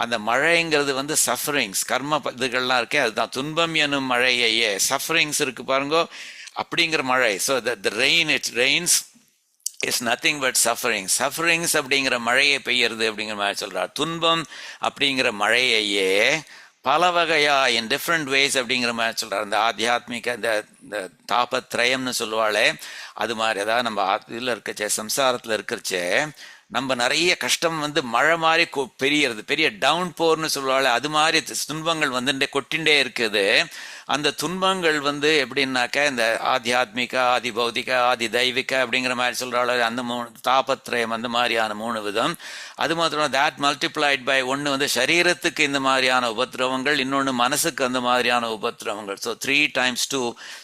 அந்த மழைங்கிறது வந்து சஃபரிங்ஸ், கர்ம இதுகள்லாம் இருக்கே, அதுதான் துன்பம் எனும் மழையே. சஃபரிங்ஸ் இருக்குது பாருங்கோ, அப்படிங்கிற மழை. So the rain, it's Reigns is nothing but sufferings அப்படிங்கிற மழையை பெய்யறது அப்படிங்கிற மாதிரி சொல்கிறார். துன்பம் அப்படிங்கிற மழையையே பல வகையா இன் டிஃப்ரெண்ட் வேஸ் அப்படிங்கிற மாதிரி சொல்கிறார். இந்த ஆத்தியாத்மிக இந்த தாபத்ரயம்னு சொல்லுவாளே, அது மாதிரி. அதாவது நம்ம இதில் இருக்கச்சே, சம்சாரத்தில் இருக்கிறச்சே, நம்ம நிறைய கஷ்டம் வந்து மழை மாதிரி பெரியறது, பெரிய டவுன் போர்னு சொல்லுவாள், அது மாதிரி துன்பங்கள் வந்து கொட்டின்றே இருக்குது. அந்த துன்பங்கள் வந்து எப்படின்னாக்க, இந்த ஆத்தியாத்மிக, ஆதி பௌதிக, ஆதி தெய்வீக அப்படிங்கிற மாதிரி சொல்கிறாள். அந்த தாபத்ரயம், அந்த மாதிரியான 3 விதம். அது மாத்திரம் தேட் மல்டிப்ளைட் பை, ஒன்று வந்து சரீரத்துக்கு இந்த மாதிரியான உபத்திரவங்கள், இன்னொன்று மனசுக்கு அந்த மாதிரியான உபத்திரவங்கள். So 3 times 2.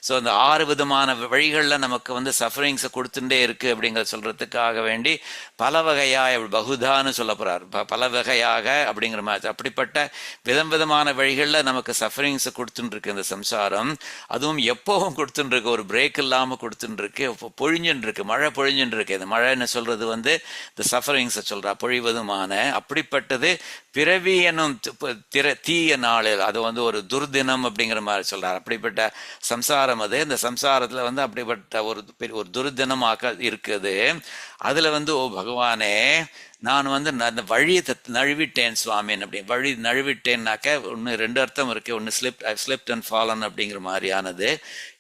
ஸோ அந்த 6 விதமான வழிகளில் நமக்கு வந்து சஃபரிங்ஸை கொடுத்துட்டே இருக்குது அப்படிங்கிற சொல்கிறதுக்காக வேண்டி பல வகையாக பகுதான்னு சொல்ல போகிறார். பல வகையாக அப்படிங்கிற மாதிரி, அப்படிப்பட்ட விதமான வழிகளில் நமக்கு சஃபரிங்ஸை கொடுத்துட்டு இருக்கு இந்த சம்சாரம். அதுவும் எப்பவும் கொடுத்துட்டு இருக்கு, ஒரு பிரேக் இல்லாமல் கொடுத்துட்டு இருக்கு, பொழிஞ்சுன்னு இருக்கு, மழை பொழிஞ்சுன்னு இருக்கு. இந்த மழைன்னு சொல்றது வந்து இந்த சஃபரிங்ஸை சொல்றா, பொழிவதுமான. அப்படிப்பட்டது பிறவி என்னும் தீய நாளில் அது வந்து ஒரு துர்தினம் அப்படிங்கிற மாதிரி சொல்றார். அப்படிப்பட்ட சம்சாரம் அது. இந்த சம்சாரத்துல வந்து அப்படிப்பட்ட ஒரு துர்தினமாக இருக்குது. அதுல வந்து ஓ பகவானே, நான் வந்து அந்த வழியை நழுவிட்டேன் சுவாமின். அப்படி வழி நழுவிட்டேன்னாக்க ஒன்று ரெண்டு அர்த்தம் இருக்கு. ஒன்று ஸ்லிப்ட் அண்ட் ஃபாலன் அப்படிங்கிற மாதிரியானது.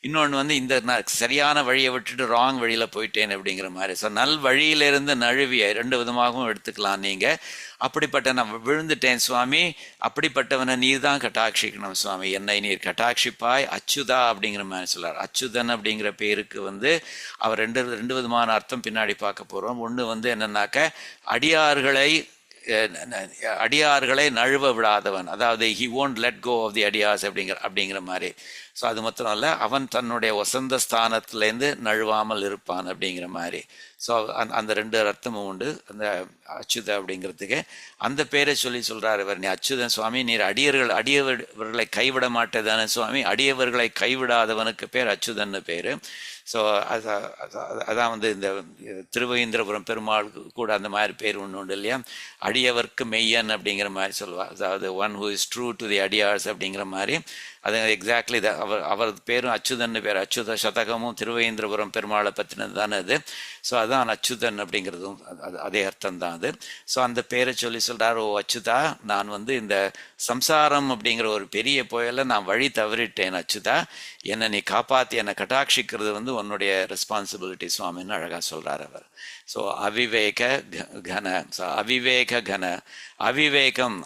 இன்னொன்று வந்து இந்த சரியான வழியை விட்டுட்டு ராங் வழியில போயிட்டேன் அப்படிங்கிற மாதிரி. ஸோ நல் வழியிலிருந்து நழுவிய ரெண்டு விதமாகவும் எடுத்துக்கலாம் நீங்க. அப்படிப்பட்ட நான் விழுந்துட்டேன் சுவாமி, அப்படிப்பட்டவனை நீர் தான் கட்டாட்சிக்கணும் சுவாமி, என்னை நீர் கட்டாட்சிப்பாய் அச்சுதா அப்படிங்கிற மாதிரி சொல்றார். அச்சுதன் அப்படிங்கிற பேருக்கு வந்து அவர் ரெண்டு விதமான அர்த்தம் பின்னாடி பார்க்க போறோம். ஒன்று வந்து என்னன்னாக்க அடியார்களை நழுவ விடாதவன், அதாவது he won't let go of the அடியார்ஸ் அப்படிங்கிற மாதிரி. ஸோ அது மாத்திரம் இல்லை, அவன் தன்னுடைய வசந்த ஸ்தானத்திலேருந்து நழுவாமல் இருப்பான் அப்படிங்கிற மாதிரி. ஸோ அந்த ரெண்டு அர்த்தமும் உண்டு அந்த அச்சுத அப்படிங்கிறதுக்கு. அந்த பேரை சொல்றாரு இவர், நீ அச்சுதன் சுவாமி, நீர் அடியவர்களை கைவிட மாட்டேதானே சுவாமி, அடியவர்களை கைவிடாதவனுக்கு பேர் அச்சுதன்னு பேரு. ஸோ அதான் வந்து இந்த திருவேந்திரபுரம் பெருமாள் கூட அந்த மாதிரி பேர் ஒன்று உண்டு இல்லையா, அடியவர்க்கு மெய்யன் அப்படிங்கிற மாதிரி சொல்லுவாள். அதாவது one who is true to the அடியார்ஸ் அப்படிங்கிற மாதிரி. அது எக்ஸாக்ட்லி அவர் பேரும் அச்சுதன்னு பேர். அச்சுத சதகமும் திருவேந்திரபுரம் பெருமாளை பற்றினது தானே அது. ஸோ அதான் அச்சுதன் அப்படிங்கிறதும் அதே அர்த்தம் தான் அது. ஸோ அந்த பேரை சொல்றார், ஓ அச்சுதா, நான் வந்து இந்த சம்சாரம் அப்படிங்கிற ஒரு பெரிய புயலை நான் வழி தவறிட்டேன் அச்சுதா, என்னை நீ காப்பாற்றி என்னை கட்டாட்சிக்கிறது வந்து உன்னுடைய ரெஸ்பான்சிபிலிட்டி சுவாமின்னு அழகாக சொல்றார் அவர். ஸோ அவிவேக கன, அவிவேகம்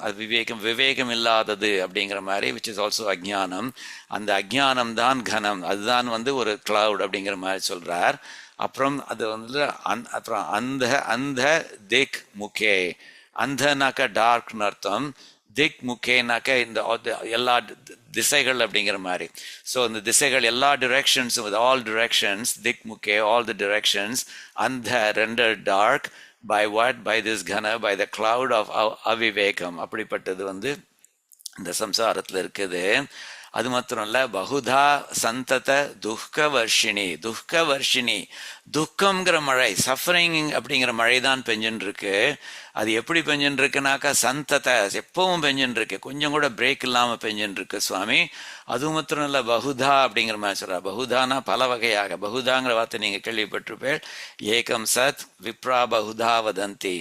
விவேகம் இல்லாதது அப்படிங்கிற மாதிரி, விச் இஸ் ஆல்சோ அஜ்ஞானம். அந்த அஜ்ஞானம் தான் கனம், அதுதான் வந்து ஒரு கிளவுட் அப்படிங்கிற மாதிரி சொல்றார். அப்புறம் அது வந்து அப்புறம் அந்த திக் முகே, அந்தனாக்க டார்க்னு அர்த்தம், திக் முகேனாக்க இந்த எல்லா திசைகள் அப்படிங்கிற மாதிரி. ஸோ இந்த திசைகள் எல்லா டிரெக்ஷன்ஸ், வித் ஆல் டிரெக்ஷன்ஸ், திக் முகே ஆல் தி டிரெக்ஷன்ஸ், அந்த render dark by what, by this கன, பை த கிளவுட் ஆஃப் அவிவேகம். அப்படிப்பட்டது வந்து இந்த சம்சாரத்தில் இருக்குது. அது மாத்திரம் இல்ல, பகுதா சந்தத துக்கவர்ஷினி, துக்கம்ங்கிற மழை, சஃபரிங் அப்படிங்கிற மழை தான் பெஞ்சுன்னு இருக்கு. அது எப்படி பெஞ்சுன்னு இருக்குனாக்கா சந்தத, எப்பவும் பெஞ்சுன்னு இருக்கு, கொஞ்சம் கூட பிரேக் இல்லாம பெஞ்சுன்னு இருக்கு சுவாமி. அது மாத்திரம் இல்ல, பகுதா அப்படிங்கிற மாதிரி சொல்ற. பகுதானா பல வகையாக, பகுதாங்கிற வார்த்தை நீங்க கேள்விப்பட்டிருப்பேன். ஏகம் சத் விப்ரா பகுதா வதந்தி,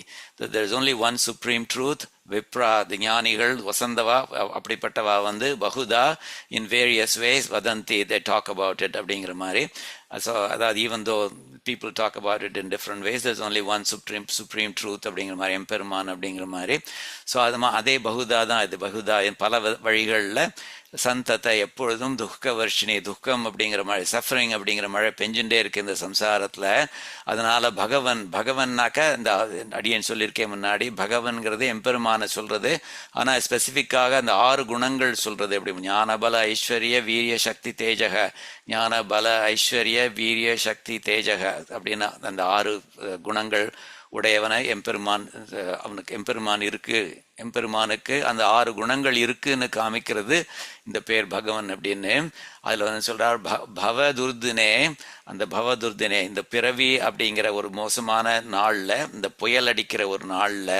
there is only one supreme truth. Vipraj ஞானிகள் வசந்தவா அப்படிப்பட்டவா வந்து பகுதா இன் வேரியஸ் வேஸ் வதந்தி, they talk about it அப்படிங்கிற மாதிரி. ஸோ அதாவது even though people talk about it in different ways, there's only one supreme truth அப்படிங்கிற மாதிரி, எம்பெருமான் அப்படிங்கிற மாதிரி. ஸோ அதே பகுதா தான் இது. பகுதா பல வழிகளில் சந்தத்தை எப்பொழுதும் துக்கவர்ஷினி, துக்கம் அப்படிங்கிற மழை, சஃபரிங் அப்படிங்கிற மழை பெஞ்சுட்டே இருக்கு இந்த சம்சாரத்தில். அதனால பகவன்னாக்க இந்த அடியேன் சொல்லியிருக்கேன் முன்னாடி, பகவன்கிறது எம்பெருமான சொல்றது. ஆனால் ஸ்பெசிஃபிக்காக அந்த 6 குணங்கள் சொல்றது. எப்படி ஞான பல ஐஸ்வர்ய வீரிய சக்தி தேஜக, ஞான பல ஐஸ்வர்ய வீரிய சக்தி தேஜக அப்படின்னா அந்த 6 குணங்கள் உடையவனை எம்பெருமான், அவனுக்கு எம்பெருமானுக்கு அந்த 6 குணங்கள் இருக்குன்னு காமிக்கிறது இந்த பேர் பகவன் அப்படின்னு. அதுல வந்து சொல்றார் பவதுர்தினே, அந்த பவதுர்தினே இந்த பிறவி அப்படிங்கிற ஒரு மோசமான நாள்ல, இந்த புயல் அடிக்கிற ஒரு நாள்ல,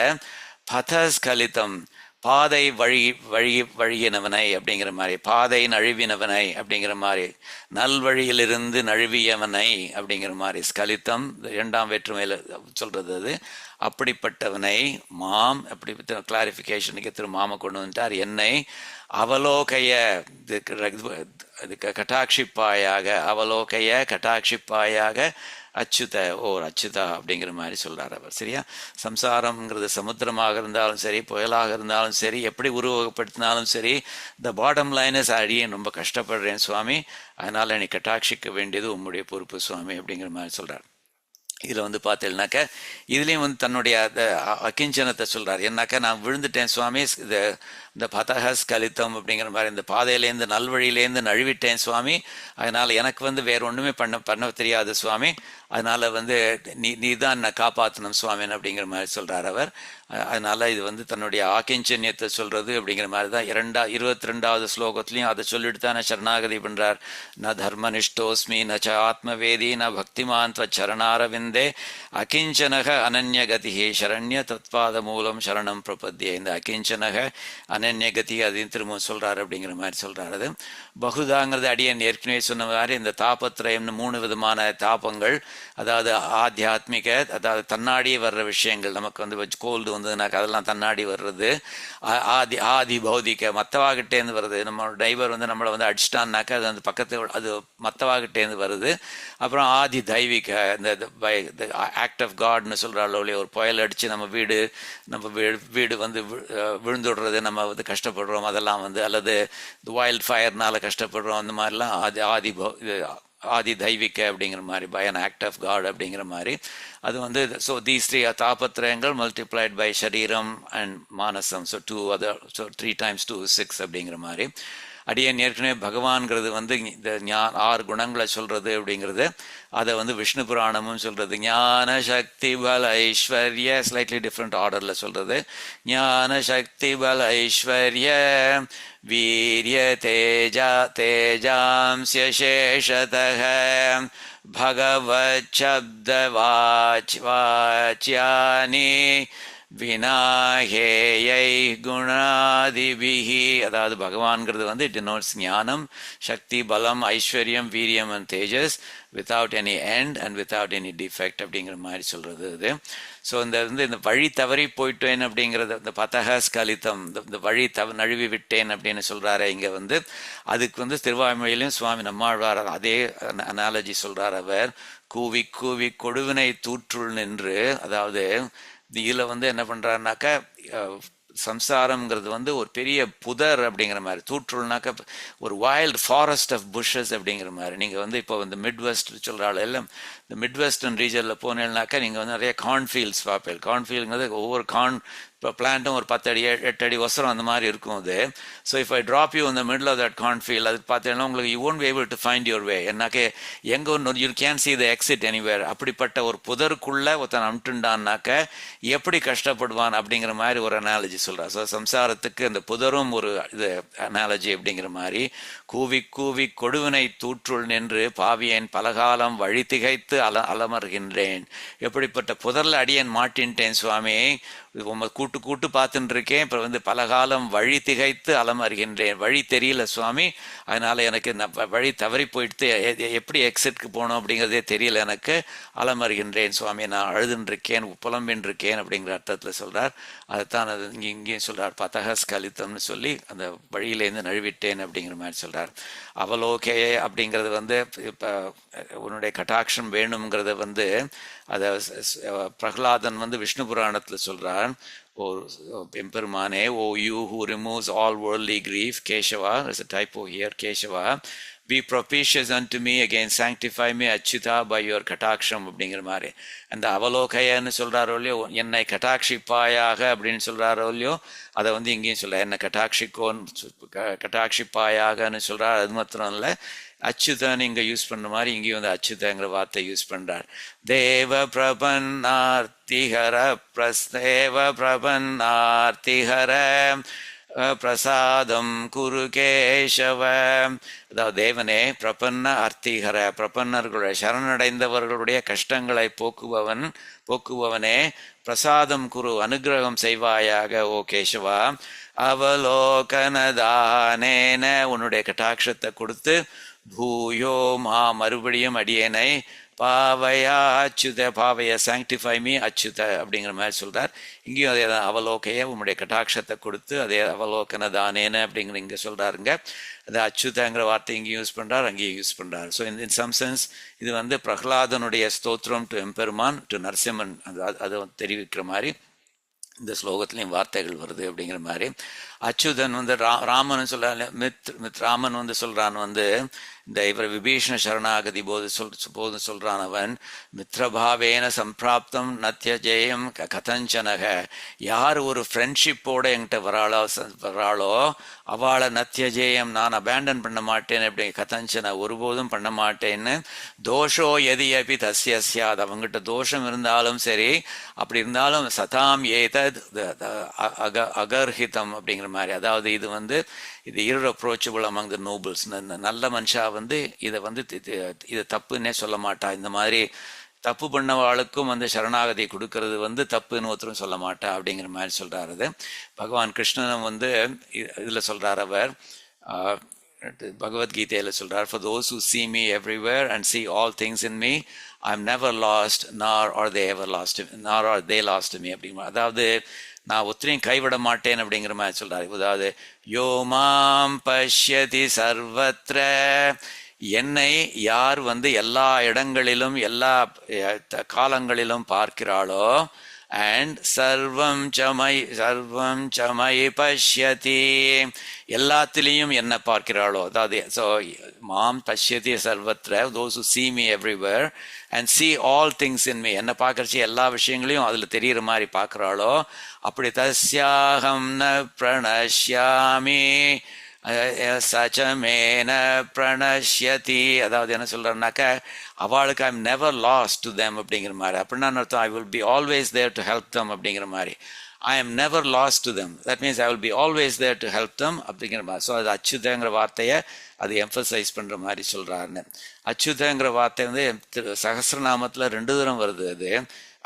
பதஸ்கலிதம் பாதை வழியினவனை அப்படிங்கிற மாதிரி, பாதை நழுவினவனை அப்படிங்கிற மாதிரி, நல்வழியிலிருந்து நழுவியவனை அப்படிங்கிற மாதிரி, ஸ்கலித்தம் 2ஆம் வேற்றுமையில சொல்றது அது. அப்படிப்பட்டவனை மாம், அப்படி கிளாரிஃபிகேஷனுக்கு திரு மாம கொண்டு வந்துட்டார். என்னை அவலோகைய கட்டாட்சிப்பாயாக, அவலோகைய கட்டாட்சிப்பாயாக அச்சுத, ஓர் அச்சுதா அப்படிங்கிற மாதிரி சொல்றார் அவர். சரியா, சம்சாரம்ங்கிறது சமுத்திரமாக இருந்தாலும் சரி, புயலாக இருந்தாலும் சரி, எப்படி உருவகப்படுத்தினாலும் சரி, த பாட்டம் லைன் இஸ் அடியேன் ரொம்ப கஷ்டப்படுறேன் சுவாமி, அதனால என்னை கட்டாட்சிக்க வேண்டியது உம்முடைய பொறுப்பு சுவாமி அப்படிங்கிற மாதிரி சொல்றார். இதில் வந்து பார்த்தீங்கன்னாக்க இதுலேயும் வந்து தன்னுடைய அக்கிஞ்சனத்தை சொல்கிறார். ஏன்னாக்கா நான் விழுந்துட்டேன் சுவாமி, இது இந்த பதஹஸ் கலித்தம் அப்படிங்கிற மாதிரி இந்த பாதையிலேருந்து நல்வழியிலேருந்து நழுவிட்டேன் சுவாமி, அதனால் எனக்கு வந்து வேற ஒன்றுமே பண்ண தெரியாது சுவாமி, அதனால் வந்து நீ தான் என்னை காப்பாற்றணும் சுவாமின்னு அப்படிங்கிற மாதிரி சொல்கிறார் அவர். அதனால் இது வந்து தன்னுடைய ஆக்கிஞ்சன்யத்தை சொல்கிறது அப்படிங்கிற மாதிரி தான் 22வது ஸ்லோகத்துலையும் அதை சொல்லிட்டு தானே சரணாகதி பண்ணுறார். ந தர்மனிஷ்டோஸ்மி ந ச ஆத்மவேதி ந பக்திமான் சரணாரவிந்தே அகிஞ்சனக அனன்யகதி சரண்ய தத்பாத மூலம் சரணம் பிரபத்தியே. இந்த அகிஞ்சனக அனன்யகதி அதையும் திரும்ப சொல்கிறார் அப்படிங்கிற மாதிரி சொல்கிறார். அது பகுதாங்கிறது அடியன் ஏற்கனவே சொன்ன மாதிரி இந்த தாபத்திரயம்னு 3 விதமான தாபங்கள், அதாவது ஆத்தியாத்மிக, அதாவது தன்னாடி வர்ற விஷயங்கள், நமக்கு வந்து கோல்டு வந்ததுனாக்கா அதெல்லாம் தன்னாடி வர்றது, ஆதி பௌதிக மற்றவாகிட்டேருந்து வருது, நம்ம டைவர் வந்து நம்மளை வந்து அடிச்சிட்டான்னாக்கா அது அந்த பக்கத்து அது மற்றவாகிட்டேருந்து வருது. அப்புறம் ஆதி தெய்வீக, இந்த ஆக்ட் ஆஃப் காட்னு சொல்கிறாள் இல்லையா, ஒரு புயல் அடித்து நம்ம வீடு வந்து விழுந்துடுறது, நம்ம வந்து கஷ்டப்படுறோம் அதெல்லாம் வந்து, அல்லது வைல்ட் ஃபயர்னால கஷ்டப்படுறோம், அந்த மாதிரிலாம் ஆதி தெய்வீக அப்படிங்கிற மாதிரி, by an act of God அப்படிங்கிற மாதிரி அது வந்து. ஸோ தீஸ் 3 தாபத்திரயங்கள் மல்டிப்ளைட் பை ஷரீரம் அண்ட் மானசம், ஸோ 3 times 2 is 6 அப்படிங்கிற மாதிரி. அடியன் ஏற்கனவே பகவான்கிறது வந்து இந்த 6 குணங்களை சொல்கிறது அப்படிங்கிறது, அதை வந்து விஷ்ணு புராணமும் சொல்கிறது. ஞான சக்தி பல ஐஸ்வர்ய, ஸ்லைட்லி டிஃப்ரெண்ட் ஆர்டரில் சொல்கிறது. ஞான சக்தி பல ஐஸ்வர்ய வீரிய தேஜாம்ஸ்ய சேஷதः பகவத் சப்த வாச்யானி வினாஹேயை குணாதிபிஹி. அதாவது பகவான்கிறது வந்து இட் டினோட்ஸ் ஞானம், சக்தி, பலம், ஐஸ்வர்யம், வீரியம் and Tejas without any end and without any defect அப்படிங்கிற மாதிரி சொல்கிறது இது. ஸோ இந்த வழி தவறி போயிட்டேன் அப்படிங்கிறது, இந்த பதஹஸ் கலித்தம், இந்த வழி நழுவி விட்டேன் அப்படின்னு சொல்கிறாரு இங்கே வந்து. அதுக்கு வந்து திருவாய்மொழியிலையும் சுவாமி நம்மாழ்வார் அதே அனாலஜி சொல்கிறார் அவர். கூவி கூவி கொடுவினை தூற்றுள் நின்று, அதாவது இதில் வந்து என்ன பண்ணுறாருனாக்கா, சம்சாரம்ங்கிறது வந்து ஒரு பெரிய புதர் அப்படிங்கிற மாதிரி, தூற்றுள்னாக்கா ஒரு வைல்டு ஃபாரஸ்ட் ஆஃப் புஷஸ் அப்படிங்கிற மாதிரி. நீங்கள் வந்து இப்போ இந்த மிட்வெஸ்ட் சொல்கிறாள் எல்லாம், இந்த மிட்வெஸ்டர்ன் ரீஜனில் போனேன்னாக்கா நீங்கள் வந்து நிறைய கார்ன்ஃபீல்ட்ஸ் பார்ப்பேன். கார்ன்ஃபீல்டுங்கிறது ஒவ்வொரு இப்போ பிளான்ட்டும் ஒரு 10 அடி 8 அடி ஒசரம் அந்த மாதிரி இருக்கும் அது. So if I drop you இந்த மிடில் ஆஃப் தட் கார்ன்ஃபீல்ட், அது பார்த்தீங்கன்னா உங்களுக்கு you won't be able to find your way. என்னாக்கே எங்கே ஒன்று you can see the exit anywhere. அப்படிப்பட்ட ஒரு புதருக்குள்ளே ஒருத்தன் அம்ட்டுண்டான்னாக்க எப்படி கஷ்டப்படுவான் அப்படிங்கிற மாதிரி ஒரு அனாலஜி சொல்கிறார். ஸோ சம்சாரத்துக்கு இந்த புதரும் ஒரு இது அனாலஜி அப்படிங்கிற மாதிரி. கூவி கூவி கொடுவினை தூற்றுள் நின்று பாவியேன் பலகாலம் வழி திகைத்து அலமர்கின்றேன். எப்படிப்பட்ட புதரில் அடியேன் மாட்டின்ட்டேன் சுவாமி, கூட்டு பார்த்துட்டு இருக்கேன், இப்போ வந்து பலகாலம் வழி திகைத்து அலமருகின்றேன். வழி தெரியல சுவாமி, அதனால எனக்கு வழி தவறி போயிட்டு எப்படி எக்ஸிட்க்கு போகணும் அப்படிங்கிறதே தெரியல எனக்கு, அலமருகின்றேன் சுவாமி, நான் அழுதுன்றிருக்கேன், புலம்பின்றிருக்கேன் அப்படிங்கிற அர்த்தத்தில் சொல்கிறார். அதைத்தான் அது இங்கேயும் சொல்கிறார், பதஹஸ் கலித்தம்னு சொல்லி அந்த வழியிலேருந்து நழுவிட்டேன் அப்படிங்கிற மாதிரி சொல்கிறார். அவலோகே அப்படிங்கிறது வந்து இப்போ உன்னுடைய கட்டாட்சம் வேணுங்கிறத வந்து அதை பிரகலாதன் வந்து விஷ்ணு புராணத்தில் சொல்கிறார். ஓ எம்பெருமானே, O you who removes all worldly grief Keshava, there's a typo here, Keshava, be propitious unto me, again sanctify me Achyuta by your கட்டாட்சம் அப்படிங்கிற மாதிரி. அந்த அவலோகையன்னு சொல்கிறாரோ இல்லையோ, என்னை கட்டாட்சிப்பாயாக அப்படின்னு சொல்கிறாரோ இல்லையோ, அதை வந்து இங்கேயும் சொல்ல என்னை கட்டாட்சிப்பாயாகன்னு சொல்கிறார். அது மாத்திரம் இல்லை, அச்சுதன்னு இங்கே யூஸ் பண்ணுற மாதிரி இங்கேயும் வந்து அச்சுதங்கிற வார்த்தை யூஸ் பண்ணுறார். தேவ பிரபன்னார்த்திஹர பிரஸ்தேவ பிரபன்னார்த்திஹர பிரசாதம் குரு கேசவ. அதாவது தேவனே, பிரபன்ன அர்த்திகர, பிரபன்னர்களுடைய சரணடைந்தவர்களுடைய கஷ்டங்களை போக்குபவனே, பிரசாதம் குரு, அனுகிரகம் செய்வாயாக ஓ கேசவா. அவலோகனதானேன, உன்னுடைய கட்டாட்சத்தை கொடுத்து, பூயோ மறுபடியும் அடியேனை பாவையா அச்சுத, பாவைய சாங்டிஃபை மீ அச்சுத அப்படிங்கிற மாதிரி சொல்கிறார். இங்கேயும் அதே தான், அவலோகைய உங்களுடைய கட்டாட்சத்தை கொடுத்து, அதே அவலோகன தானேன அப்படிங்கிற இங்கே சொல்கிறாருங்க. அது அச்சுதங்கிற வார்த்தை இங்கேயும் யூஸ் பண்ணுறார், அங்கேயும் யூஸ் பண்ணுறார். ஸோ இன் சம் சென்ஸ் இது வந்து பிரகலாதனுடைய ஸ்தோத்திரம் டு எம்பெருமான், டு நரசிம்மன், அதை தெரிவிக்கிற மாதிரி இந்த ஸ்லோகத்துலேயும் வார்த்தைகள் வருது அப்படிங்கிற மாதிரி. அச்சுதன் வந்து ராமன் சொல்ல ராமன் வந்து சொல்றான் வந்து இந்த இவர் விபீஷண சரணாகதி போது சொல்றான் அவன், மித்ரபாவேன சம்பிராப்தம் நத்திய ஜெயம் கதஞ்சனக, யார் ஒரு ஃப்ரெண்ட்ஷிப்போட என்கிட்ட வராளோ அவளை நத்திய ஜெயம் நான் அபேண்டன் பண்ண மாட்டேன் அப்படி, கதஞ்சன ஒருபோதும் பண்ண மாட்டேன்னு, தோஷோ எதி அப்படி தஸ்ய சியாத், அவங்ககிட்ட தோஷம் இருந்தாலும் சரி, அப்படி இருந்தாலும் சதாம் ஏதத் அகர்ஹிதம் அப்படிங்கிற மாதிரி, அதாவது இது வந்து இது irreproachable among the nobles, நல்ல மனுஷா வந்து இதை வந்து இதை தப்புன்னே சொல்ல மாட்டா, இந்த மாதிரி தப்பு பண்ணவாளுக்கும் வந்து சரணாகதி கொடுக்கறது வந்து தப்புன்னு ஒருத்தரும் சொல்ல மாட்டா அப்படிங்கிற மாதிரி சொல்றாரு. பகவான் கிருஷ்ணனும் வந்து இதுல சொல்றார் அவர், பகவத்கீதையில சொல்றார், for those who see me everywhere and see all things in me, I'm never lost nor are they ever lost nor are they lost me அப்படிங்கிற, அதாவது நான் ஒத்திரையும் கைவிட மாட்டேன் அப்படிங்கிற மாதிரி சொல்றாரு. அதாவது யோ மாம் பஷ்யதி சர்வத்ர, என்னை யார் வந்து எல்லா இடங்களிலும் எல்லா காலங்களிலும் பார்க்கிறாளோ, அண்ட் சர்வம் சமை பஷ்யதி, எல்லாத்திலையும் என்ன பார்க்கிறாளோ, அதாவது ஸோ மாம் பஷ்யதி சர்வத்ர, those who see me everywhere and see all things in me, என்ன பார்க்கறச்சு எல்லா விஷயங்களையும் அதில் தெரிகிற மாதிரி பார்க்குறாளோ, அப்படி தஸ்யாஹம் ந பிரணஷ்யாமி சச்சமேன பிரணஷ்யதி, அதாவது என்ன சொல்கிறேன்னாக்க அவளுக்கு I'm never lost to them அப்படிங்கிற மாதிரி, அப்படின்னா அர்த்தம் I will be always there to help them அப்படிங்கிற மாதிரி, I am never lost to them, that means I will be always there to help them அப்படிங்கிற மாதிரி. ஸோ அது அச்சுதங்கிற வார்த்தையை அது எம்பசைஸ் பண்ணுற மாதிரி சொல்கிறாருன்னு. அச்சுதங்கிற வார்த்தை வந்து சகஸ்ரநாமத்தில் 2 தரம் வருது. அது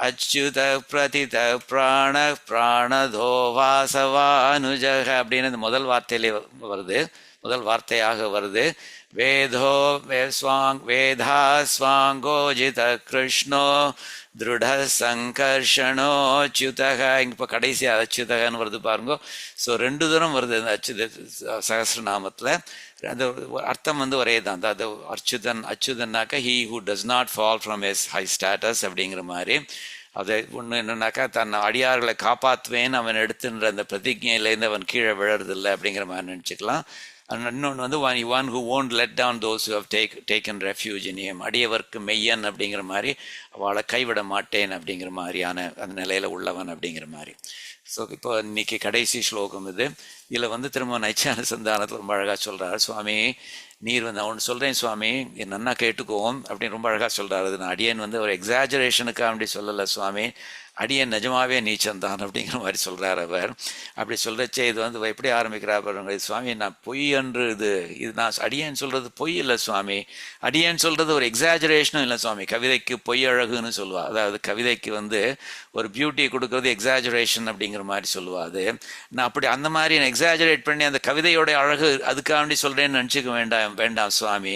அச்சுத பிரதித பிராண பிராணதோ வாசவானுஜக அப்படின்னு இந்த முதல் வார்த்தையிலே வருது, முதல் வார்த்தையாக வருது. வேதோ வேதா ஸ்வாங்கோஜித கிருஷ்ணோ திருட சங்கர்ஷணோ அச்சுதக, இங்க இப்போ கடைசி அச்சுதகன்னு வருது பாருங்க. ஸோ 2 தரம் வருது அந்த அச்சுத சகஸ்ரநாமத்தில். அந்த அர்த்தம் வந்து ஒரே தான், அதாவது அச்சுதன்னாக்கா he who does not fall from his high status அப்படிங்கிற மாதிரி. அது ஒன்று என்னன்னாக்கா தன் அடியார்களை காப்பாற்றுவேன்னு அவன் எடுத்துன்ற அந்த பிரதிஜையிலேருந்து அவன் கீழே விழறதில்லை அப்படிங்கிற மாதிரி நினச்சிக்கலாம். இன்னொன்று வந்து one who won't let down those who have taken refuge in him, அடியவர்க்கு மெய்யன் அப்படிங்கிற மாதிரி, அவளை கைவிட மாட்டேன் அப்படிங்கிற மாதிரியான அந்த நிலையில் உள்ளவன் அப்படிங்கிற மாதிரி. ஸோ இப்போ இன்னைக்கு கடைசி ஸ்லோகம் இது. இதில் வந்து திரும்ப நைச்சானுசந்தானத்தில் ரொம்ப அழகாக சொல்கிறார் சுவாமி, நீர் வந்து அவனு சொல்கிறேன் சுவாமி நன்னா கேட்டுக்குவோம் அப்படின்னு ரொம்ப அழகாக சொல்கிறாரு. அது நான் அடியன் வந்து ஒரு எக்ஸாஜரேஷனுக்காக அப்படி சொல்லலை சுவாமி, அடியன் நிஜமாவே நீச்சந்தான் அப்படிங்கிற மாதிரி சொல்கிறார் அவர். அப்படி சொல்கிறச்சே இது வந்து எப்படி ஆரம்பிக்கிறார் பாருங்க, சுவாமி நான் பொய் என்று இது நான் அடியன் சொல்கிறது பொய் இல்லை சுவாமி, அடியன் சொல்கிறது ஒரு எக்ஸாஜரேஷனும் இல்லை சுவாமி, கவிதைக்கு பொய் அழகுன்னு சொல்லுவா, அதாவது கவிதைக்கு வந்து ஒரு பியூட்டி கொடுக்கறது எக்ஸாஜரேஷன் அப்படிங்கிற மாதிரி சொல்லுவா. அது நான் அப்படி அந்த மாதிரி நான் எக்ஸாஜரேட் பண்ணி அந்த கவிதையோட அழகு அதுக்காண்டி சொல்கிறேன்னு நினச்சிக்க வேண்டாம் சுவாமி,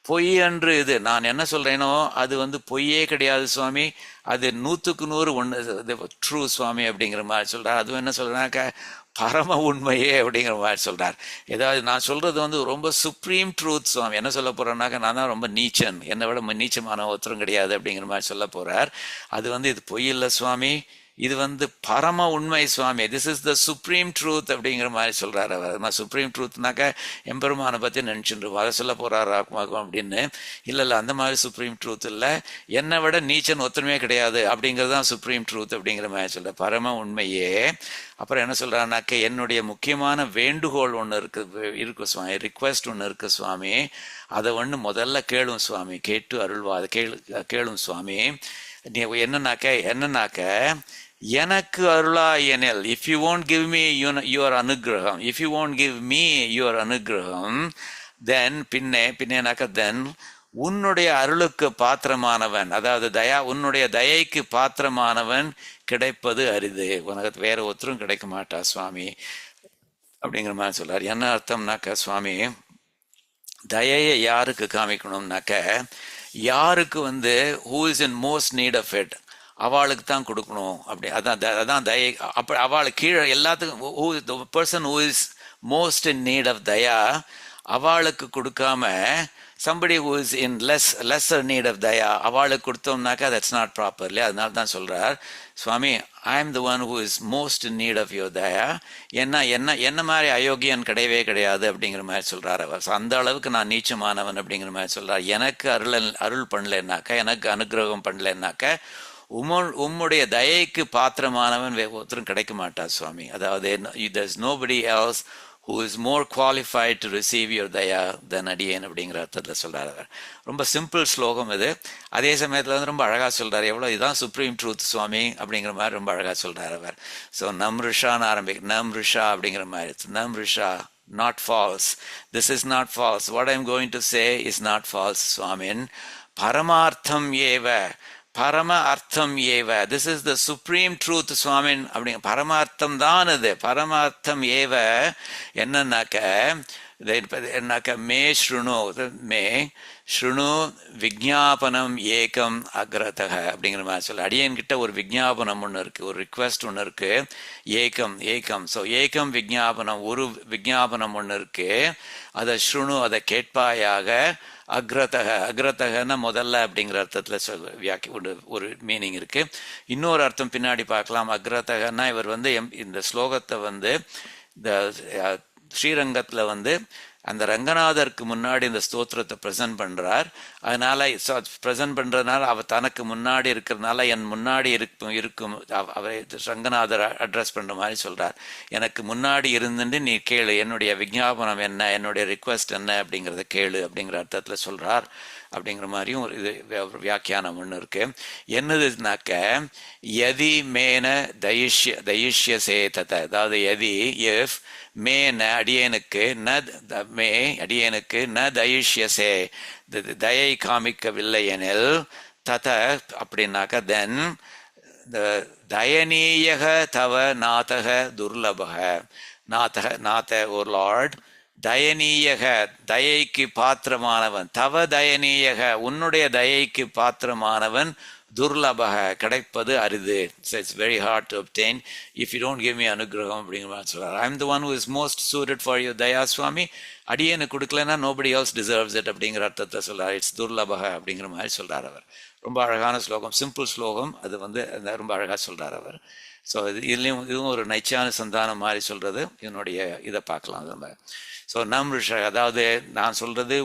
பொய் என்று இது நான் என்ன சொல்கிறேனோ அது வந்து பொய்யே கிடையாது சுவாமி, அது 100க்கு 100 ட்ரூ சுவாமி அப்படிங்கிற மாதிரி சொல்கிறார். அதுவும் என்ன சொல்கிறேன்னாக்கா பரம உண்மையே அப்படிங்கிற மாதிரி சொல்கிறார். ஏதாவது நான் சொல்கிறது வந்து ரொம்ப சுப்ரீம் ட்ரூத் சுவாமி, என்ன சொல்ல போகிறேன்னாக்கா நான் தான் ரொம்ப நீச்சன், என்னை விட நீச்சமான ஒருத்தரும் கிடையாது அப்படிங்கிற மாதிரி சொல்ல போகிறார். அது வந்து இது பொய் இல்லை சுவாமி, இது வந்து பரம உண்மை சுவாமி, this is the supreme truth அப்படிங்கிற மாதிரி சொல்கிறார் அவர். நான் சுப்ரீம் ட்ரூத்னாக்கா எம்பெருமானை பற்றி நினச்சிட்டு அதை சொல்ல போகிறாரு அப்படின்னு. இல்லை அந்த மாதிரி சுப்ரீம் ட்ரூத் இல்லை, என்னை விட நீச்சன் ஒத்துமையே கிடையாது அப்படிங்கிறது தான் சுப்ரீம் ட்ரூத் அப்படிங்கிற மாதிரி சொல்கிற பரம உண்மையே. அப்புறம் என்ன சொல்கிறாருனாக்க என்னுடைய முக்கியமான வேண்டுகோள் ஒன்று இருக்கு சுவாமி, ரிக்வெஸ்ட் ஒன்று இருக்குது சுவாமி, அதை ஒன்று முதல்ல கேளும் சுவாமி, கேட்டு அருள்வா, அதை கேளும் சுவாமி. என்னன்னாக்க எனக்கு அருளாயனில், if you won't give me your அனுகிரகம், if you won't give me your அனுகிரகம், தென் பின்னேனாக்க தென் உன்னுடைய அருளுக்கு பாத்திரமானவன், அதாவது உன்னுடைய தயைக்கு பாத்திரமானவன் கிடைப்பது அரிது, உனக்கு வேற ஒருத்தரும் கிடைக்க மாட்டா சுவாமி அப்படிங்கிற மாதிரி சொல்றார். என்ன அர்த்தம்னாக்க சுவாமி தயையை யாருக்கு காமிக்கணும்னாக்க யாருக்கு வந்து who is in most need of it அவளுக்கு தான் கொடுக்கணும் அப்படி, அதான் தயை. அப்போ அவளுக்கு கீழே எல்லாத்துக்கும் person who is most in need of தயா அவளுக்கு கொடுக்காம somebody who is in lesser need of தயா அவளுக்கு கொடுத்தோம்னாக்கா that's not proper இல்லையா. அதனால தான் சொல்றார் சுவாமி, I am the one who is most in need of your தயா. என்ன மாதிரி அயோக்கியன் கிடையவே கிடையாது அப்படிங்கிற மாதிரி சொல்றார் அவர். அந்த அளவுக்கு நான் நீச்சமானவன் அப்படிங்கிற மாதிரி சொல்றார். எனக்கு அருள் பண்ணலைன்னாக்கா, எனக்கு அனுகிரகம் பண்ணலைன்னாக்க உம்முடைய தயைக்கு பாத்திரமானவன் ஒருத்தரும் கிடைக்க மாட்டார் சுவாமி. அதாவது there's nobody else who is more qualified to receive your Daya than அடியேன் அப்படிங்கிற அர்த்தத்தில் சொல்றார் அவர். ரொம்ப சிம்பிள் ஸ்லோகம் இது. அதே சமயத்தில் வந்து ரொம்ப அழகா சொல்றாரு. எவ்வளோ இதுதான் சுப்ரீம் ட்ரூத் சுவாமி அப்படிங்கிற மாதிரி ரொம்ப அழகா சொல்றாரு அவர். ஸோ நம் ரிஷான்னு நம் ரிஷா அப்படிங்கிற மாதிரி நம் Risha, not false. This is not false. What I'm going to say is not false, Swamin. Paramartham eva. பரம அர்த்தம் ஏவ. This is the supreme truth சுவாமின் அப்படிங்க. பரமார்த்தம் தான் அது. பரமார்த்தம் ஏவ என்னன்னாக்க மே ஸ்ருணு ஸ்ருணு விஜாபனம் ஏகம் அக்ரதக அப்படிங்கிற மாதிரி சொல்ல. அடியன்கிட்ட ஒரு விஜாபனம் ஒன்று இருக்கு, ஒரு ரிக்வெஸ்ட் ஒன்று இருக்கு. ஏகம் ஸோ ஏகம் விஜாபனம், ஒரு விஜாபனம் ஒன்று இருக்கு. அதை ஸ்ருணு, அதை கேட்பாயாக. அக்ரதகன்னா முதல்ல அப்படிங்கிற அர்த்தத்தில் ஒரு மீனிங் இருக்கு. இன்னொரு அர்த்தம் பின்னாடி பார்க்கலாம். அக்ரதகன்னா இவர் வந்து இந்த ஸ்லோகத்தை வந்து இந்த ஸ்ரீரங்கத்தில் வந்து அந்த ரங்கநாதருக்கு முன்னாடி இந்த ஸ்தோத்திரத்தை ப்ரெசென்ட் பண்றார். அதனால ப்ரெசென்ட் பண்றதுனால அவர் தனக்கு முன்னாடி இருக்கிறதுனால என் முன்னாடி இருக்கும் அவரை ரங்கநாதர் அட்ரஸ் பண்ற மாதிரி சொல்றார். எனக்கு முன்னாடி இருந்துட்டு நீ கேளு, என்னுடைய விஞ்ஞாபனம் என்ன, என்னுடைய ரிக்வெஸ்ட் என்ன அப்படிங்கிறத கேளு அப்படிங்கிற அர்த்தத்துல சொல்றார். அப்படிங்கிற மாதிரியும் ஒரு இது வியாக்கியானம் ஒன்று இருக்கு. என்னதுனாக்க யதி மேன தயிஷ்ய சேதத, அதாவது யதி இஃப் மேன அடியேனுக்கு அடியேனுக்கு ந தயிஷ்யசே தயை காமிக்கவில்லை எனில் தத அப்படின்னாக்க தென் தயனீயக தவ நாதக துர்லபக நாத ஓ லார்ட் தயனீயக தயைக்கு பாத்திரமானவன், தவ தயனீயக உன்னுடைய தயைக்கு பாத்திரமானவன், துர்லபக கிடைப்பது அரிது. So it's very hard to obtain if you don't give me anugraham அப்படிங்கிற மாதிரி சொல்றார். I am the one who is most suited for your தயா சுவாமி. அடியேனுக்கு கொடுக்கலன்னா nobody else deserves it அப்படிங்கிற அர்த்தத்தை சொல்றார். இட்ஸ் துர்லபக அப்படிங்கிற மாதிரி சொல்றார் அவர். ரொம்ப அழகான ஸ்லோகம், சிம்பிள் ஸ்லோகம். அது வந்து ரொம்ப அழகா சொல்றார் அவர். ஸோ இதுவும் ஒரு நைச்சான சந்தானம் மாதிரி சொல்றது. இதனுடைய இதை பார்க்கலாம் நம்ம. ஸோ அதாவது நான் சொல்றது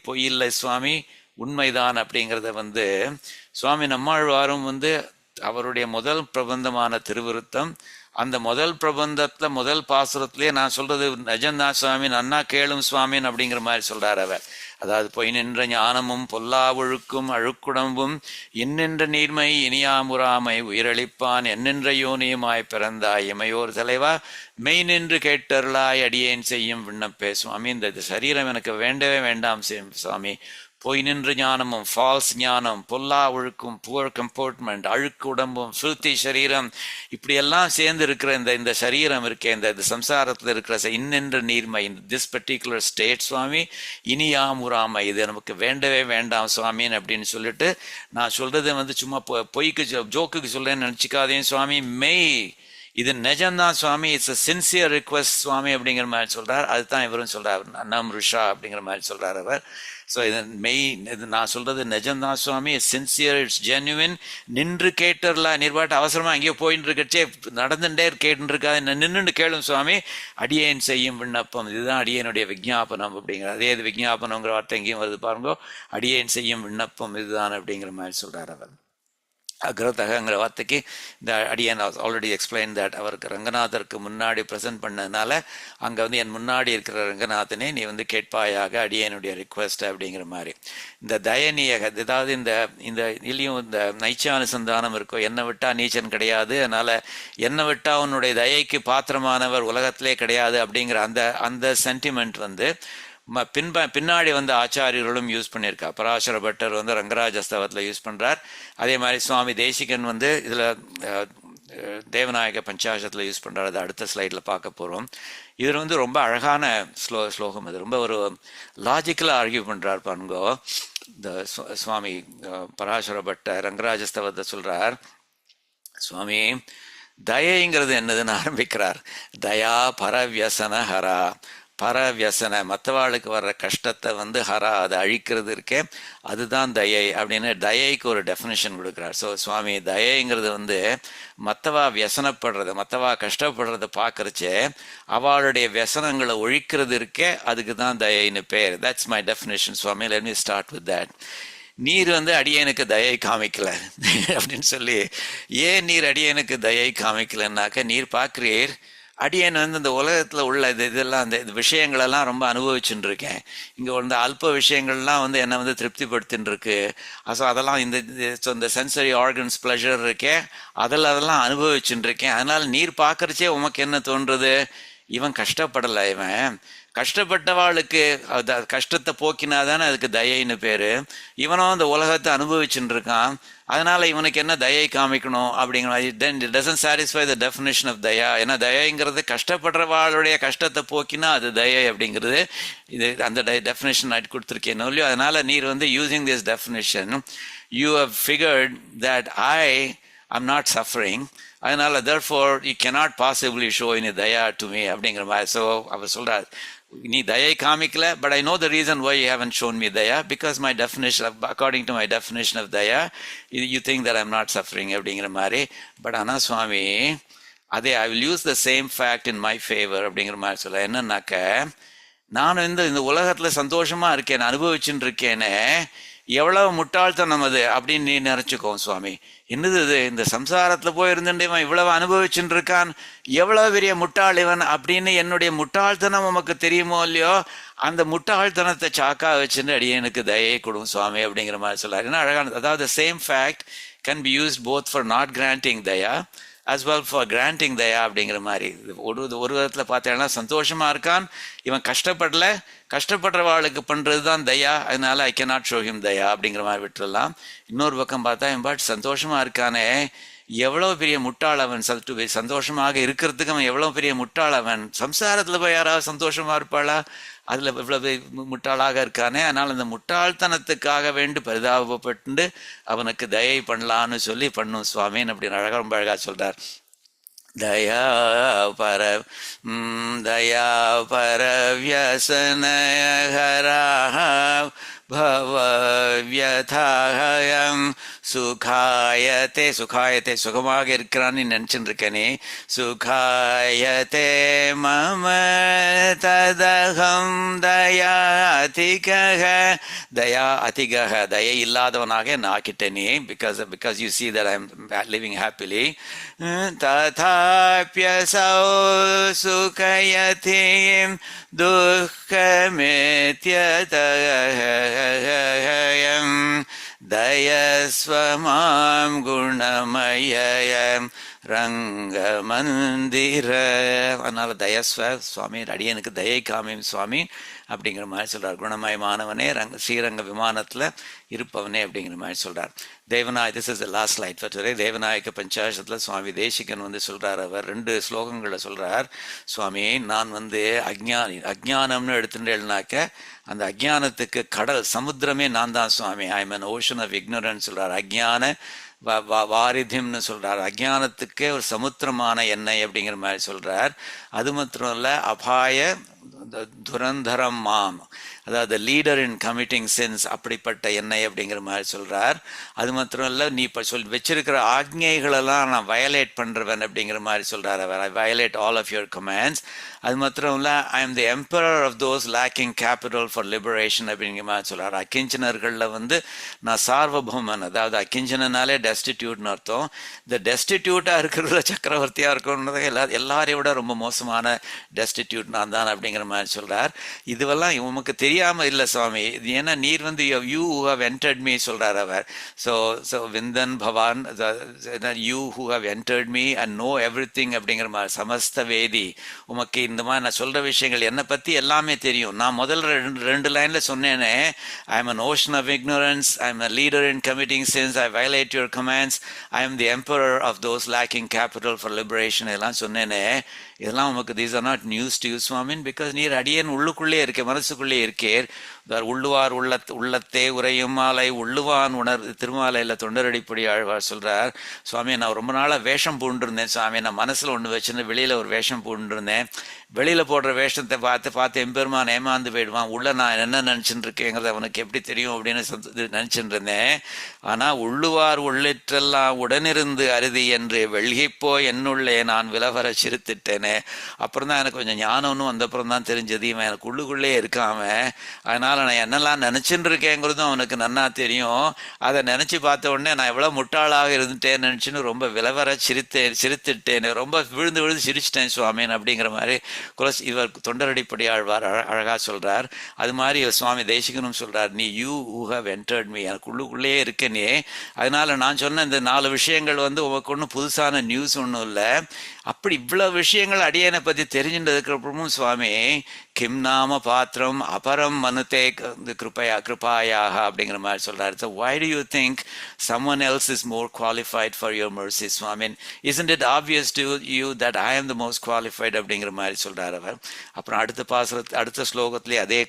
பொய் இல்லை சுவாமி, உண்மைதான் அப்படிங்கிறத வந்து சுவாமி நம்மாழ்வாரும் வந்து அவருடைய முதல் பிரபந்தமான திருவிருத்தம், அந்த முதல் பிரபந்தத்துல முதல் பாசுரத்திலேயே நான் சொல்றது நஜந்தான் சுவாமி, நன்னா கேளும் சுவாமின் அப்படிங்கிற மாதிரி சொல்றார் அவர். அதாவது பொய் நின்ற ஞானமும் பொல்லாவொழுக்கும் அழுக்குடம்பும் இன்னென்ற நீர்மை இனியாமுறாமை உயிரளிப்பான் என்னென்ற யோனியுமாய் பிறந்தாய் இமையோர் தலைவா மெய் நின்று கேட்டருளாய் அடியேன் செய்யும் விண்ணப்பே சுவாமி. இந்த சரீரம் எனக்கு வேண்டவே வேண்டாம் சுவாமி. பொய் நின்று ஞானமும் ஃபால்ஸ் ஞானம், பொல்லா ஒழுக்கும் புவர் கம்போர்ட்மெண்ட், அழுக்கு உடம்பும் ஃபில்த்தி சரீரம், இப்படியெல்லாம் சேர்ந்து இருக்கிற இந்த சரீரம் இருக்கே, இந்த சம்சாரத்தில் இருக்கிற இன்னென்ற நீர்மை, திஸ் பர்டிகுலர் ஸ்டேட் சுவாமி இனியாமுறாமை, இது நமக்கு வேண்டவே வேண்டாம் சுவாமின்னு அப்படின்னு சொல்லிட்டு நான் சொல்றது வந்து சும்மா பொய்க்கு ஜோக்குக்கு சொல்றேன்னு நினச்சிக்காதேன் சுவாமி. மெய் இது நிஜம்தான் சுவாமி, இட்ஸ் அ சின்சியர் ரிக்வெஸ்ட் சுவாமி அப்படிங்கிற மாதிரி சொல்றார். அதுதான் இவரும் சொல்றார், நம் ரிஷா அப்படிங்கிற மாதிரி சொல்றார் அவர். ஸோ இது நான் சொல்றது நிஜம்தான் சுவாமி, சின்சியர், இட்ஸ் ஜென்யூன். நின்று கேட்டுறல, நிர்வாட்டு அவசரமா அங்கேயோ போயின்னு இருக்கச்சே நடந்துட்டே கேட்டு இருக்காது, நின்றுட்டு கேளும் சுவாமி அடியேன் செய்யும் விண்ணப்பம், இதுதான் அடியனுடைய விஜாபனம் அப்படிங்கிற. அதே இது விஜாபனங்கிற வார்த்தை எங்கேயும் வருது பாருங்கோ, அடியேன் செய்யும் விண்ணப்பம் இதுதான் அப்படிங்கிற மாதிரி சொல்றார் அவர். அக்ரதகங்கிற வார்த்தைக்கு இந்த அடியன் ஆல்ரெடி எக்ஸ்பிளைன் தட் அவருக்கு ரங்கநாதருக்கு முன்னாடி ப்ரெசென்ட் பண்ணதுனால அங்கே வந்து என் முன்னாடி இருக்கிற ரங்கநாதனே நீ வந்து கேட்பாயாக அடியனுடைய ரிக்வெஸ்ட் அப்படிங்கிற மாதிரி. இந்த தயனீயக, அதாவது இந்த இதுலேயும் இந்த நைச்சானுசந்தானம் இருக்கும், என்னை விட்டா நீச்சன் கிடையாது, அதனால என்னை விட்டா உன்னுடைய தயைக்கு பாத்திரமானவர் உலகத்திலே கிடையாது அப்படிங்கிற அந்த சென்டிமெண்ட் வந்து பின்னாடி வந்து ஆச்சாரியர்களும் யூஸ் பண்ணியிருக்கா. பராசர பட்டர் வந்து ரங்கராஜஸ்தவத்தில் யூஸ் பண்ணுறார். அதே மாதிரி சுவாமி தேசிகன் வந்து இதில் தேவநாயக பஞ்சாசத்தில் யூஸ் பண்ணுறார். அது அடுத்த ஸ்லைடில் பார்க்க போகிறோம். இதில் வந்து ரொம்ப அழகான ஸ்லோகம். அது ரொம்ப ஒரு லாஜிக்கலாக ஆர்கியூ பண்ணுறார் பாருங்கோ. இந்த சுவாமி பராசர பட்டர் ரங்கராஜஸ்தவத்தை சொல்கிறார், சுவாமி தயைங்கிறது என்னதுன்னு ஆரம்பிக்கிறார். தயா பரவியசன ஹரா பரவியசன மற்றவாளுக்கு வர்ற கஷ்டத்தை வந்து ஹரா அதை அழிக்கிறது இருக்கே அதுதான் தயை அப்படின்னு தயைக்கு ஒரு டெஃபினேஷன் கொடுக்குறார். ஸோ சுவாமி தயைங்கிறது வந்து மற்றவா வியசனப்படுறத மற்றவா கஷ்டப்படுறத பார்க்கறச்சே அவளுடைய வியசனங்களை ஒழிக்கிறது இருக்கே அதுக்கு தான் தயைன்னு பேர். That's my definition swami. Let me start with that. நீர் வந்து அடியனுக்கு தயை காமிக்கல அப்படின்னு சொல்லி, ஏன் நீர் அடியனுக்கு தயை காமிக்கலன்னாக்க, நீர் பார்க்குறீர் அடியன் வந்து இந்த உலகத்தில் உள்ள இதெல்லாம் இந்த விஷயங்களெல்லாம் ரொம்ப அனுபவிச்சுட்டு இருக்கேன். இங்கே வந்து அல்ப விஷயங்கள்லாம் வந்து என்னை வந்து திருப்திப்படுத்தின்னு இருக்கு. ஸோ அதெல்லாம் இந்த சென்சரி ஆர்கன்ஸ் ப்ளஷர் இருக்கே அதெல்லாம் அனுபவிச்சுட்டு இருக்கேன். அதனால் நீர் பார்க்கறச்சே உமக்கு என்ன தோன்றுறது, இவன் கஷ்டப்படலை, இவன் கஷ்டப்பட்டவாளுக்கு கஷ்டத்தை போக்கினாதானே அதுக்கு தயைன்னு பேரு. இவனும் அந்த உலகத்தை அனுபவிச்சுட்டு இருக்கான், அதனால இவனுக்கு என்ன தயை காமிக்கணும் அப்படிங்கிற மாதிரி. Then it doesn't satisfy the definition of தயா. ஏன்னா தயைங்கிறது கஷ்டப்படுறவாளுடைய கஷ்டத்தை போக்கினா அது தயை அப்படிங்கிறது. இது அந்த டெஃபினேஷன் நான் கொடுத்துருக்கேன் இல்லையோ. அதனால நீர் வந்து using this definition you have figured that I'm not suffering. அதனால therefore you cannot possibly show any Daya to me அப்படிங்கிற மாதிரி. ஸோ அவர் சொல்றார், நீ தயை காமிக்கல, but I know the reason why you haven't shown me daya, because my definition of, according to my definition of daya, you think that I'm not suffering அப்படிங்கிற மாதிரி. But ஆனால் சுவாமி அதே I will use the same fact in my favor அப்படிங்கிற மாதிரி சொல்ல. என்னன்னாக்க, நான் இந்த உலகத்தில் சந்தோஷமா இருக்கேன், அனுபவிச்சுட்டு இருக்கேன்னு எவ்வளவு முட்டாள்தனம் அது அப்படின்னு நீ நினைச்சுக்கோ சுவாமி. என்னது இது, இந்த சம்சாரத்துல போயிருந்துட்டு இவன் இவ்வளவு அனுபவிச்சுட்டு இருக்கான், எவ்வளவு பெரிய முட்டாள் இவன் அப்படின்னு என்னுடைய முட்டாள்தனம் உமக்கு தெரியுமோ இல்லையோ, அந்த முட்டாள்தனத்தை சாக்கா வச்சுட்டு அடியனுக்கு தயை கொடுக்கும் சுவாமி அப்படிங்கிற மாதிரி சொல்லாரு. என்ன அழகான, அதாவது same fact can be used both for not granting Daya as well for granting தயா அப்படிங்கிற மாதிரி. ஒரு விதத்தில் பார்த்தேன்னா சந்தோஷமா இருக்கான், இவன் கஷ்டப்படுறவாளுக்கு பண்றது தான் தயா, அதனால ஐ கேனாட் ஷோ ஹிம் தயா அப்படிங்கிற மாதிரி விட்டுடலாம். இன்னொரு பக்கம் பார்த்தா இவன் பாட்டு சந்தோஷமா இருக்கானே, எவ்வளவு பெரிய முட்டாள் அவன், சந்தோஷமாக இருக்கிறதுக்கு அவன் எவ்வளவு பெரிய முட்டாள் அவன். சம்சாரத்துல போய் யாராவது சந்தோஷமா இருப்பாளா, அதுல இவ்வளவு முட்டாளாக இருக்கானே, அதனால அந்த முட்டாள்தனத்துக்காக வேண்டி பரிதாபப்பட்டு அவனுக்கு தயை பண்ணலான்னு சொல்லி பண்ணும் சுவாமின்னு அப்படின்னு அழகா ரொம்ப அழகா சொல்றார். தயா பர வியசனஹரா பவ வியதாஹயம் சுகாயத்தே சுகமாக இருக்கிறான்னு நினைச்சுட்டு இருக்கனே, சுகாயத்தே மம ததகம் தயா அதிகஹ தயை இல்லாதவனாக நான் ஆக்கிட்டேனே, because you see that I'm living happily. ததாப்யசௌ சுகயதி துக்கமேத்யதயம் தயஸ்வமாம் குணமயம் ரங்கமந்திர. அதனால தயஸ்வ சுவாமி, அடியனுக்கு தயை காமியும் சுவாமி அப்படிங்கிற மாதிரி சொல்றார். குணமயமானவனே, ஸ்ரீரங்க விமானத்துல இருப்பவனே அப்படிங்கிற மாதிரி சொல்றார். தேவநாய, this is the last slide for today. தேவநாயக பஞ்சாசத்துல சுவாமி தேசிகன் வந்து சொல்றார், அவர் 2 ஸ்லோகங்களை சொல்றார். சுவாமி, நான் வந்து அஜ்ஞானம்னு எடுத்துட்டேன்னாக்க அந்த அஜ்ஞானத்துக்கு கடல் சமுத்திரமே நான் தான் சுவாமி. I am an ocean of ignorance சொல்றார். அஜ்ஞான வாரிதியம்னு சொல்றார். அஜ்ஞானத்துக்கே ஒரு சமுத்திரமான எண்ணெய் அப்படிங்கிற மாதிரி சொல்றார். அது மாத்திரம் இல்ல, அபாய துரந்தரம் மாம், அதாவது லீடர் இன் கமிட்டிங் சின்ஸ், அப்படிப்பட்ட எண்ணெய் அப்படிங்கிற மாதிரி சொல்றார். அது மாத்திரம் இல்ல, நீ இப்ப வச்சிருக்கிற ஆக்ஞைகளெல்லாம் நான் வயலேட் பண்றவன் அப்படிங்கிற மாதிரி சொல்றார் அவர். I violate all of your commands. அது மாத்திரம் இல்ல, I am the emperor of those lacking capital for liberation அப்படிங்கிற மாதிரி சொல்றார். அக்கிஞ்சனர்கள்ல வந்து நான் சார்வபௌமன், அதாவது அக்கிஞ்சனாலே டெஸ்டிடியூட்னு அர்த்தம். இந்த டெஸ்டிடியூட்டா இருக்கிறதுல சக்கரவர்த்தியா இருக்கணும்ன்றத எல்லாரையும் விட ரொம்ப மோசமான டெஸ்டிடியூட் நான் தான் அப்படிங்கிற மாதிரி சொல்றார். இதுவெல்லாம் உமக்கு தெரியாம இல்ல சுவாமி, ஏன்னா நீர் வந்து you who have entered me சொல்றார் அவர். ஸோ விந்தன் பவான், you who have entered me and know everything அப்படிங்கிற மாதிரி, சமஸ்த வேதி, உமக்கு இந்த மாதிரி நான் சொல்ற விஷயங்கள் என்னை பத்தி எல்லாமே தெரியும். நான் முதல்ல 2 லைன்ல சொன்னேனே, ஐ am an ocean of ignorance, I am a leader in committing sins, I violate your commands, I am the emperor of those lacking capital for liberation எல்லாம் சொன்னேனே. இதெல்லாம் உமக்கு these are not news to you சுவாமின், பிகாஸ் நீர் அடியேன் உள்ளுக்குள்ளே இருக்கே, மனசுக்குள்ளே இருக்கேர். உள்ளுவார் உள்ளத்தே உரையும் மாலை உள்ளுவான் உணர் திருமாலையில் தொண்டரடிப்படி ஆழ்வார் சொல்றார். சுவாமி நான் ரொம்ப நாளாக வேஷம் பூண்டிருந்தேன் சுவாமி, நான் மனசில் ஒன்று வச்சுருந்து வெளியில் ஒரு வேஷம் பூண்டிருந்தேன். வெளியில் போடுற வேஷத்தை பார்த்து எம்பெருமான் ஏமாந்து போயிடுவான், உள்ள நான் என்ன நினச்சிட்டு இருக்கேங்கிறத அவனுக்கு எப்படி தெரியும் அப்படின்னு நினச்சிட்டு இருந்தேன். ஆனால் உள்ளுவார் உள்ளிற்றெல்லாம் உடனிருந்து அருதி என்று வெள்கிப்போ என்னுள்ளே நான் விலவர சிரித்துட்டேனே. அப்புறம் தான் எனக்கு கொஞ்சம் ஞானம்னு வந்தப்புறம் தான் தெரிஞ்சது இவன் எனக்கு உள்ளுக்குள்ளே இருக்காம, அதனால் நான் என்னெல்லாம் நினச்சிட்டு இருக்கேங்கிறதும் அவனுக்கு நன்னா தெரியும். அதை நினச்சி பார்த்த உடனே நான் எவ்வளோ முட்டாளாக இருந்துட்டேன் நினச்சின்னு ரொம்ப விலவர சிரித்துட்டேன், ரொம்ப விழுந்து சிரிச்சிட்டேன் சுவாமின் அப்படிங்கிற மாதிரி இவர் தொண்டரடிப்படி ஆழ்வார் அழகாக சொல்கிறார். அது மாதிரி சுவாமி தேசிகனும் சொல்கிறார், நீ you who have entered me, எனக்கு உள்ளுக்குள்ளேயே இருக்கனே. அதனால் நான் சொன்ன இந்த 4 விஷயங்கள் உனக்கு ஒன்றும் புதுசான நியூஸ் ஒன்றும் இல்லை. அப்படி இவ்வளோ விஷயங்கள் அடியனை பற்றி தெரிஞ்சுட்டதுக்கப்புறமும் சுவாமி கிம் நாம பாத்திரம் அபரம் மனுதே கிருபாயாக அப்படிங்கிற மாதிரி சொல்றாரு. So why do you think someone else is more qualified for your mercy, Swami? Isn't it obvious to you that I am the most qualified அப்படிங்கிற மாதிரி சொல்றாரு அவர். அப்புறம் அடுத்த ஸ்லோகத்திலே அதே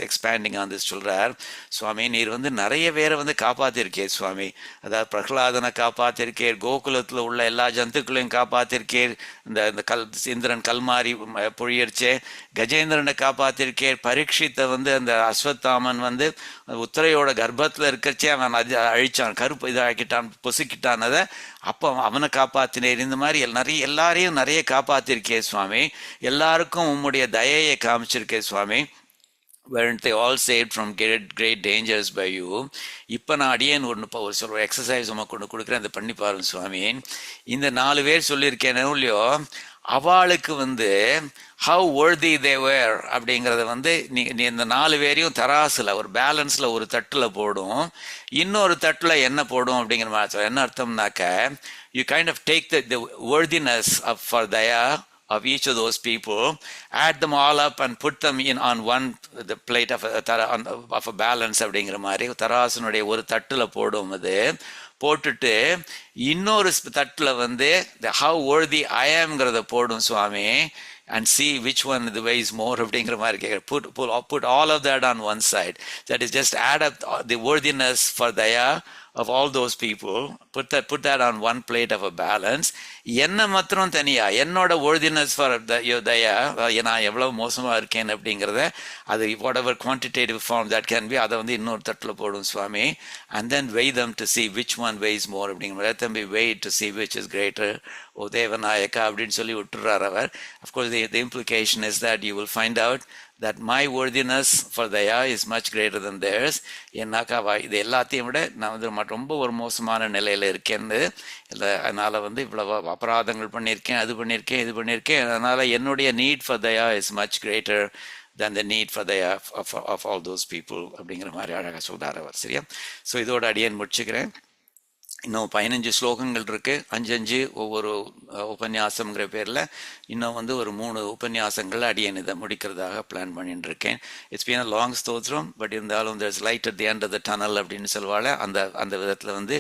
எக்ஸ்பேண்டிங் ஆன் திஸ் சொல்றார். சுவாமி நீர் நிறைய பேரை காப்பாத்திருக்கே சுவாமி, அதாவது பிரகலாதனை காப்பாத்திருக்கேர், கோகுலத்தில் உள்ள எல்லா ஜந்துக்களையும் காப்பாத்திருக்கேர், இந்த இந்திரன் கல்மாரி பொழியர்ச்சே கஜேந்திரனை காப்பாத்திருக்கேர், பரீட்சித்தை அந்த அஸ்வத்தாமன் உத்தரையோட கர்ப்பத்தில் இருக்கிறச்சே அவன் அழிச்சான், கருப்பு இதாக்கிட்டான், பொசுக்கிட்டான், அதை அப்போ அவனை காப்பாத்தினேர். இந்த மாதிரி எல்லாரையும் நிறைய காப்பாத்திருக்கே சுவாமி, எல்லாருக்கும் உம்முடைய தயையை காமிச்சிருக்கே சுவாமி. weren't they all saved from great dangers by you? இப்போ நான் அடியேன் ஒரு எக்ஸசைஸ் உமக்கு ஒன்று கொடுக்குறேன், அதை பண்ணி பாருங்க சுவாமி. இந்த 4 பேர் சொல்லியிருக்கேன் இல்லையோ, அவளுக்கு how worthy they were அப்படிங்கிறத நீ இந்த 4 பேரையும் தராசில் ஒரு பேலன்ஸில் ஒரு தட்டில் போடும், இன்னொரு தட்டில் என்ன போடும் அப்படிங்கிற மாதிரி. என்ன அர்த்தம்னாக்க, you kind of take the worthiness for daya of each of those people, add them all up and put them in on the plate of a balance அப்படிங்கிற மாதிரி தராசனுடைய ஒரு தட்டுல போடும். அது போட்டுட்டு இன்னொரு தட்டுல how worthy I amங்கிறத போடும் சுவாமி, and see which one the weighs more அப்படிங்கிற மாதிரி கேட்குற. Put all of that on one side. That is, just add up the worthiness for daya of all those people, put that on one plate of a balance. என்ன மாத்திரம் தனியா என்னோட worthiness for your daya, நான் எவ்வளவு மோசமா இருக்கேன் அப்படிங்கிறத அது whatever quantitative form that can be, அதை இன்னொரு தட்டில் போடும் சுவாமி. And then weigh them to see which one weighs more அப்படிங்கிற. Let them be weighed to see which is greater. ஓ தேவநாயக்கா அப்படின்னு சொல்லி விட்டுறார் அவர். Of course the implication is that you will find out that my worthiness for daya is much greater than theirs. என்னாக்கா இது எல்லாத்தையும் விட நான் ரொம்ப ஒரு மோசமான நிலையில் இருக்கேன்னு இல்லை, அதனால் இவ்வளவு அபராதங்கள் பண்ணியிருக்கேன், அது பண்ணியிருக்கேன், இது பண்ணியிருக்கேன், அதனால் என்னுடைய need for Daya is much greater than the need for daya of all those people அப்படிங்கிற மாதிரி அழகாக சொல்கிறார் அவர். சரியா? ஸோ இதோட அடியேன் முடிச்சுக்கிறேன். இன்னும் 15 ஸ்லோகங்கள் இருக்குது, 5 ஒவ்வொரு உபன்யாசங்கிற பேரில் இன்னும் ஒரு 3 உபன்யாசங்கள் அடியேன் இதை முடிக்கிறதாக பிளான் பண்ணிட்டு இருக்கேன். இட்ஸ் பீன் அ லாங் ஸ்தோத்திரம், பட் இருந்தாலும் there's light at the end of the tunnel அப்படின்னு சொல்லுவாள். அந்த விதத்தில்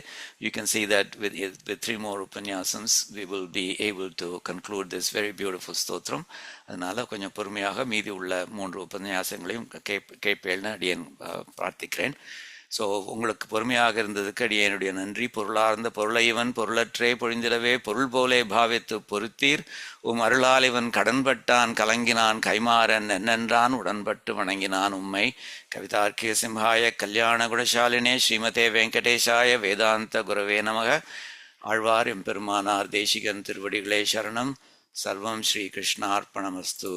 you can see that with 3 more உபன்யாசம்ஸ் we will be able to conclude this very beautiful ஸ்தோத்திரம். அதனால் கொஞ்சம் பொறுமையாக மீதி உள்ள 3 உபன்யாசங்களையும் கேட்பேன்னு அடியேன் பிரார்த்திக்கிறேன். ஸோ உங்களுக்கு பொறுமையாக இருந்ததுக்கு அடியேனுடைய நன்றி. பொருளார்ந்த பொருளைவன் பொருளற்றே பொழிந்திடவே பொருள் போலே பாவித்து பொருத்தீர், அருளால் இவன் கடன்பட்டான் கலங்கினான் கைமாறன் என்னென்றான் உடன்பட்டு வணங்கினான் உம்மை. கவிதார்க்கிய சிம்ஹாய கல்யாண குணசாலினே ஸ்ரீமதே வெங்கடேஷாய வேதாந்த குரவே நமக. ஆழ்வார் எம்பெருமானார் தேசிகன் திருவடிகளே சரணம். சர்வம் ஸ்ரீ கிருஷ்ணார்ப்பணமஸ்து.